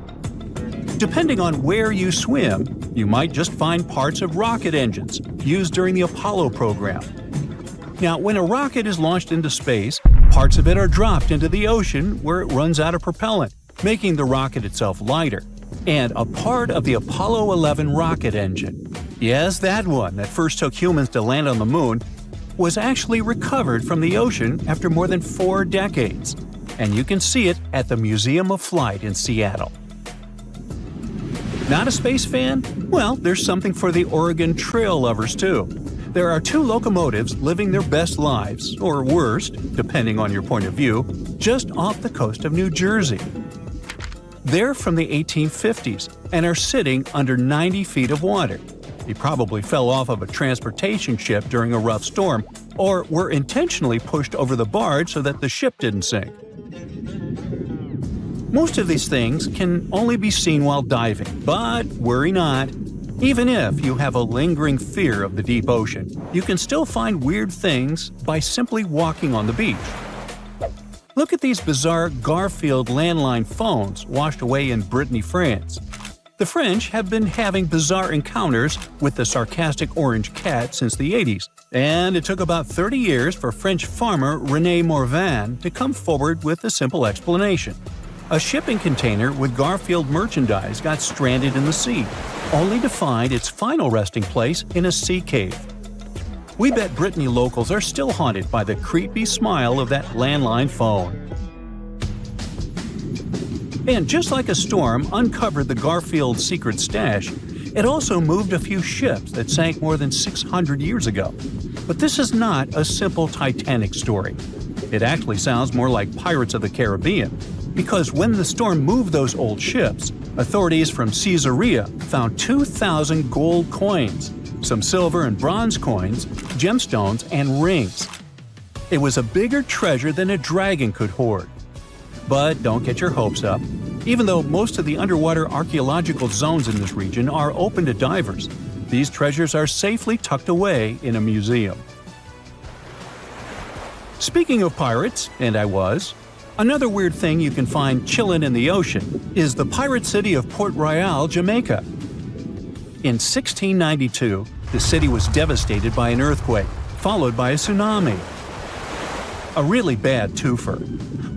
Depending on where you swim, you might just find parts of rocket engines used during the Apollo program. Now, when a rocket is launched into space, parts of it are dropped into the ocean where it runs out of propellant, making the rocket itself lighter. And a part of the Apollo 11 rocket engine, yes, that one that first took humans to land on the moon, was actually recovered from the ocean after more than 4 decades. And you can see it at the Museum of Flight in Seattle. Not a space fan? Well, there's something for the Oregon Trail lovers too. There are 2 locomotives living their best lives, or worst, depending on your point of view, just off the coast of New Jersey. They're from the 1850s and are sitting under 90 feet of water. They probably fell off of a transportation ship during a rough storm, or were intentionally pushed over the barge so that the ship didn't sink. Most of these things can only be seen while diving, but worry not. Even if you have a lingering fear of the deep ocean, you can still find weird things by simply walking on the beach. Look at these bizarre Garfield landline phones washed away in Brittany, France. The French have been having bizarre encounters with the sarcastic orange cat since the 80s, and it took about 30 years for French farmer René Morvan to come forward with a simple explanation. A shipping container with Garfield merchandise got stranded in the sea, only to find its final resting place in a sea cave. We bet Brittany locals are still haunted by the creepy smile of that landline phone. And just like a storm uncovered the Garfield secret stash, it also moved a few ships that sank more than 600 years ago. But this is not a simple Titanic story. It actually sounds more like Pirates of the Caribbean, because when the storm moved those old ships, authorities from Caesarea found 2,000 gold coins, some silver and bronze coins, gemstones, and rings. It was a bigger treasure than a dragon could hoard. But don't get your hopes up. Even though most of the underwater archaeological zones in this region are open to divers, these treasures are safely tucked away in a museum. Speaking of pirates, and I was, another weird thing you can find chillin' in the ocean is the pirate city of Port Royal, Jamaica. In 1692, the city was devastated by an earthquake, followed by a tsunami. A really bad twofer.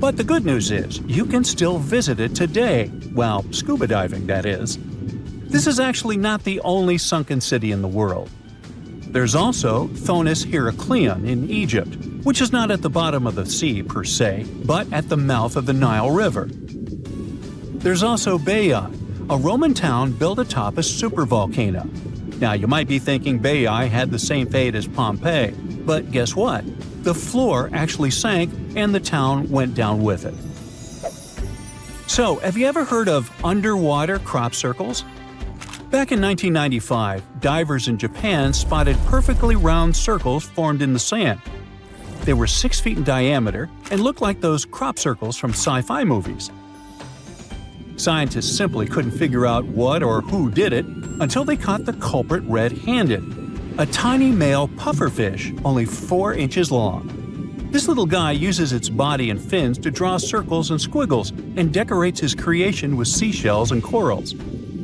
But the good news is, you can still visit it today, well, scuba diving, that is. This is actually not the only sunken city in the world. There's also Thonis Heracleion in Egypt, which is not at the bottom of the sea per se, but at the mouth of the Nile River. There's also Baiae, a Roman town built atop a supervolcano. Now, you might be thinking Baiae had the same fate as Pompeii, but guess what? The floor actually sank and the town went down with it. So, have you ever heard of underwater crop circles? Back in 1995, divers in Japan spotted perfectly round circles formed in the sand. They were 6 feet in diameter and looked like those crop circles from sci-fi movies. Scientists simply couldn't figure out what or who did it until they caught the culprit red-handed, a tiny male pufferfish only 4 inches long. This little guy uses its body and fins to draw circles and squiggles and decorates his creation with seashells and corals.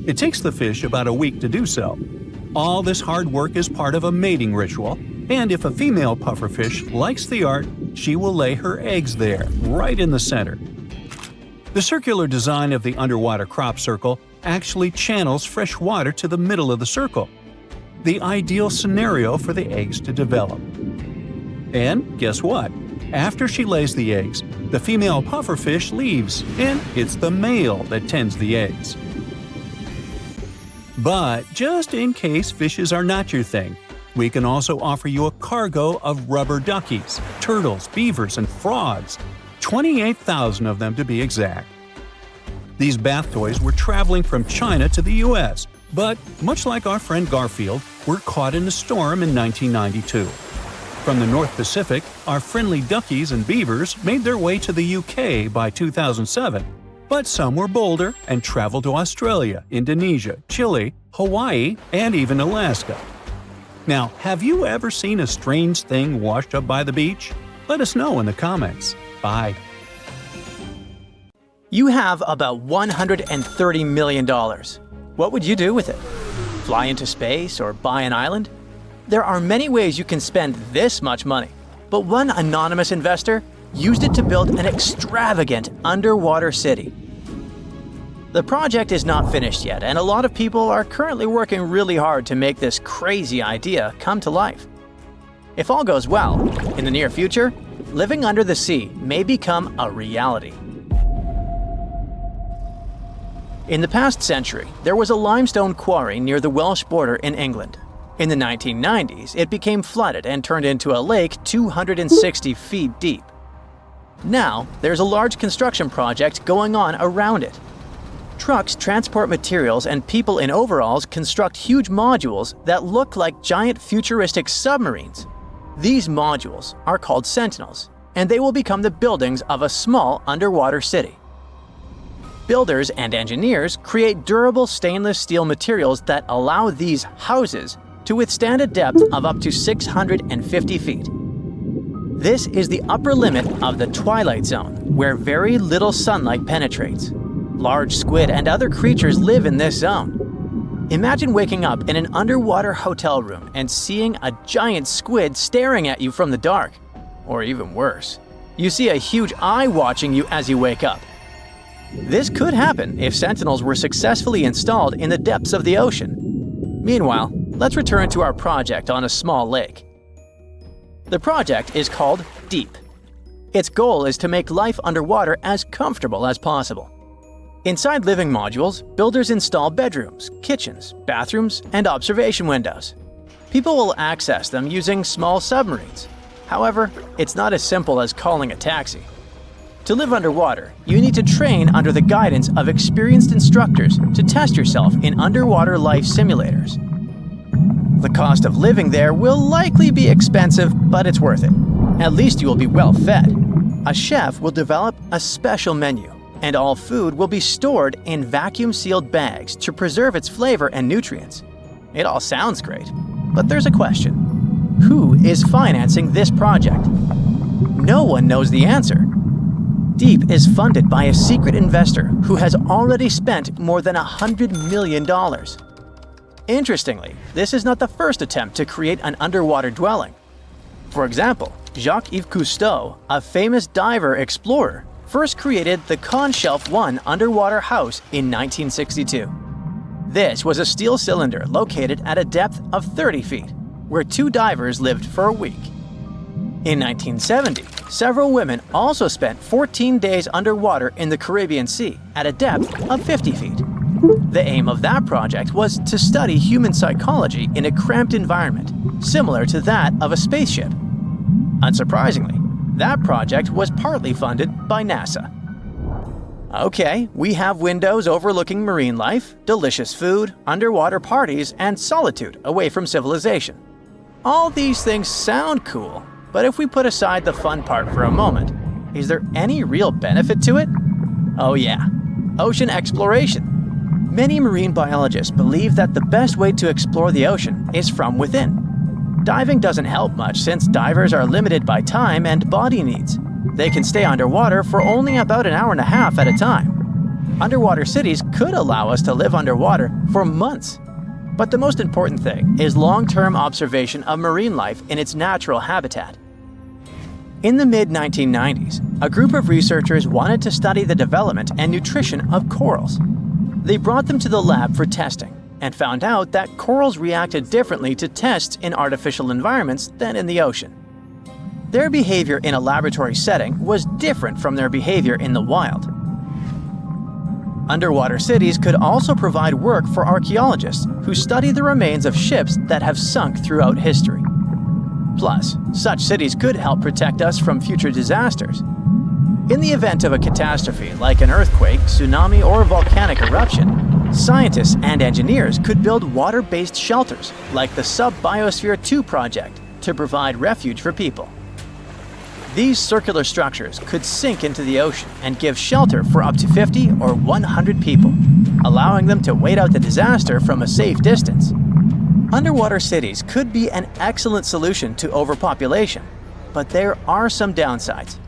It takes the fish about a week to do so. All this hard work is part of a mating ritual, and if a female pufferfish likes the art, she will lay her eggs there, right in the center. The circular design of the underwater crop circle actually channels fresh water to the middle of the circle, the ideal scenario for the eggs to develop. And guess what? After she lays the eggs, the female pufferfish leaves, and it's the male that tends the eggs. But just in case fishes are not your thing, we can also offer you a cargo of rubber duckies, turtles, beavers, and frogs, 28,000 of them to be exact. These bath toys were traveling from China to the US, but much like our friend Garfield, were caught in a storm in 1992. From the North Pacific, our friendly duckies and beavers made their way to the UK by 2007. But some were bolder and traveled to Australia, Indonesia, Chile, Hawaii, and even Alaska. Now, have you ever seen a strange thing washed up by the beach? Let us know in the comments. Bye. You have about $130 million. What would you do with it? Fly into space or buy an island? There are many ways you can spend this much money, but one anonymous investor used it to build an extravagant underwater city. The project is not finished yet, and a lot of people are currently working really hard to make this crazy idea come to life. If all goes well, in the near future, living under the sea may become a reality. In the past century, there was a limestone quarry near the Welsh border in England. In the 1990s, it became flooded and turned into a lake 260 feet deep. Now, there's a large construction project going on around it. Trucks transport materials and people in overalls construct huge modules that look like giant futuristic submarines. These modules are called sentinels, and they will become the buildings of a small underwater city. Builders and engineers create durable stainless steel materials that allow these houses to withstand a depth of up to 650 feet. This is the upper limit of the twilight zone, where very little sunlight penetrates. Large squid and other creatures live in this zone. Imagine waking up in an underwater hotel room and seeing a giant squid staring at you from the dark. Or even worse, you see a huge eye watching you as you wake up. This could happen if sentinels were successfully installed in the depths of the ocean. Meanwhile, let's return to our project on a small lake. The project is called Deep. Its goal is to make life underwater as comfortable as possible. Inside living modules, builders install bedrooms, kitchens, bathrooms, and observation windows. People will access them using small submarines. However, it's not as simple as calling a taxi. To live underwater, you need to train under the guidance of experienced instructors to test yourself in underwater life simulators. The cost of living there will likely be expensive, but it's worth it. At least you will be well fed. A chef will develop a special menu, and all food will be stored in vacuum-sealed bags to preserve its flavor and nutrients. It all sounds great, but there's a question. Who is financing this project? No one knows the answer. Deep is funded by a secret investor who has already spent more than $100 million. Interestingly, this is not the first attempt to create an underwater dwelling. For example, Jacques-Yves Cousteau, a famous diver explorer, first created the Conshelf 1 underwater house in 1962. This was a steel cylinder located at a depth of 30 feet, where 2 divers lived for a week. In 1970, several women also spent 14 days underwater in the Caribbean Sea at a depth of 50 feet. The aim of that project was to study human psychology in a cramped environment, similar to that of a spaceship. Unsurprisingly, that project was partly funded by NASA. Okay, we have windows overlooking marine life, delicious food, underwater parties, and solitude away from civilization. All these things sound cool, but if we put aside the fun part for a moment, is there any real benefit to it? Oh yeah, ocean exploration. Many marine biologists believe that the best way to explore the ocean is from within. Diving doesn't help much since divers are limited by time and body needs. They can stay underwater for only about an hour and a half at a time. Underwater cities could allow us to live underwater for months. But the most important thing is long-term observation of marine life in its natural habitat. In the mid-1990s, a group of researchers wanted to study the development and nutrition of corals. They brought them to the lab for testing and found out that corals reacted differently to tests in artificial environments than in the ocean. Their behavior in a laboratory setting was different from their behavior in the wild. Underwater cities could also provide work for archaeologists who study the remains of ships that have sunk throughout history. Plus, such cities could help protect us from future disasters. In the event of a catastrophe like an earthquake, tsunami, or volcanic eruption, scientists and engineers could build water-based shelters like the Sub-Biosphere 2 project to provide refuge for people. These circular structures could sink into the ocean and give shelter for up to 50 or 100 people, allowing them to wait out the disaster from a safe distance. Underwater cities could be an excellent solution to overpopulation, but there are some downsides.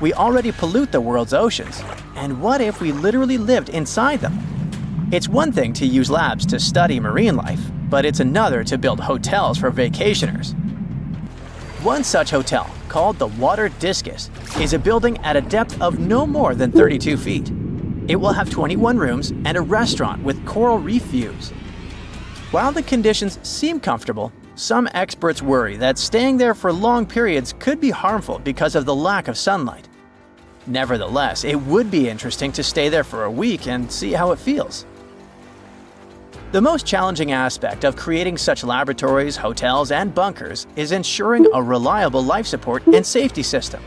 We already pollute the world's oceans, and what if we literally lived inside them? It's one thing to use labs to study marine life, but it's another to build hotels for vacationers. One such hotel, called the Water Discus, is a building at a depth of no more than 32 feet. It will have 21 rooms and a restaurant with coral reef views. While the conditions seem comfortable, some experts worry that staying there for long periods could be harmful because of the lack of sunlight. Nevertheless, it would be interesting to stay there for a week and see how it feels. The most challenging aspect of creating such laboratories, hotels, and bunkers is ensuring a reliable life support and safety system.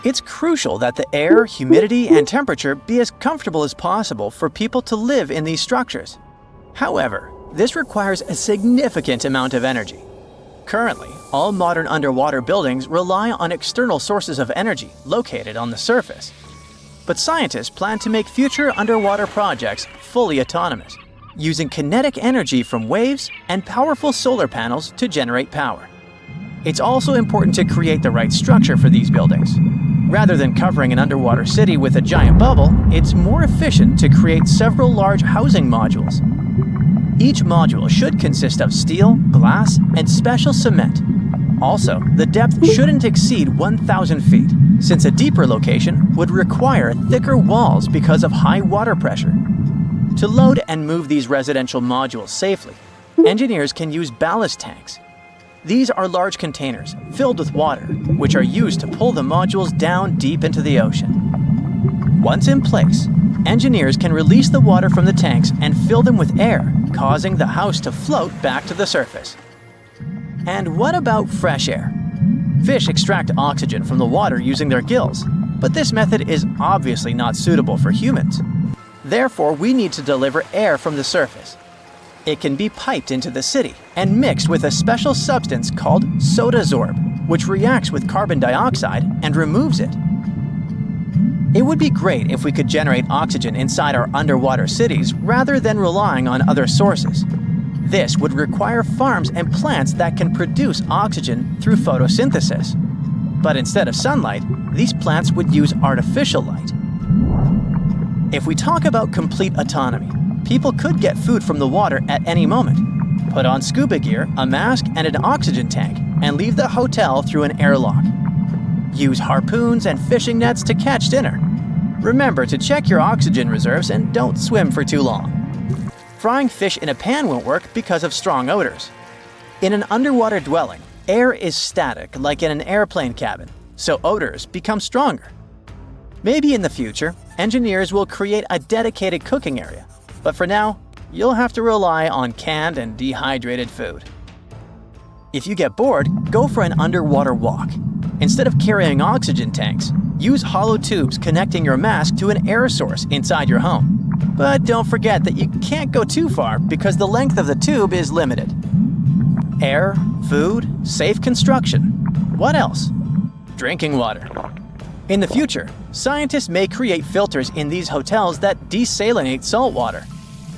It's crucial that the air, humidity, and temperature be as comfortable as possible for people to live in these structures. However, this requires a significant amount of energy. Currently, all modern underwater buildings rely on external sources of energy located on the surface. But scientists plan to make future underwater projects fully autonomous, using kinetic energy from waves and powerful solar panels to generate power. It's also important to create the right structure for these buildings. Rather than covering an underwater city with a giant bubble, it's more efficient to create several large housing modules. Each module should consist of steel, glass, and special cement. Also, the depth shouldn't exceed 1,000 feet, since a deeper location would require thicker walls because of high water pressure. To load and move these residential modules safely, engineers can use ballast tanks. These are large containers filled with water, which are used to pull the modules down deep into the ocean. Once in place, engineers can release the water from the tanks and fill them with air, causing the house to float back to the surface. And what about fresh air? Fish extract oxygen from the water using their gills, but this method is obviously not suitable for humans. Therefore, we need to deliver air from the surface. It can be piped into the city and mixed with a special substance called sodasorb, which reacts with carbon dioxide and removes it. It would be great if we could generate oxygen inside our underwater cities rather than relying on other sources. This would require farms and plants that can produce oxygen through photosynthesis. But instead of sunlight, these plants would use artificial light. If we talk about complete autonomy, people could get food from the water at any moment, put on scuba gear, a mask, and an oxygen tank, and leave the hotel through an airlock. Use harpoons and fishing nets to catch dinner. Remember to check your oxygen reserves and don't swim for too long. Frying fish in a pan won't work because of strong odors. In an underwater dwelling, air is static like in an airplane cabin, so odors become stronger. Maybe in the future, engineers will create a dedicated cooking area, but for now, you'll have to rely on canned and dehydrated food. If you get bored, go for an underwater walk. Instead of carrying oxygen tanks, use hollow tubes connecting your mask to an air source inside your home. But don't forget that you can't go too far because the length of the tube is limited. Air, food, safe construction. What else? Drinking water. In the future, scientists may create filters in these hotels that desalinate salt water.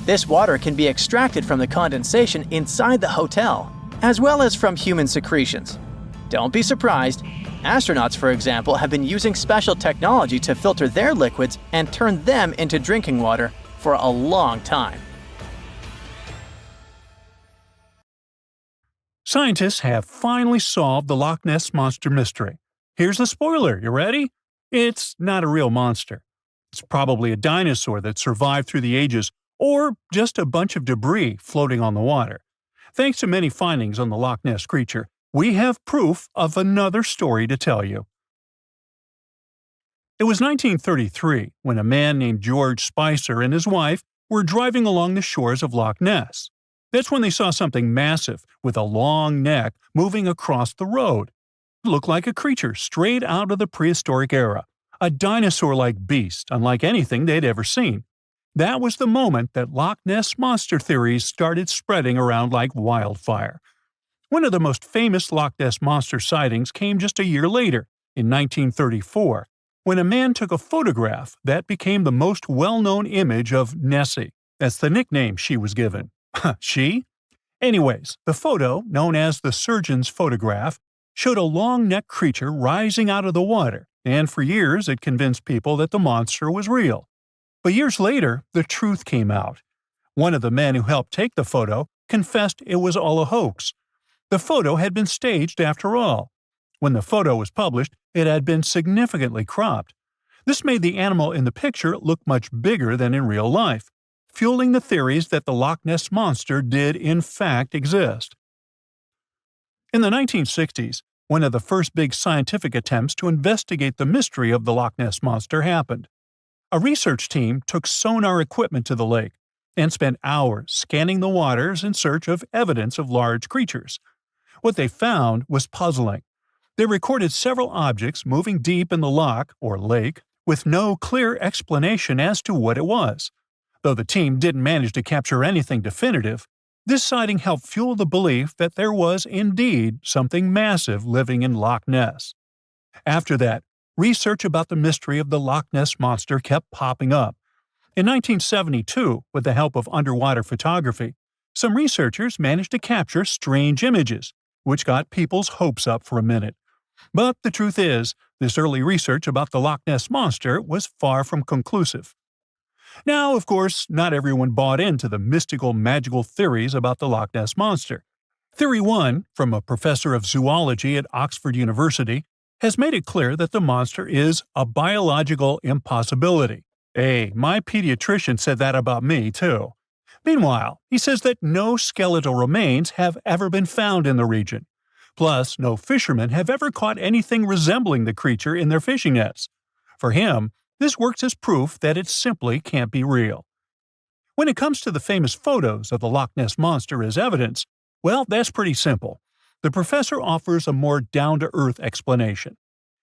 This water can be extracted from the condensation inside the hotel, as well as from human secretions. Don't be surprised. Astronauts, for example, have been using special technology to filter their liquids and turn them into drinking water for a long time. Scientists have finally solved the Loch Ness Monster mystery. Here's the spoiler, you ready? It's not a real monster. It's probably a dinosaur that survived through the ages, or just a bunch of debris floating on the water. Thanks to many findings on the Loch Ness creature, we have proof of another story to tell you. It was 1933 when a man named George Spicer and his wife were driving along the shores of Loch Ness. That's when they saw something massive with a long neck moving across the road. It looked like a creature straight out of the prehistoric era, a dinosaur-like beast unlike anything they'd ever seen. That was the moment that Loch Ness Monster theories started spreading around like wildfire. One of the most famous Loch Ness Monster sightings came just a year later, in 1934, when a man took a photograph that became the most well-known image of Nessie. That's the nickname she was given. She? Anyways, the photo, known as the surgeon's photograph, showed a long-necked creature rising out of the water, and for years it convinced people that the monster was real. But years later, the truth came out. One of the men who helped take the photo confessed it was all a hoax. The photo had been staged after all. When the photo was published, it had been significantly cropped. This made the animal in the picture look much bigger than in real life, fueling the theories that the Loch Ness Monster did in fact exist. In the 1960s, one of the first big scientific attempts to investigate the mystery of the Loch Ness Monster happened. A research team took sonar equipment to the lake and spent hours scanning the waters in search of evidence of large creatures. What they found was puzzling. They recorded several objects moving deep in the loch, or lake, with no clear explanation as to what it was. Though the team didn't manage to capture anything definitive, this sighting helped fuel the belief that there was indeed something massive living in Loch Ness. After that, research about the mystery of the Loch Ness Monster kept popping up. In 1972, with the help of underwater photography, some researchers managed to capture strange images, which got people's hopes up for a minute. But the truth is, this early research about the Loch Ness Monster was far from conclusive. Now, of course, not everyone bought into the mystical, magical theories about the Loch Ness Monster. Theory 1, from a professor of zoology at Oxford University, has made it clear that the monster is a biological impossibility. Hey, my pediatrician said that about me, too. Meanwhile, he says that no skeletal remains have ever been found in the region. Plus, no fishermen have ever caught anything resembling the creature in their fishing nets. For him, this works as proof that it simply can't be real. When it comes to the famous photos of the Loch Ness Monster as evidence, well, that's pretty simple. The professor offers a more down-to-earth explanation.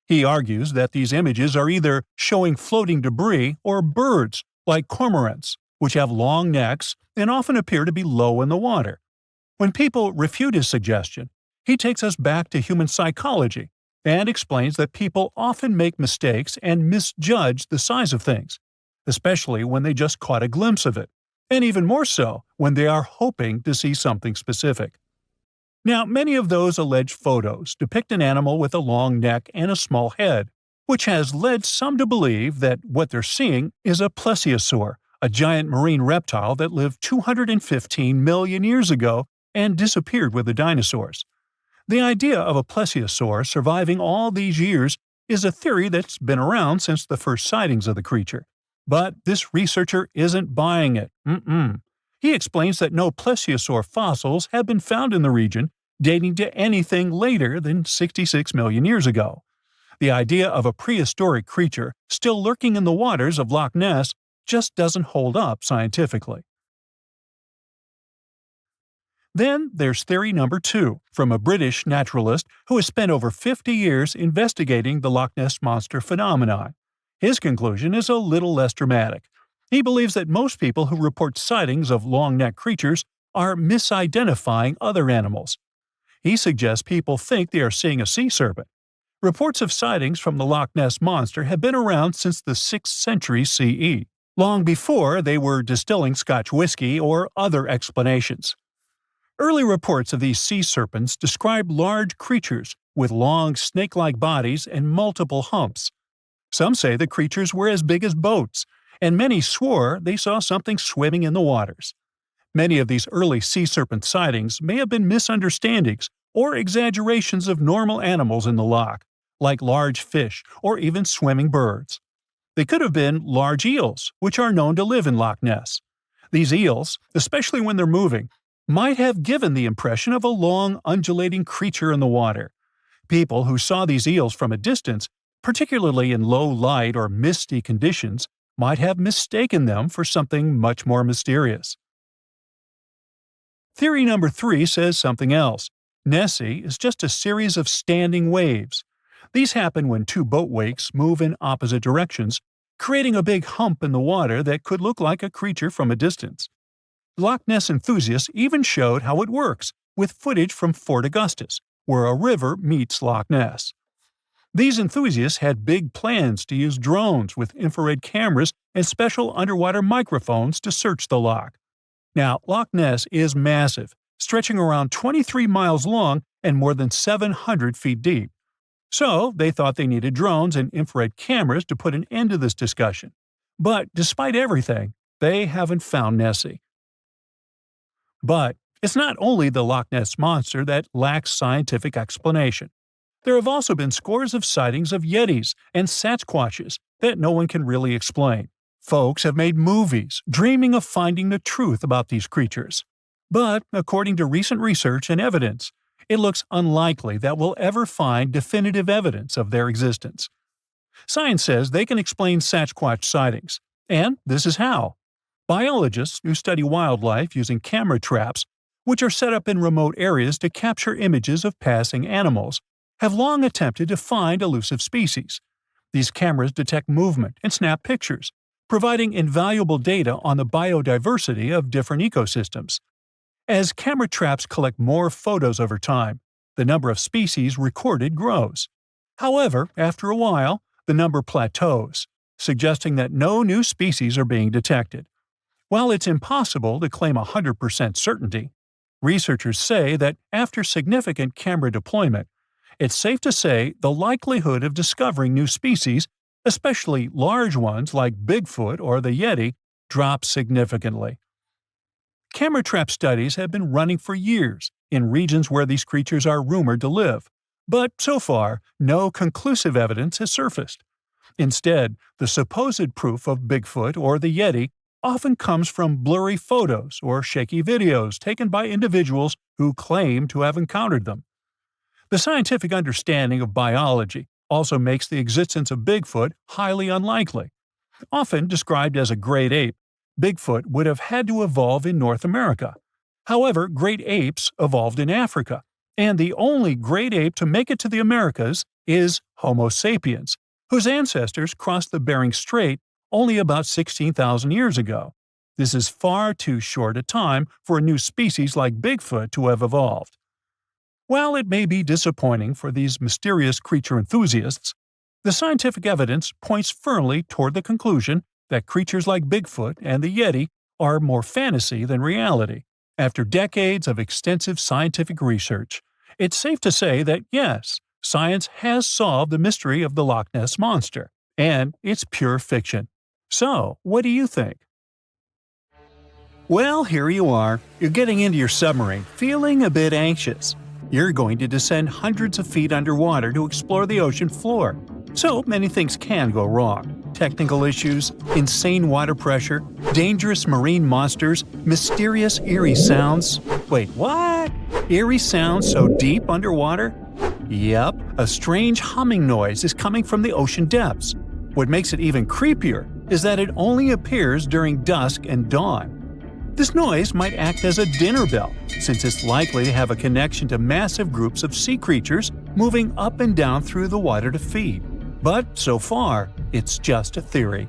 He argues that these images are either showing floating debris or birds, like cormorants, which have long necks and often appear to be low in the water. When people refute his suggestion, he takes us back to human psychology and explains that people often make mistakes and misjudge the size of things, especially when they just caught a glimpse of it, and even more so when they are hoping to see something specific. Now, many of those alleged photos depict an animal with a long neck and a small head, which has led some to believe that what they're seeing is a plesiosaur, a giant marine reptile that lived 215 million years ago and disappeared with the dinosaurs. The idea of a plesiosaur surviving all these years is a theory that's been around since the first sightings of the creature. But this researcher isn't buying it. He explains that no plesiosaur fossils have been found in the region dating to anything later than 66 million years ago. The idea of a prehistoric creature still lurking in the waters of Loch Ness just doesn't hold up scientifically. Then there's theory number 2, from a British naturalist who has spent over 50 years investigating the Loch Ness Monster phenomenon. His conclusion is a little less dramatic. He believes that most people who report sightings of long-necked creatures are misidentifying other animals. He suggests people think they are seeing a sea serpent. Reports of sightings from the Loch Ness Monster have been around since the 6th century CE, long before they were distilling Scotch whiskey or other explanations. Early reports of these sea serpents describe large creatures with long snake-like bodies and multiple humps. Some say the creatures were as big as boats, and many swore they saw something swimming in the waters. Many of these early sea serpent sightings may have been misunderstandings or exaggerations of normal animals in the loch, like large fish or even swimming birds. They could have been large eels, which are known to live in Loch Ness. These eels, especially when they're moving, might have given the impression of a long, undulating creature in the water. People who saw these eels from a distance, particularly in low light or misty conditions, might have mistaken them for something much more mysterious. Theory number 3 says something else. Nessie is just a series of standing waves. These happen when two boat wakes move in opposite directions, creating a big hump in the water that could look like a creature from a distance. Loch Ness enthusiasts even showed how it works, with footage from Fort Augustus, where a river meets Loch Ness. These enthusiasts had big plans to use drones with infrared cameras and special underwater microphones to search the loch. Now, Loch Ness is massive, stretching around 23 miles long and more than 700 feet deep. So, they thought they needed drones and infrared cameras to put an end to this discussion. But despite everything, they haven't found Nessie. But it's not only the Loch Ness Monster that lacks scientific explanation. There have also been scores of sightings of Yetis and Sasquatches that no one can really explain. Folks have made movies, dreaming of finding the truth about these creatures. But, according to recent research and evidence, it looks unlikely that we'll ever find definitive evidence of their existence. Science says they can explain Sasquatch sightings, and this is how. Biologists who study wildlife using camera traps, which are set up in remote areas to capture images of passing animals, have long attempted to find elusive species. These cameras detect movement and snap pictures, providing invaluable data on the biodiversity of different ecosystems. As camera traps collect more photos over time, the number of species recorded grows. However, after a while, the number plateaus, suggesting that no new species are being detected. While it's impossible to claim 100% certainty, researchers say that after significant camera deployment, it's safe to say the likelihood of discovering new species, especially large ones like Bigfoot or the Yeti, drops significantly. Camera trap studies have been running for years in regions where these creatures are rumored to live, but so far, no conclusive evidence has surfaced. Instead, the supposed proof of Bigfoot or the Yeti often comes from blurry photos or shaky videos taken by individuals who claim to have encountered them. The scientific understanding of biology also makes the existence of Bigfoot highly unlikely. Often described as a great ape, Bigfoot would have had to evolve in North America. However, great apes evolved in Africa, and the only great ape to make it to the Americas is Homo sapiens, whose ancestors crossed the Bering Strait only about 16,000 years ago. This is far too short a time for a new species like Bigfoot to have evolved. While it may be disappointing for these mysterious creature enthusiasts, the scientific evidence points firmly toward the conclusion that creatures like Bigfoot and the Yeti are more fantasy than reality. After decades of extensive scientific research, it's safe to say that yes, science has solved the mystery of the Loch Ness Monster, and it's pure fiction. So, what do you think? Well, here you are. You're getting into your submarine, feeling a bit anxious. You're going to descend hundreds of feet underwater to explore the ocean floor. So many things can go wrong. Technical issues, insane water pressure, dangerous marine monsters, mysterious eerie sounds. Wait, what? Eerie sounds so deep underwater? Yep, a strange humming noise is coming from the ocean depths. What makes it even creepier is that it only appears during dusk and dawn. This noise might act as a dinner bell, since it's likely to have a connection to massive groups of sea creatures moving up and down through the water to feed. But so far, it's just a theory.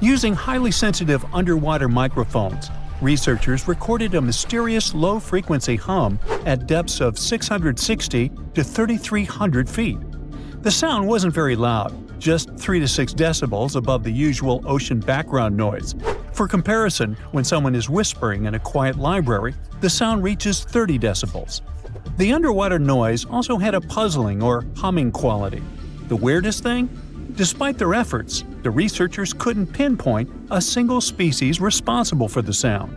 Using highly sensitive underwater microphones, researchers recorded a mysterious low-frequency hum at depths of 660 to 3,300 feet. The sound wasn't very loud, just 3 to 6 decibels above the usual ocean background noise. For comparison, when someone is whispering in a quiet library, the sound reaches 30 decibels. The underwater noise also had a puzzling or humming quality. The weirdest thing? Despite their efforts, the researchers couldn't pinpoint a single species responsible for the sound.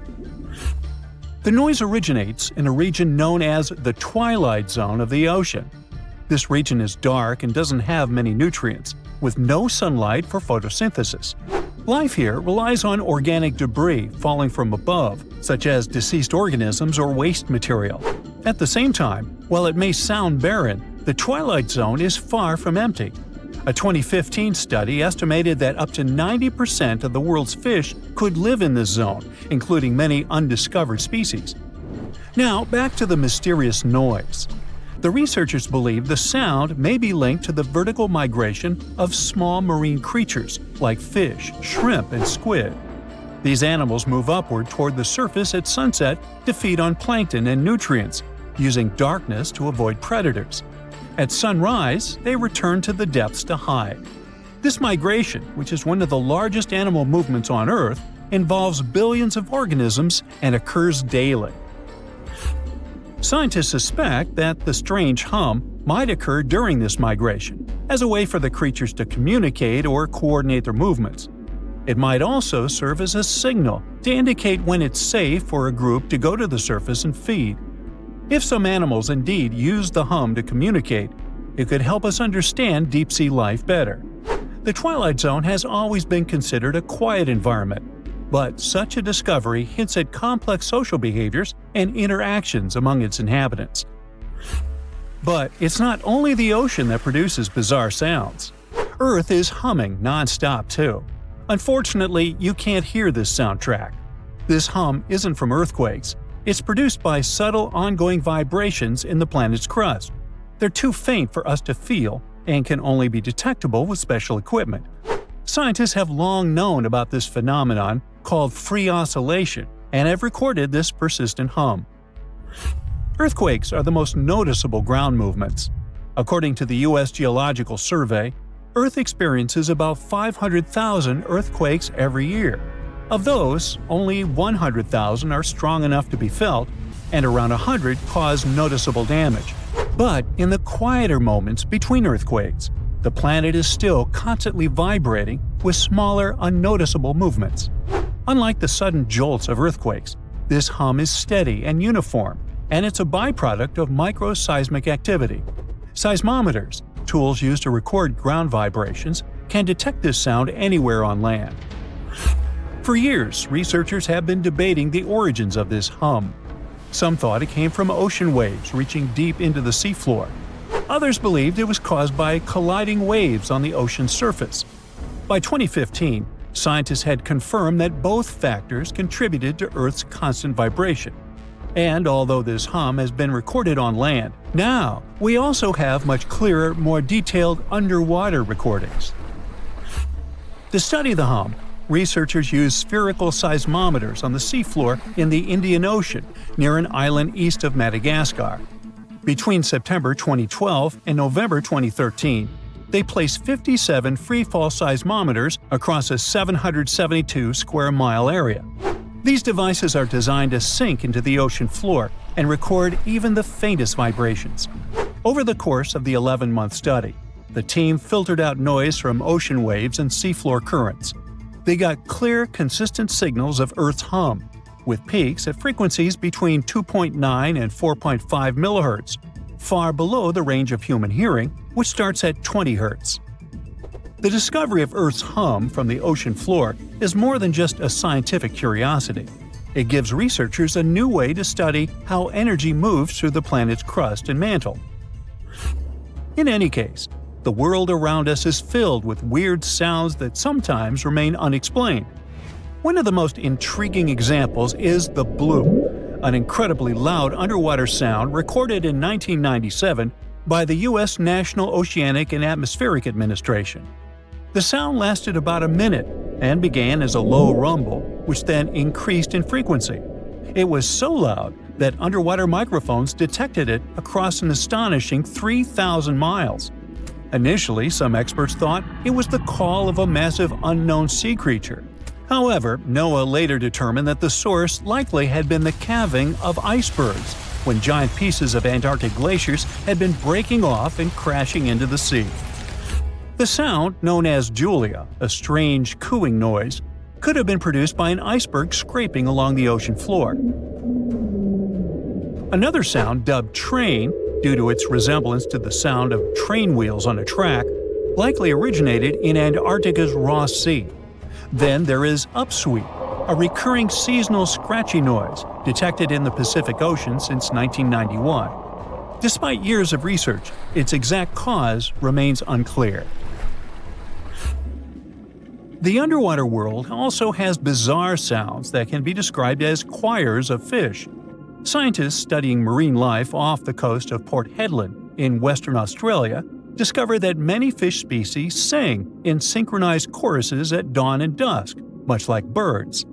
The noise originates in a region known as the twilight zone of the ocean. This region is dark and doesn't have many nutrients, with no sunlight for photosynthesis. Life here relies on organic debris falling from above, such as deceased organisms or waste material. At the same time, while it may sound barren, the twilight zone is far from empty. A 2015 study estimated that up to 90% of the world's fish could live in this zone, including many undiscovered species. Now, back to the mysterious noise. The researchers believe the sound may be linked to the vertical migration of small marine creatures like fish, shrimp, and squid. These animals move upward toward the surface at sunset to feed on plankton and nutrients, using darkness to avoid predators. At sunrise, they return to the depths to hide. This migration, which is one of the largest animal movements on Earth, involves billions of organisms and occurs daily. Scientists suspect that the strange hum might occur during this migration, as a way for the creatures to communicate or coordinate their movements. It might also serve as a signal to indicate when it's safe for a group to go to the surface and feed. If some animals indeed use the hum to communicate, it could help us understand deep-sea life better. The Twilight Zone has always been considered a quiet environment, but such a discovery hints at complex social behaviors and interactions among its inhabitants. But it's not only the ocean that produces bizarre sounds. Earth is humming non-stop too. Unfortunately, you can't hear this soundtrack. This hum isn't from earthquakes. It's produced by subtle ongoing vibrations in the planet's crust. They're too faint for us to feel and can only be detectable with special equipment. Scientists have long known about this phenomenon called free oscillation and have recorded this persistent hum. Earthquakes are the most noticeable ground movements. According to the U.S. Geological Survey, Earth experiences about 500,000 earthquakes every year. Of those, only 100,000 are strong enough to be felt, and around 100 cause noticeable damage. But in the quieter moments between earthquakes, the planet is still constantly vibrating with smaller, unnoticeable movements. Unlike the sudden jolts of earthquakes, this hum is steady and uniform, and it's a byproduct of microseismic activity. Seismometers, tools used to record ground vibrations, can detect this sound anywhere on land. For years, researchers have been debating the origins of this hum. Some thought it came from ocean waves reaching deep into the seafloor. Others believed it was caused by colliding waves on the ocean's surface. By 2015, scientists had confirmed that both factors contributed to Earth's constant vibration. And although this hum has been recorded on land, now we also have much clearer, more detailed underwater recordings. To study the hum, researchers used spherical seismometers on the seafloor in the Indian Ocean near an island east of Madagascar. Between September 2012 and November 2013, they placed 57 freefall seismometers across a 772 square mile area. These devices are designed to sink into the ocean floor and record even the faintest vibrations. Over the course of the 11-month study, the team filtered out noise from ocean waves and seafloor currents. They got clear, consistent signals of Earth's hum, with peaks at frequencies between 2.9 and 4.5 MHz, far below the range of human hearing, which starts at 20 Hz. The discovery of Earth's hum from the ocean floor is more than just a scientific curiosity. It gives researchers a new way to study how energy moves through the planet's crust and mantle. In any case, the world around us is filled with weird sounds that sometimes remain unexplained. One of the most intriguing examples is the bloop, an incredibly loud underwater sound recorded in 1997 by the U.S. National Oceanic and Atmospheric Administration. The sound lasted about a minute and began as a low rumble, which then increased in frequency. It was so loud that underwater microphones detected it across an astonishing 3,000 miles. Initially, some experts thought it was the call of a massive unknown sea creature. However, NOAA later determined that the source likely had been the calving of icebergs, when giant pieces of Antarctic glaciers had been breaking off and crashing into the sea. The sound, known as Julia, a strange cooing noise, could have been produced by an iceberg scraping along the ocean floor. Another sound, dubbed train, due to its resemblance to the sound of train wheels on a track, likely originated in Antarctica's Ross Sea. Then there is upsweep, a recurring seasonal scratchy noise detected in the Pacific Ocean since 1991. Despite years of research, its exact cause remains unclear. The underwater world also has bizarre sounds that can be described as choirs of fish. Scientists studying marine life off the coast of Port Hedland in Western Australia discovered that many fish species sing in synchronized choruses at dawn and dusk, much like birds.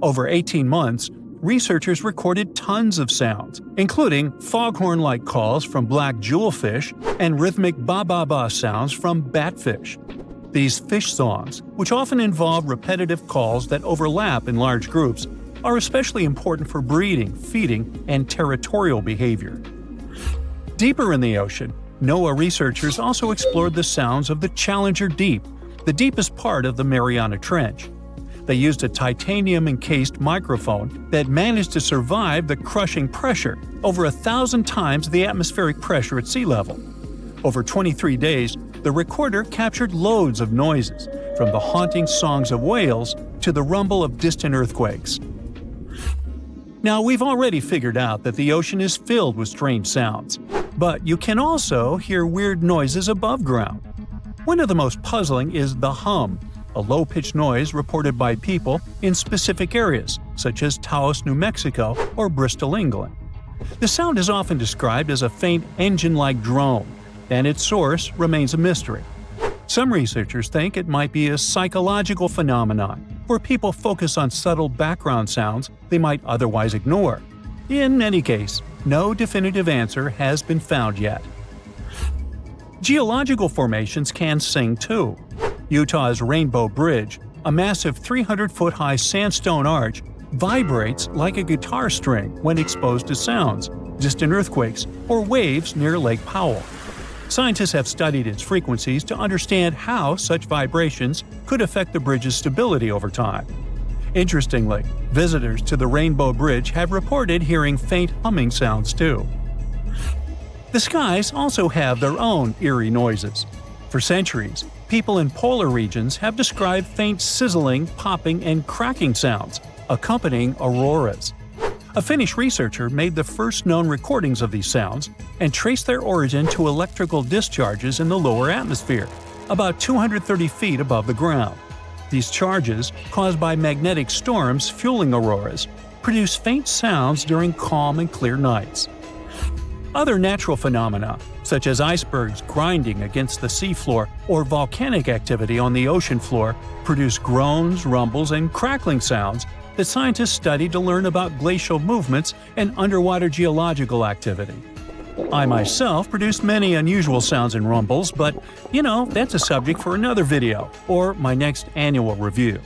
Over 18 months, researchers recorded tons of sounds, including foghorn-like calls from black jewelfish and rhythmic ba-ba-ba sounds from batfish. These fish songs, which often involve repetitive calls that overlap in large groups, are especially important for breeding, feeding, and territorial behavior. Deeper in the ocean, NOAA researchers also explored the sounds of the Challenger Deep, the deepest part of the Mariana Trench. They used a titanium-encased microphone that managed to survive the crushing pressure, over 1,000 times the atmospheric pressure at sea level. Over 23 days, the recorder captured loads of noises, from the haunting songs of whales to the rumble of distant earthquakes. Now, we've already figured out that the ocean is filled with strange sounds, but you can also hear weird noises above ground. One of the most puzzling is the hum, a low-pitched noise reported by people in specific areas, such as Taos, New Mexico, or Bristol, England. The sound is often described as a faint engine-like drone, and its source remains a mystery. Some researchers think it might be a psychological phenomenon, where people focus on subtle background sounds they might otherwise ignore. In any case, no definitive answer has been found yet. Geological formations can sing too. Utah's Rainbow Bridge, a massive 300-foot-high sandstone arch, vibrates like a guitar string when exposed to sounds, distant earthquakes, or waves near Lake Powell. Scientists have studied its frequencies to understand how such vibrations could affect the bridge's stability over time. Interestingly, visitors to the Rainbow Bridge have reported hearing faint humming sounds too. The skies also have their own eerie noises. For centuries, people in polar regions have described faint sizzling, popping, and cracking sounds, accompanying auroras. A Finnish researcher made the first known recordings of these sounds and traced their origin to electrical discharges in the lower atmosphere, about 230 feet above the ground. These charges, caused by magnetic storms fueling auroras, produce faint sounds during calm and clear nights. Other natural phenomena, such as icebergs grinding against the seafloor or volcanic activity on the ocean floor, produce groans, rumbles, and crackling sounds that scientists study to learn about glacial movements and underwater geological activity. I myself produce many unusual sounds and rumbles, but that's a subject for another video or my next annual review.